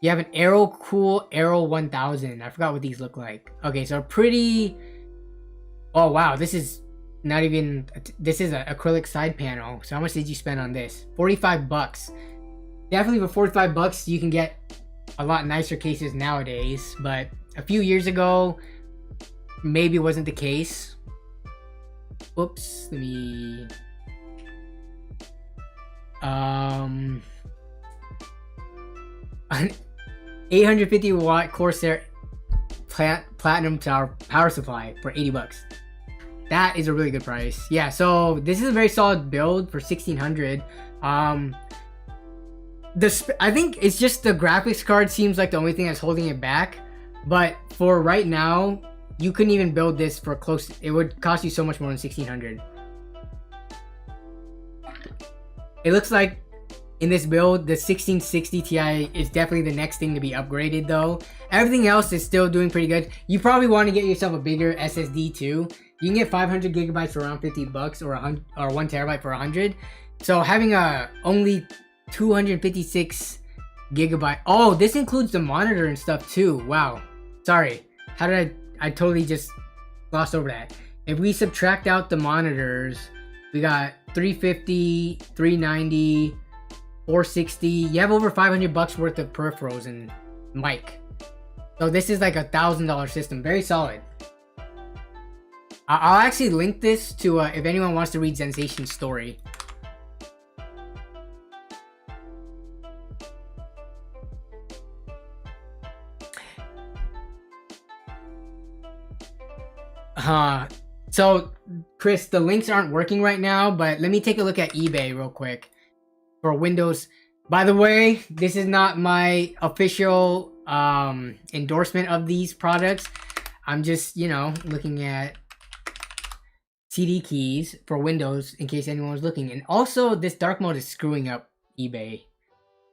You have an Aerocool Aero 1000. I forgot what these look like. Okay, so pretty. Oh wow, this is not even. This is an acrylic side panel. So how much did you spend on this? $45. Definitely for $45, you can get a lot nicer cases nowadays, but a few years ago maybe wasn't the case. Oops, let me an 850 watt Corsair platinum power supply for 80 bucks. That is a really good price. Yeah, so this is a very solid build for 1600. I think it's just the graphics card seems like the only thing that's holding it back. But for right now, you couldn't even build this for close. It would cost you so much more than 1600. It looks like in this build, the 1660 Ti is definitely the next thing to be upgraded though. Everything else is still doing pretty good. You probably want to get yourself a bigger SSD too. You can get 500 gigabytes for around 50 bucks or 1 terabyte for 100. So having a only 256 gigabyte. Oh, this includes the monitor and stuff too. Wow. Sorry. How did I totally just glossed over that. If we subtract out the monitors, we got 350, 390, 460. You have over 500 bucks worth of peripherals and mic. So this is like $1,000 system. Very solid. I'll actually link this to if anyone wants to read Zensation's story. So Chris, the links aren't working right now, but let me take a look at eBay real quick for Windows. By the way, this is not my official endorsement of these products. I'm just, you know, looking at CD keys for Windows in case anyone was looking. And also this dark mode is screwing up eBay.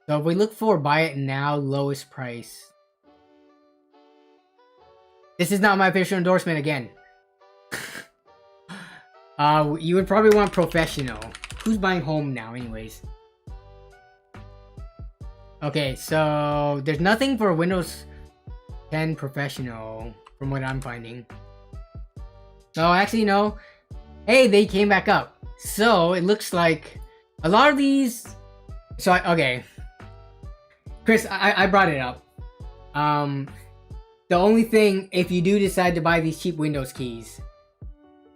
So if we look for buy it now, lowest price. This is not my official endorsement again. You would probably want professional. Who's buying home now anyways? Okay, so there's nothing for Windows 10 professional from what I'm finding. Oh, actually no. Hey, they came back up. So it looks like a lot of these. So okay, Chris, I brought it up. The only thing, if you do decide to buy these cheap Windows keys,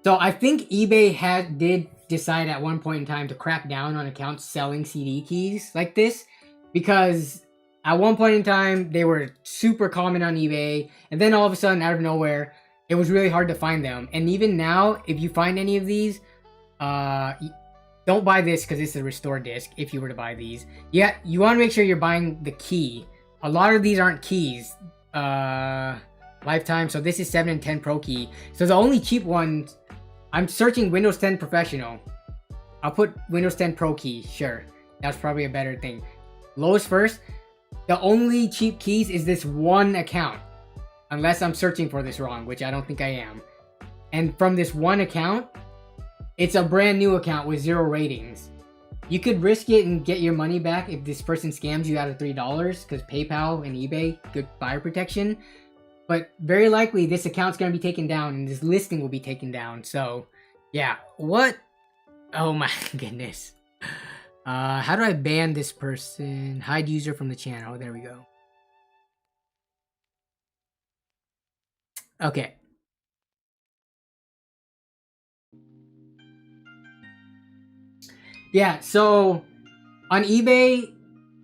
so I think eBay did decide at one point in time to crack down on accounts selling CD keys like this, because at one point in time they were super common on eBay, and then all of a sudden out of nowhere it was really hard to find them. And even now, if you find any of these, don't buy this because it's a restore disc. If you were to buy these, yeah, you want to make sure you're buying the key. A lot of these aren't keys. Lifetime. So this is 7 and 10 Pro key. So the only cheap ones, I'm searching Windows 10 Professional. I'll put Windows 10 Pro key. Sure, that's probably a better thing. Lowest first. The only cheap keys is this one account, unless I'm searching for this wrong, which I don't think I am. And from this one account, it's a brand new account with 0 ratings. You could risk it and get your money back if this person scams you out of $3, because PayPal and eBay, good buyer protection. But very likely this account's going to be taken down and this listing will be taken down. So yeah, what? Oh my goodness. How do I ban this person? Hide user from the channel. There we go. Okay. Yeah, so on eBay,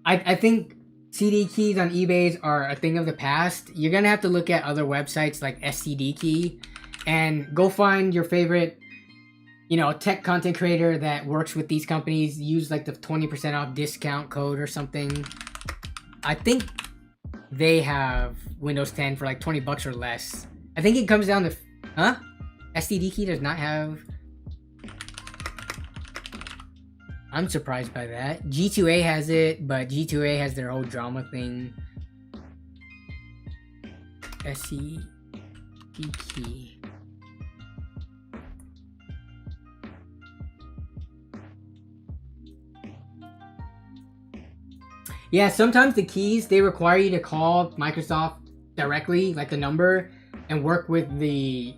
I think CD keys on eBay are a thing of the past. You're gonna have to look at other websites like SCD Key and go find your favorite, you know, tech content creator that works with these companies. Use like the 20% off discount code or something. I think they have Windows 10 for like 20 bucks or less. I think it comes down to, huh? SCD Key does not have. I'm surprised by that. G2A has it, but G2A has their whole drama thing. SCD Key. Yeah, sometimes the keys, they require you to call Microsoft directly, like the number, and work with the,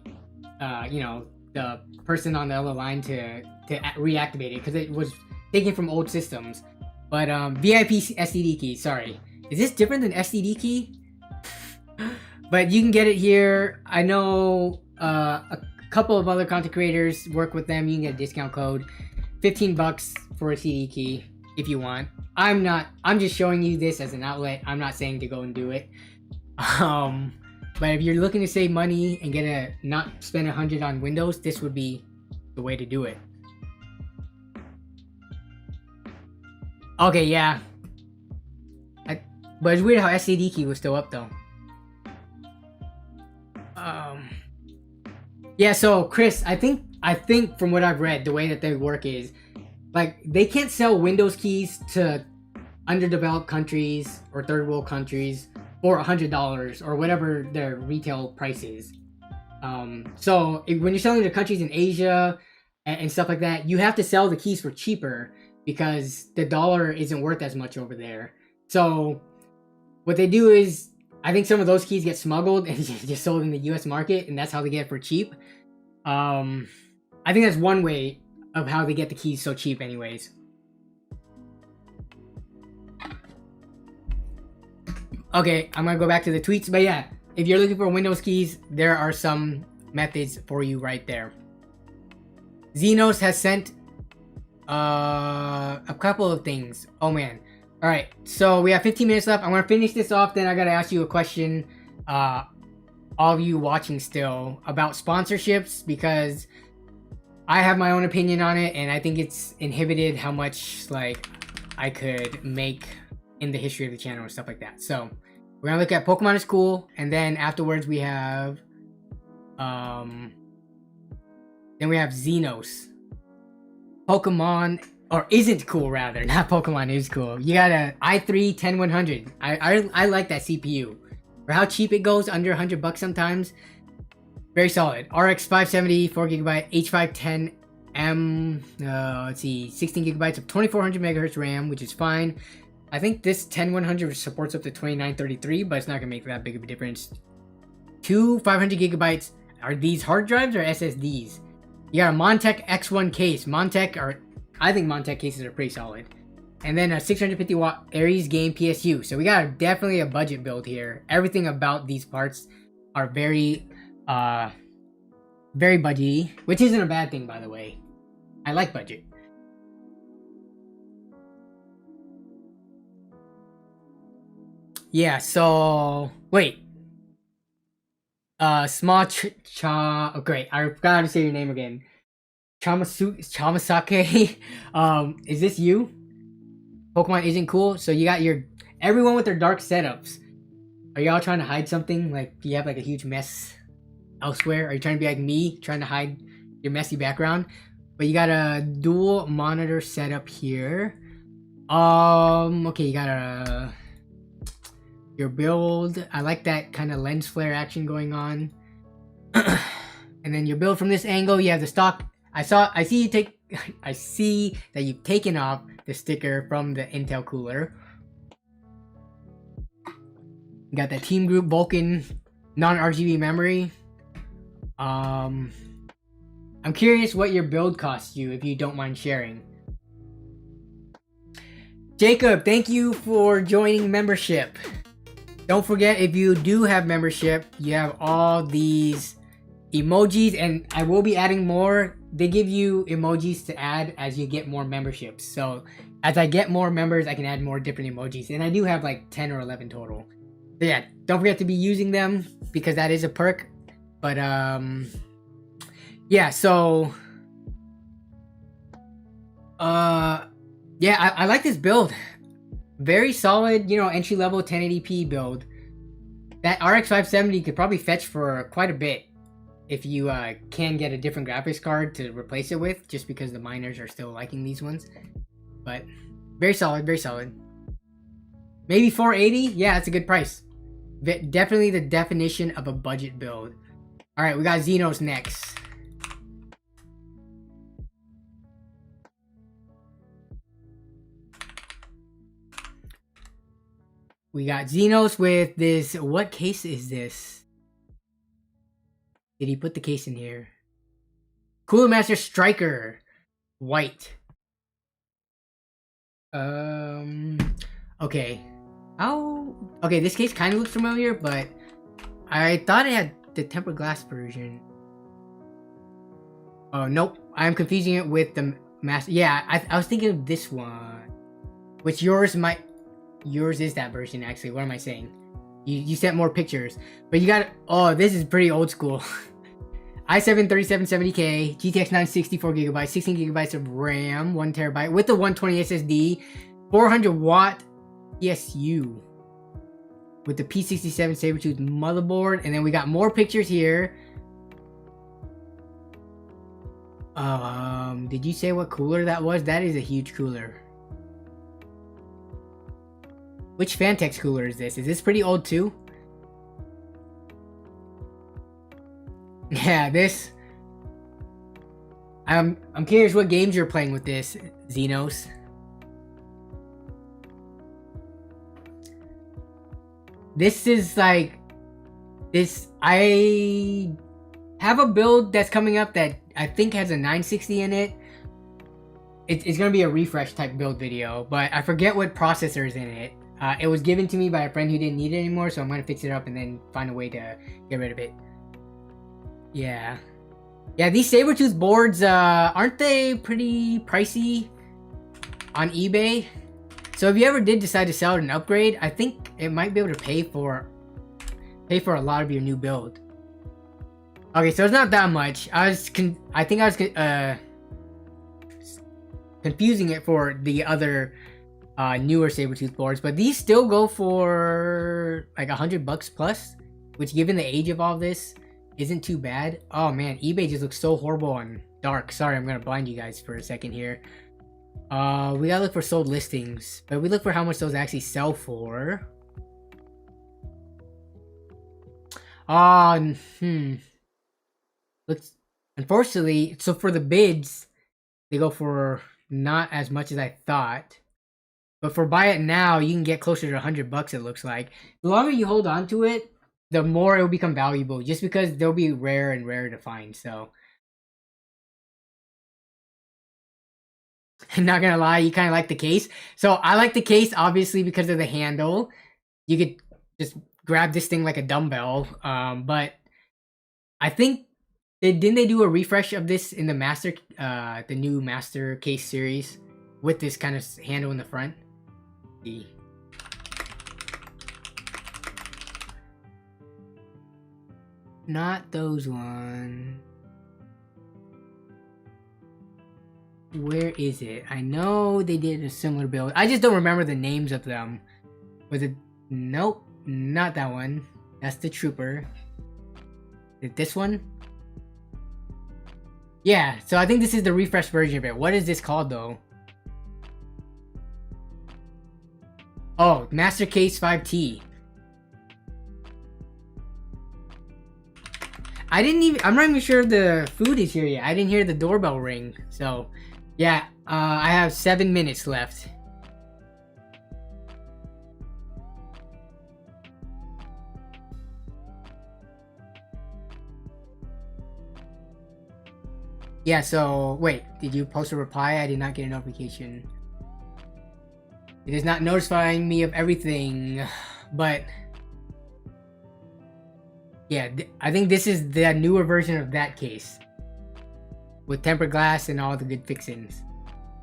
you know, the person on the other line to reactivate it, because it was taken from old systems. But VIP STD key, sorry. Is this different than STD key? But you can get it here. I know a couple of other content creators work with them. You can get a discount code. 15 bucks for a CD key. if you want. I'm just showing you this as an outlet. I'm not saying to go and do it. But if you're looking to save money and not spend 100 on Windows, this would be the way to do it. Okay, yeah. But it's weird how SCD key was still up though. Yeah, so Chris, I think from what I've read, the way that they work is like they can't sell Windows keys to underdeveloped countries or third world countries for $100 or whatever their retail price is. So when you're selling to countries in Asia and stuff like that, you have to sell the keys for cheaper because the dollar isn't worth as much over there. So what they do is, I think some of those keys get smuggled and just sold in the US market, and that's how they get it for cheap. I think that's one way of how they get the keys so cheap anyways. Okay, I'm gonna go back to the tweets, but yeah, if you're looking for Windows keys, there are some methods for you right there. Xenos has sent a couple of things. Oh man. Alright, so we have 15 minutes left. I'm gonna finish this off, then I gotta ask you a question, all of you watching still, about sponsorships, because I have my own opinion on it, and I think it's inhibited how much, like, I could make in the history of the channel and stuff like that. So, we're gonna look at Pokemon is cool, and then afterwards we have, then we have Xenos. Pokemon, or isn't cool rather, not Pokemon is cool. You got a i3-10100. I like that CPU. For how cheap it goes, under $100 sometimes. Very solid. RX 570, 4GB, H510M, let's see, 16GB of 2400 MHz RAM, which is fine. I think this 10100 supports up to 2933, but it's not gonna make that big of a difference. Two 500GB. Are these hard drives or SSDs? You got a Montech X1 case. I think Montech cases are pretty solid. And then a 650 watt Aries Game PSU. So we got definitely a budget build here. Everything about these parts are very budgety, which isn't a bad thing, by the way. I like budget. Yeah, so wait. Oh great, I forgot how to say your name again. Chamasake. Is this you? Pokemon isn't cool, so you got everyone with their dark setups. Are y'all trying to hide something? Like, do you have like a huge mess elsewhere? Are you trying to be like me, trying to hide your messy background? But you got a dual monitor setup here. Okay, you got your build. I like that kind of lens flare action going on. And then your build from this angle, you have the stock. I see that you've taken off the sticker from the Intel cooler. You got that Team Group Vulcan non-RGB memory. I'm curious what your build costs you, if you don't mind sharing. Jacob, thank you for joining membership. Don't forget, if you do have membership, you have all these emojis, and I will be adding more. They give you emojis to add as you get more memberships. So as I get more members, I can add more different emojis, and I do have like 10 or 11 total. So yeah, don't forget to be using them because that is a perk. But yeah, so yeah, I like this build. Very solid, you know, entry level 1080p build. That RX 570 could probably fetch for quite a bit if you can get a different graphics card to replace it with, just because the miners are still liking these ones. But very solid, very solid. Maybe 480? Yeah, that's a good price. Definitely the definition of a budget build. Alright, we got Xenos next. We got Xenos with this. What case is this? Did he put the case in here? Cooler Master Striker. White. Okay. Okay, this case kind of looks familiar, but I thought it had the tempered glass version. Oh, nope. I'm confusing it with the master. Yeah, I was thinking of this one. Which yours is that version actually. What am I saying? You sent more pictures, but you got, oh, this is pretty old school. i7 3770K, GTX 960, 4GB, 16GB of RAM, 1TB with the 120 SSD, 400 watt PSU with the P67 Sabertooth motherboard, and then we got more pictures here. Did you say what cooler that was? That is a huge cooler. Which Fantex cooler is this? Is this pretty old too? Yeah, this. I'm curious what games you're playing with this, Xenos. This is like this. I have a build that's coming up that I think has a 960 in it. It's gonna be a refresh type build video, but I forget what processor is in it. It was given to me by a friend who didn't need it anymore, so I'm gonna fix it up and then find a way to get rid of it. Yeah. Yeah, these Sabertooth boards, aren't they pretty pricey on eBay? So if you ever did decide to sell it and upgrade, I think it might be able to pay for a lot of your new build. Okay, so it's not that much. I think I was confusing it for the other newer Sabertooth boards, but these still go for like $100 plus, which given the age of all this isn't too bad. Oh man, eBay just looks so horrible on dark. Sorry, I'm gonna blind you guys for a second here. We gotta look for sold listings, but we look for how much those actually sell for. Looks, unfortunately, so for the bids, they go for not as much as I thought. But for buy it now, you can get closer to $100, it looks like. The longer you hold on to it, the more it will become valuable, just because they'll be rare and rarer to find, so. I'm not gonna lie, you kind of like the case. So I like the case, obviously, because of the handle. You could just grab this thing like a dumbbell. But I think, didn't they do a refresh of this in the new Master case series? With this kind of handle in the front? Not those ones. Where is it? I know they did a similar build. I just don't remember the names of them. Was it? Nope, not that one. That's the Trooper. Is it this one? Yeah, so I think this is the refreshed version of it. What is this called though? Oh, Master Case 5T. I'm not even sure the food is here yet. I didn't hear the doorbell ring. So, yeah, I have 7 minutes left. Yeah, so, wait, did you post a reply? I did not get a notification. It is not notifying me of everything, but yeah, I think this is the newer version of that case with tempered glass and all the good fixings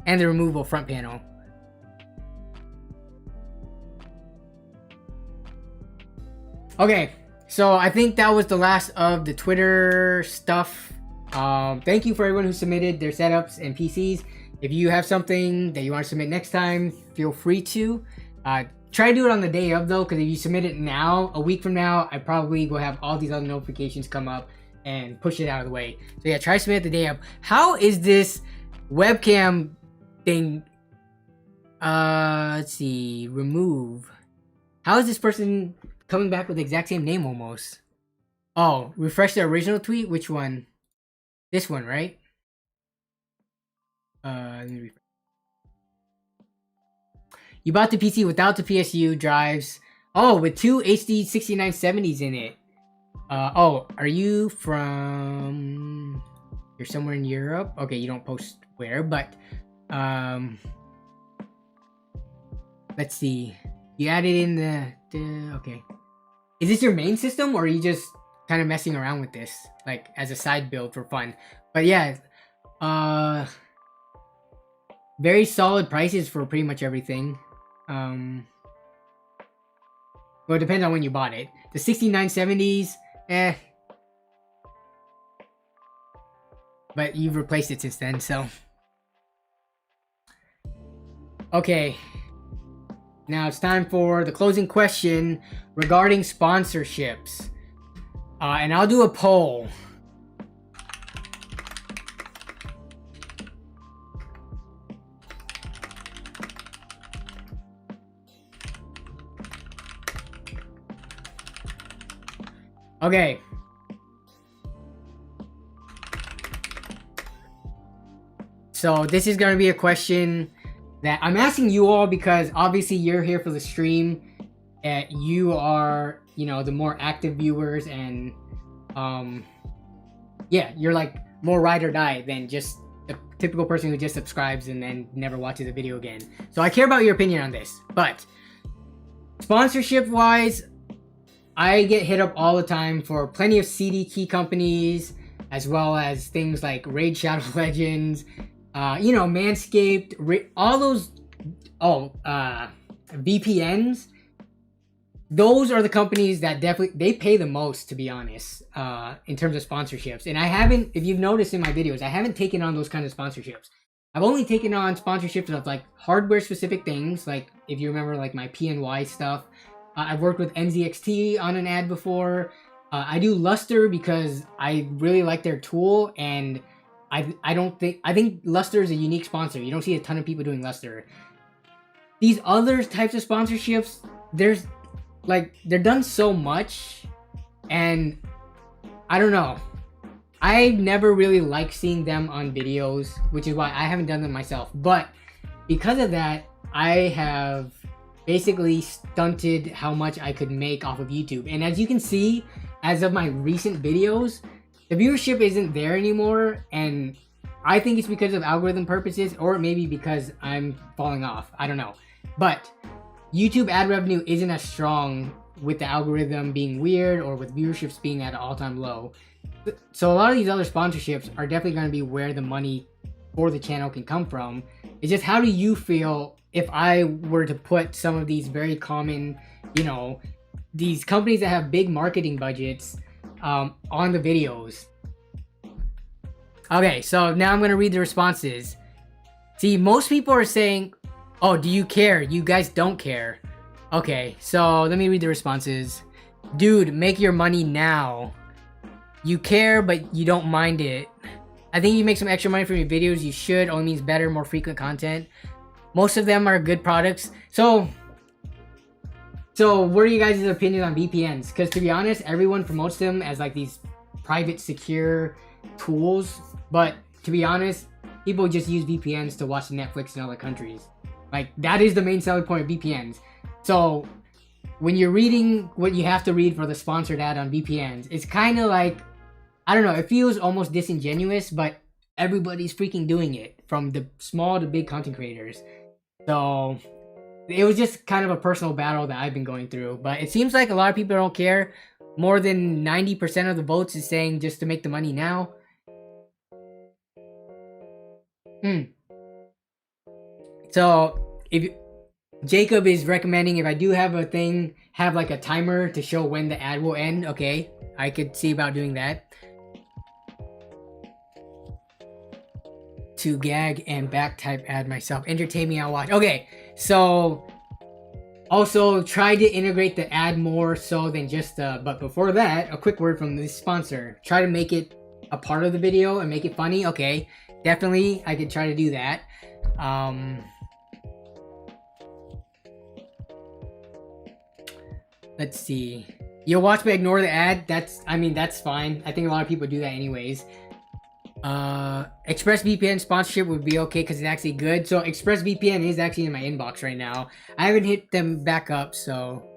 and the removable front panel. Okay, so I think that was the last of the Twitter stuff. Thank you for everyone who submitted their setups and PCs. If you have something that you want to submit next time, feel free to. Try to do it on the day of though, because if you submit it now, a week from now, I probably will have all these other notifications come up and push it out of the way. So yeah, try to submit it the day of. How is this webcam thing? Let's see, remove. How is this person coming back with the exact same name almost? Oh, refresh the original tweet? Which one? This one, right? Let me refresh. You bought the PC without the PSU drives. Oh, with two HD 6970s in it. Oh, are you from... You're somewhere in Europe? Okay, you don't post where, but... Let's see. You added in the... Okay. Is this your main system, or are you just kind of messing around with this? Like, as a side build for fun? But yeah, very solid prices for pretty much everything. Well, it depends on when you bought it. The 6970s, but you've replaced it since then, so. Okay. Now it's time for the closing question regarding sponsorships. And I'll do a poll. Okay. So this is going to be a question that I'm asking you all because obviously you're here for the stream. You are, you know, the more active viewers and yeah, you're like more ride or die than just the typical person who just subscribes and then never watches a video again. So I care about your opinion on this. But sponsorship wise, I get hit up all the time for plenty of CD key companies, as well as things like Raid Shadow Legends, you know, Manscaped, all those, VPNs. Those are the companies that definitely, they pay the most, to be honest, in terms of sponsorships. And I haven't, if you've noticed in my videos, I haven't taken on those kind of sponsorships. I've only taken on sponsorships of like hardware specific things, like if you remember like my PNY stuff. I've worked with NZXT on an ad before. I do Luster because I really like their tool, and I think Luster is a unique sponsor. You don't see a ton of people doing Luster. These other types of sponsorships, they're done so much, and I don't know. I never really like seeing them on videos, which is why I haven't done them myself. But because of that, I have basically stunted how much I could make off of YouTube. And as you can see, as of my recent videos, the viewership isn't there anymore, and I think it's because of algorithm purposes, or maybe because I'm falling off. I don't know. But YouTube ad revenue isn't as strong with the algorithm being weird or with viewerships being at an all-time low. So a lot of these other sponsorships are definitely going to be where the money for the channel can come from. It's just, how do you feel if I were to put some of these very common, you know, these companies that have big marketing budgets on the videos? Okay, so now I'm going to read the responses. See, most people are saying, oh, do you care? You guys don't care. Okay, so let me read the responses. Dude, make your money now. You care, but you don't mind it. I think you make some extra money from your videos. You should. Only means better, more frequent content. Most of them are good products. So what are you guys' opinions on VPNs? Because to be honest, everyone promotes them as like these private, secure tools. But to be honest, people just use VPNs to watch Netflix in other countries. Like, that is the main selling point of VPNs. So when you're reading what you have to read for the sponsored ad on VPNs, it's kind of like, I don't know, it feels almost disingenuous, but everybody's freaking doing it, from the small to big content creators. So it was just kind of a personal battle that I've been going through. But it seems like a lot of people don't care. More than 90% of the votes is saying just to make the money now. So if Jacob is recommending, if I do have a thing, have like a timer to show when the ad will end. Okay, I could see about doing that. To gag and back type ad myself. Entertain me, I'll watch. Okay, so also try to integrate the ad more so than just but before that, a quick word from the sponsor. Try to make it a part of the video and make it funny. Okay, definitely I could try to do that. Let's see. You'll watch but ignore the ad. That's fine. I think a lot of people do that anyways. ExpressVPN sponsorship would be okay because it's actually good. So ExpressVPN is actually in my inbox right now. I haven't hit them back up, so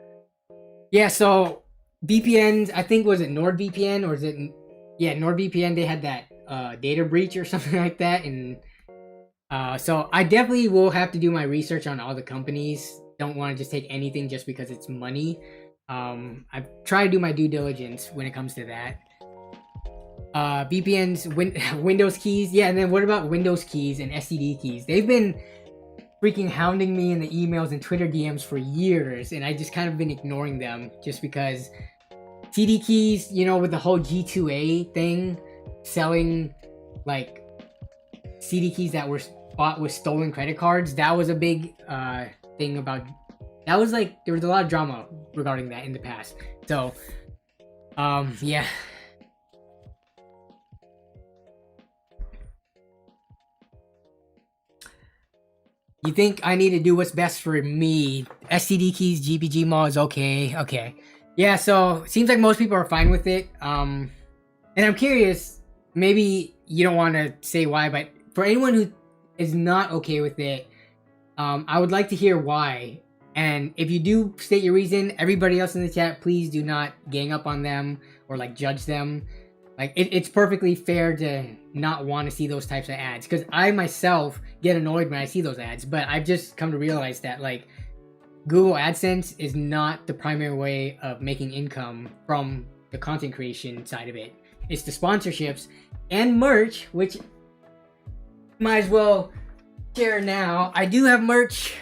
yeah. So VPNs, I think, was it NordVPN or is it, yeah, NordVPN? They had that data breach or something like that, and so I definitely will have to do my research on all the companies. Don't want to just take anything just because it's money. I try to do my due diligence when it comes to that. VPNs, Windows keys, yeah. And then what about Windows keys and SSD keys? They've been freaking hounding me in the emails and Twitter DMs for years, and I just kind of been ignoring them just because CD keys, you know, with the whole G2A thing, selling like CD keys that were bought with stolen credit cards, that was a big thing about. That was like, there was a lot of drama regarding that in the past. So, yeah. You think I need to do what's best for me? STD keys, GPG mods, okay, okay. Yeah, so seems like most people are fine with it. And I'm curious, maybe you don't want to say why, but for anyone who is not okay with it, I would like to hear why. And if you do state your reason, everybody else in the chat, please do not gang up on them or like judge them. Like it's perfectly fair to not want to see those types of ads, because I myself get annoyed when I see those ads, but I've just come to realize that like Google AdSense is not the primary way of making income from the content creation side of it. It's the sponsorships and merch, which might as well share now. I do have merch.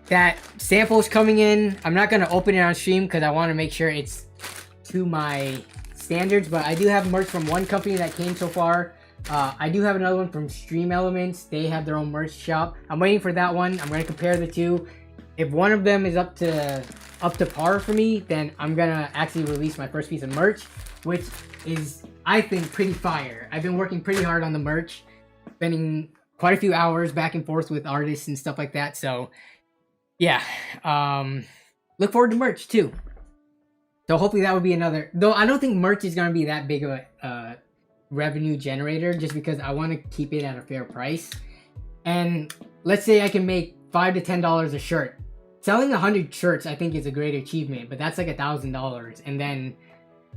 That sample's coming in. I'm not gonna open it on stream because I want to make sure it's to my standards, but I do have merch from one company that came so far. I do have another one from Stream Elements. They have their own merch shop. I'm waiting for that one. I'm gonna compare the two. If one of them is up to par for me, then I'm gonna actually release my first piece of merch, which is, I think, pretty fire. I've been working pretty hard on the merch, spending quite a few hours back and forth with artists and stuff like that. So yeah, look forward to merch too. So hopefully that would be another, though I don't think merch is going to be that big of a revenue generator, just because I want to keep it at a fair price. And let's say I can make $5 to $10 a shirt. Selling 100 shirts I think is a great achievement, but that's like $1,000, and then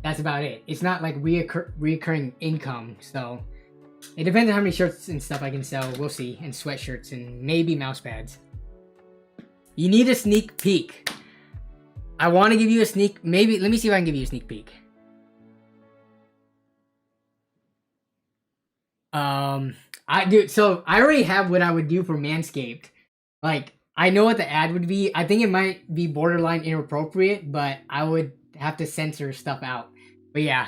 that's about it. It's not like reoccurring income. So it depends on how many shirts and stuff I can sell. We'll see. And sweatshirts and maybe mouse pads. You need a sneak peek. I want to give you a sneak. Maybe let me see if I can give you a sneak peek. So I already have what I would do for Manscaped. Like, I know what the ad would be. I think it might be borderline inappropriate, but I would have to censor stuff out. But yeah.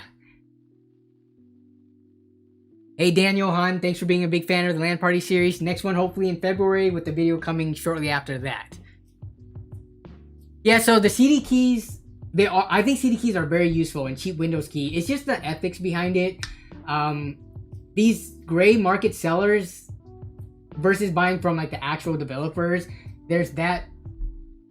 Hey Daniel Han, thanks for being a big fan of the LAN Party series. Next one hopefully in February, with the video coming shortly after that. Yeah, so the CD keys, I think CD keys are very useful, and cheap Windows key. It's just the ethics behind it. These gray market sellers versus buying from like the actual developers, there's that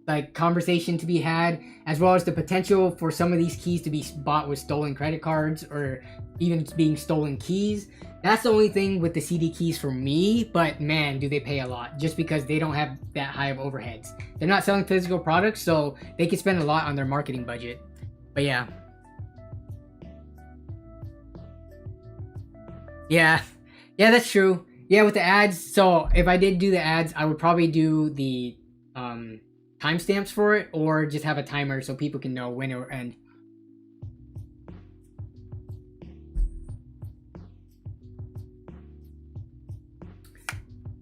like conversation to be had, as well as the potential for some of these keys to be bought with stolen credit cards or even being stolen keys. That's the only thing with the CD keys for me, but man, do they pay a lot, just because they don't have that high of overheads. They're not selling physical products, so they can spend a lot on their marketing budget. But yeah. Yeah, that's true. Yeah, with the ads, so if I did do the ads, I would probably do the timestamps for it, or just have a timer so people can know when it will end.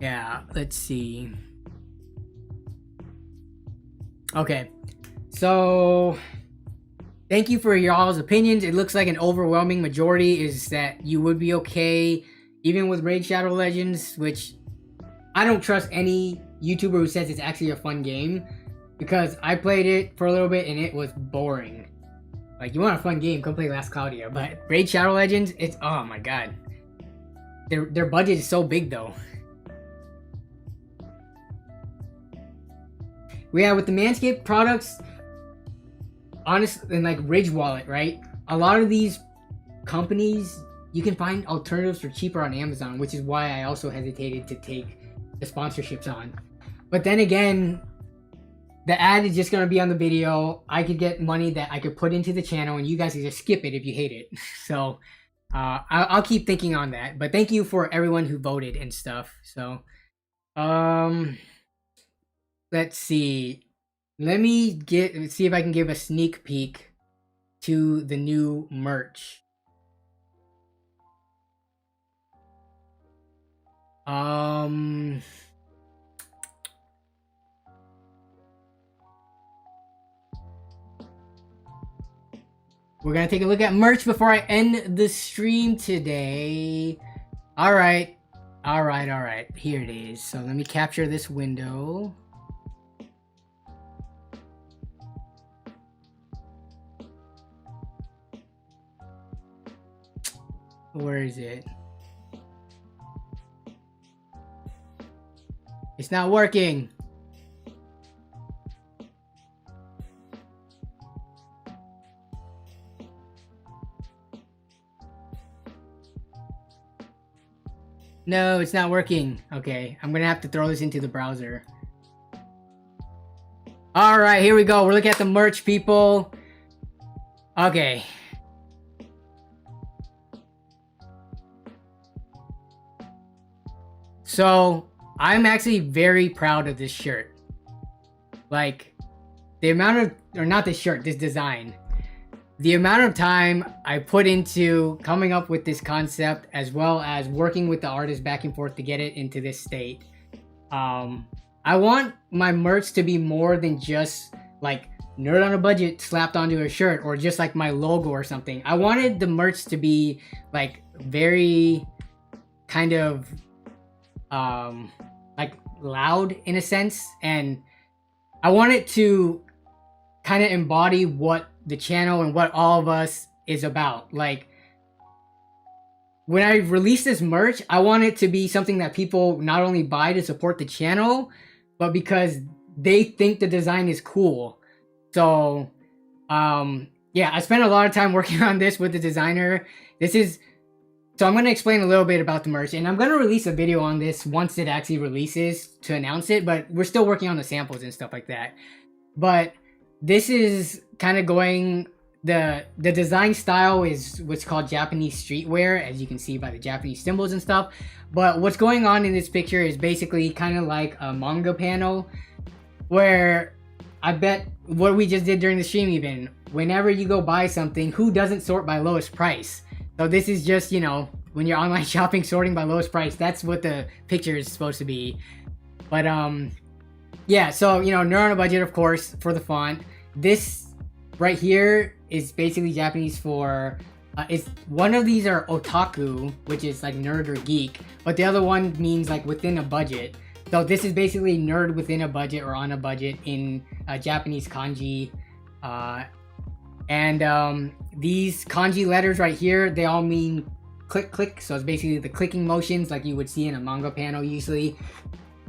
Yeah, let's see. Okay, so thank you for y'all's opinions. It looks like an overwhelming majority is that you would be okay even with Raid Shadow Legends, which I don't trust any YouTuber who says it's actually a fun game, because I played it for a little bit and it was boring. Like, you want a fun game, come play Last Claudia, but Raid Shadow Legends, it's, oh my god. Their budget is so big though. Yeah, with the Manscaped products, honestly, and like Ridge Wallet, right? A lot of these companies, you can find alternatives for cheaper on Amazon, which is why I also hesitated to take the sponsorships on. But then again, the ad is just going to be on the video. I could get money that I could put into the channel, and you guys can just skip it if you hate it. So I'll keep thinking on that. But thank you for everyone who voted and stuff. So let's see. Let's see if I can give a sneak peek to the new merch. we're gonna take a look at merch before I end the stream today. All right. Here it is. So let me capture this window. Where is it? It's not working. No, it's not working. Okay, I'm gonna have to throw this into the browser. All right, here we go. We're looking at the merch, people. Okay. So, I'm actually very proud of this shirt. Like, the amount of, or not this shirt, this design. The amount of time I put into coming up with this concept, as well as working with the artist back and forth to get it into this state. I want my merch to be more than just like Nerd on a Budget slapped onto a shirt, or just like my logo or something. I wanted the merch to be like very kind of like loud in a sense, and I want it to kind of embody what the channel and what all of us is about. Like, when I release this merch, I want it to be something that people not only buy to support the channel, but because they think the design is cool. So yeah, I spent a lot of time working on this with the designer. So I'm going to explain a little bit about the merch, and I'm going to release a video on this once it actually releases to announce it, but we're still working on the samples and stuff like that. But this is kind of going, the design style is what's called Japanese streetwear, as you can see by the Japanese symbols and stuff. But what's going on in this picture is basically kind of like a manga panel, where I bet what we just did during the stream, even whenever you go buy something, who doesn't sort by lowest price? So this is just, you know, when you're online shopping, sorting by lowest price. That's what the picture is supposed to be. But yeah, so, you know, Nerd on a Budget, of course, for the font. This right here is basically Japanese for, one of these are otaku, which is like nerd or geek, but the other one means like within a budget. So this is basically nerd within a budget or on a budget in Japanese kanji. And these kanji letters right here, they all mean click click. So it's basically the clicking motions like you would see in a manga panel usually.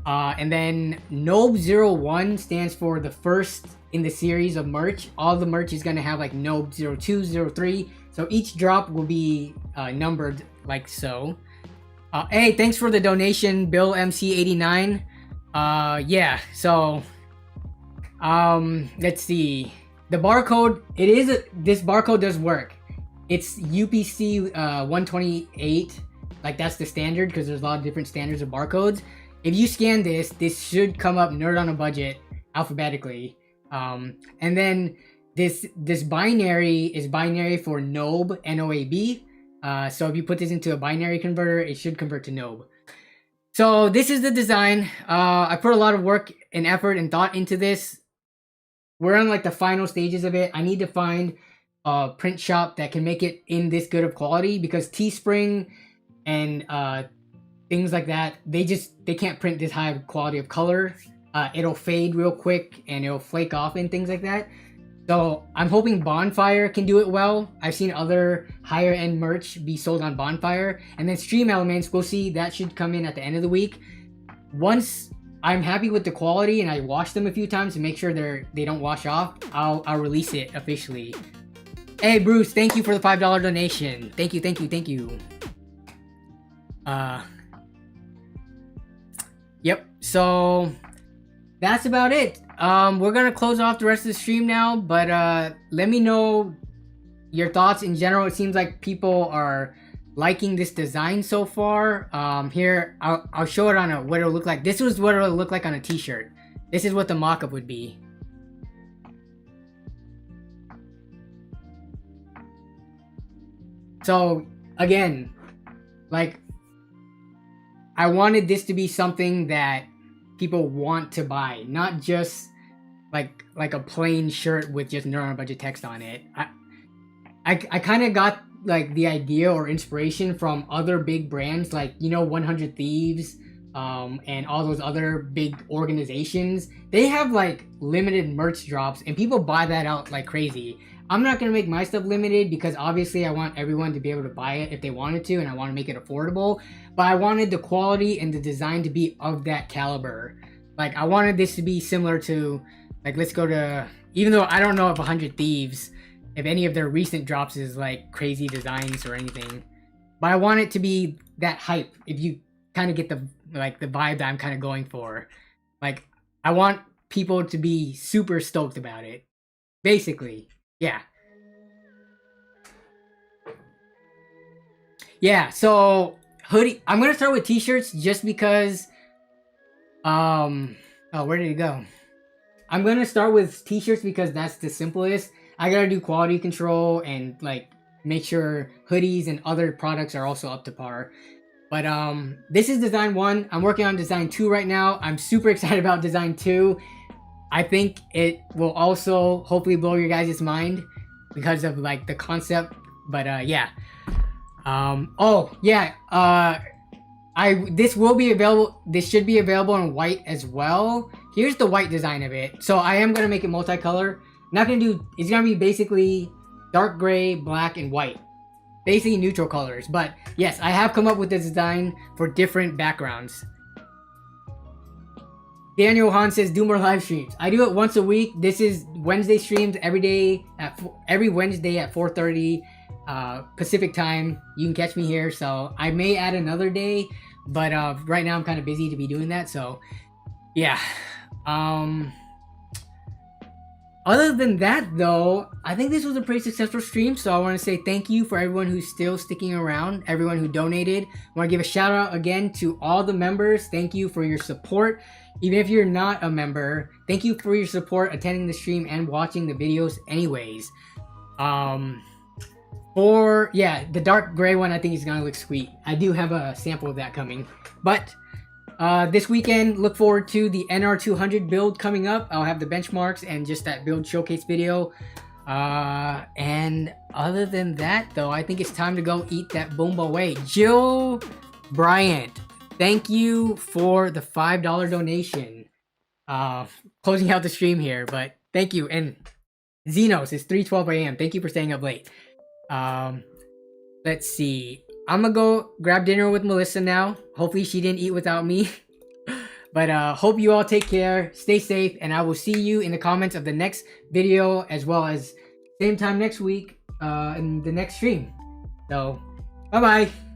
And then Nobe01 stands for the first in the series of merch. All the merch is going to have like Nobe 02, 03. So each drop will be numbered like so. Hey, thanks for the donation, Bill MC89. Yeah, so let's see. The barcode, this barcode does work. It's UPC 128. Like, that's the standard, because there's a lot of different standards of barcodes. If you scan this should come up Nerd on a Budget alphabetically. And then this binary is binary for Nobe, N-O-A-B. So if you put this into a binary converter, it should convert to Nobe. So this is the design. I put a lot of work and effort and thought into this. We're on like the final stages of it. I need to find a print shop that can make it in this good of quality, because Teespring and things like that, they can't print this high of quality of color. It'll fade real quick and it'll flake off and things like that. So I'm hoping Bonfire can do it well. I've seen other higher end merch be sold on Bonfire. And then Stream Elements, we'll see, that should come in at the end of the week. Once I'm happy with the quality and I wash them a few times to make sure they don't wash off, I'll release it officially. Hey Bruce, thank you for the $5 donation. Thank you. Yep, so that's about it. We're gonna close off the rest of the stream now, but let me know your thoughts in general. It seems like people are liking this design so far. Here, I'll show it on what it'll look like. This was what it'll look like on a t-shirt. This is what the mock-up would be. So again, like, I wanted this to be something that people want to buy, not just like a plain shirt with just Nerd on a Budget text on it. I kind of got like the idea or inspiration from other big brands, like, you know, 100 Thieves, and all those other big organizations. They have like limited merch drops and people buy that out like crazy. I'm not going to make my stuff limited because obviously I want everyone to be able to buy it if they wanted to, and I want to make it affordable, but I wanted the quality and the design to be of that caliber. Like, I wanted this to be similar to, like, let's go to, even though I don't know if 100 Thieves, if any of their recent drops is like crazy designs or anything, but I want it to be that hype. If you kind of get the vibe that I'm kind of going for, like, I want people to be super stoked about it, basically. Yeah, so hoodie, I'm gonna start with t-shirts just because oh, where did it go? I'm gonna start with t-shirts because that's the simplest. I gotta do quality control and like make sure hoodies and other products are also up to par. But this is design 1. I'm working on design 2 right now. I'm super excited about design 2. I think it will also hopefully blow your guys' mind because of like the concept. But yeah. Oh yeah. This will be available. This should be available in white as well. Here's the white design of it. So I am gonna make it multicolor. Not gonna do. It's gonna be basically dark gray, black, and white. Basically neutral colors. But yes, I have come up with this design for different backgrounds. Daniel Han says, do more live streams. I do it once a week. This is Wednesday streams every Wednesday at 4:30 Pacific time. You can catch me here. So I may add another day, but right now I'm kind of busy to be doing that. So yeah. Other than that, though, I think this was a pretty successful stream. So I want to say thank you for everyone who's still sticking around, everyone who donated. I want to give a shout out again to all the members. Thank you for your support. Even if you're not a member, thank you for your support attending the stream and watching the videos anyways. The dark gray one I think is gonna look sweet. I do have a sample of that coming. But this weekend, look forward to the NR200 build coming up. I'll have the benchmarks and just that build showcase video. And other than that, though, I think it's time to go eat that bomba away. Jill Bryant, thank you for the $5 donation. Closing out the stream here, but thank you. And Xenos, it's 3:12 a.m. Thank you for staying up late. Let's see. I'm gonna go grab dinner with Melissa now. Hopefully she didn't eat without me. But hope you all take care, stay safe, and I will see you in the comments of the next video, as well as same time next week in the next stream. So, bye-bye.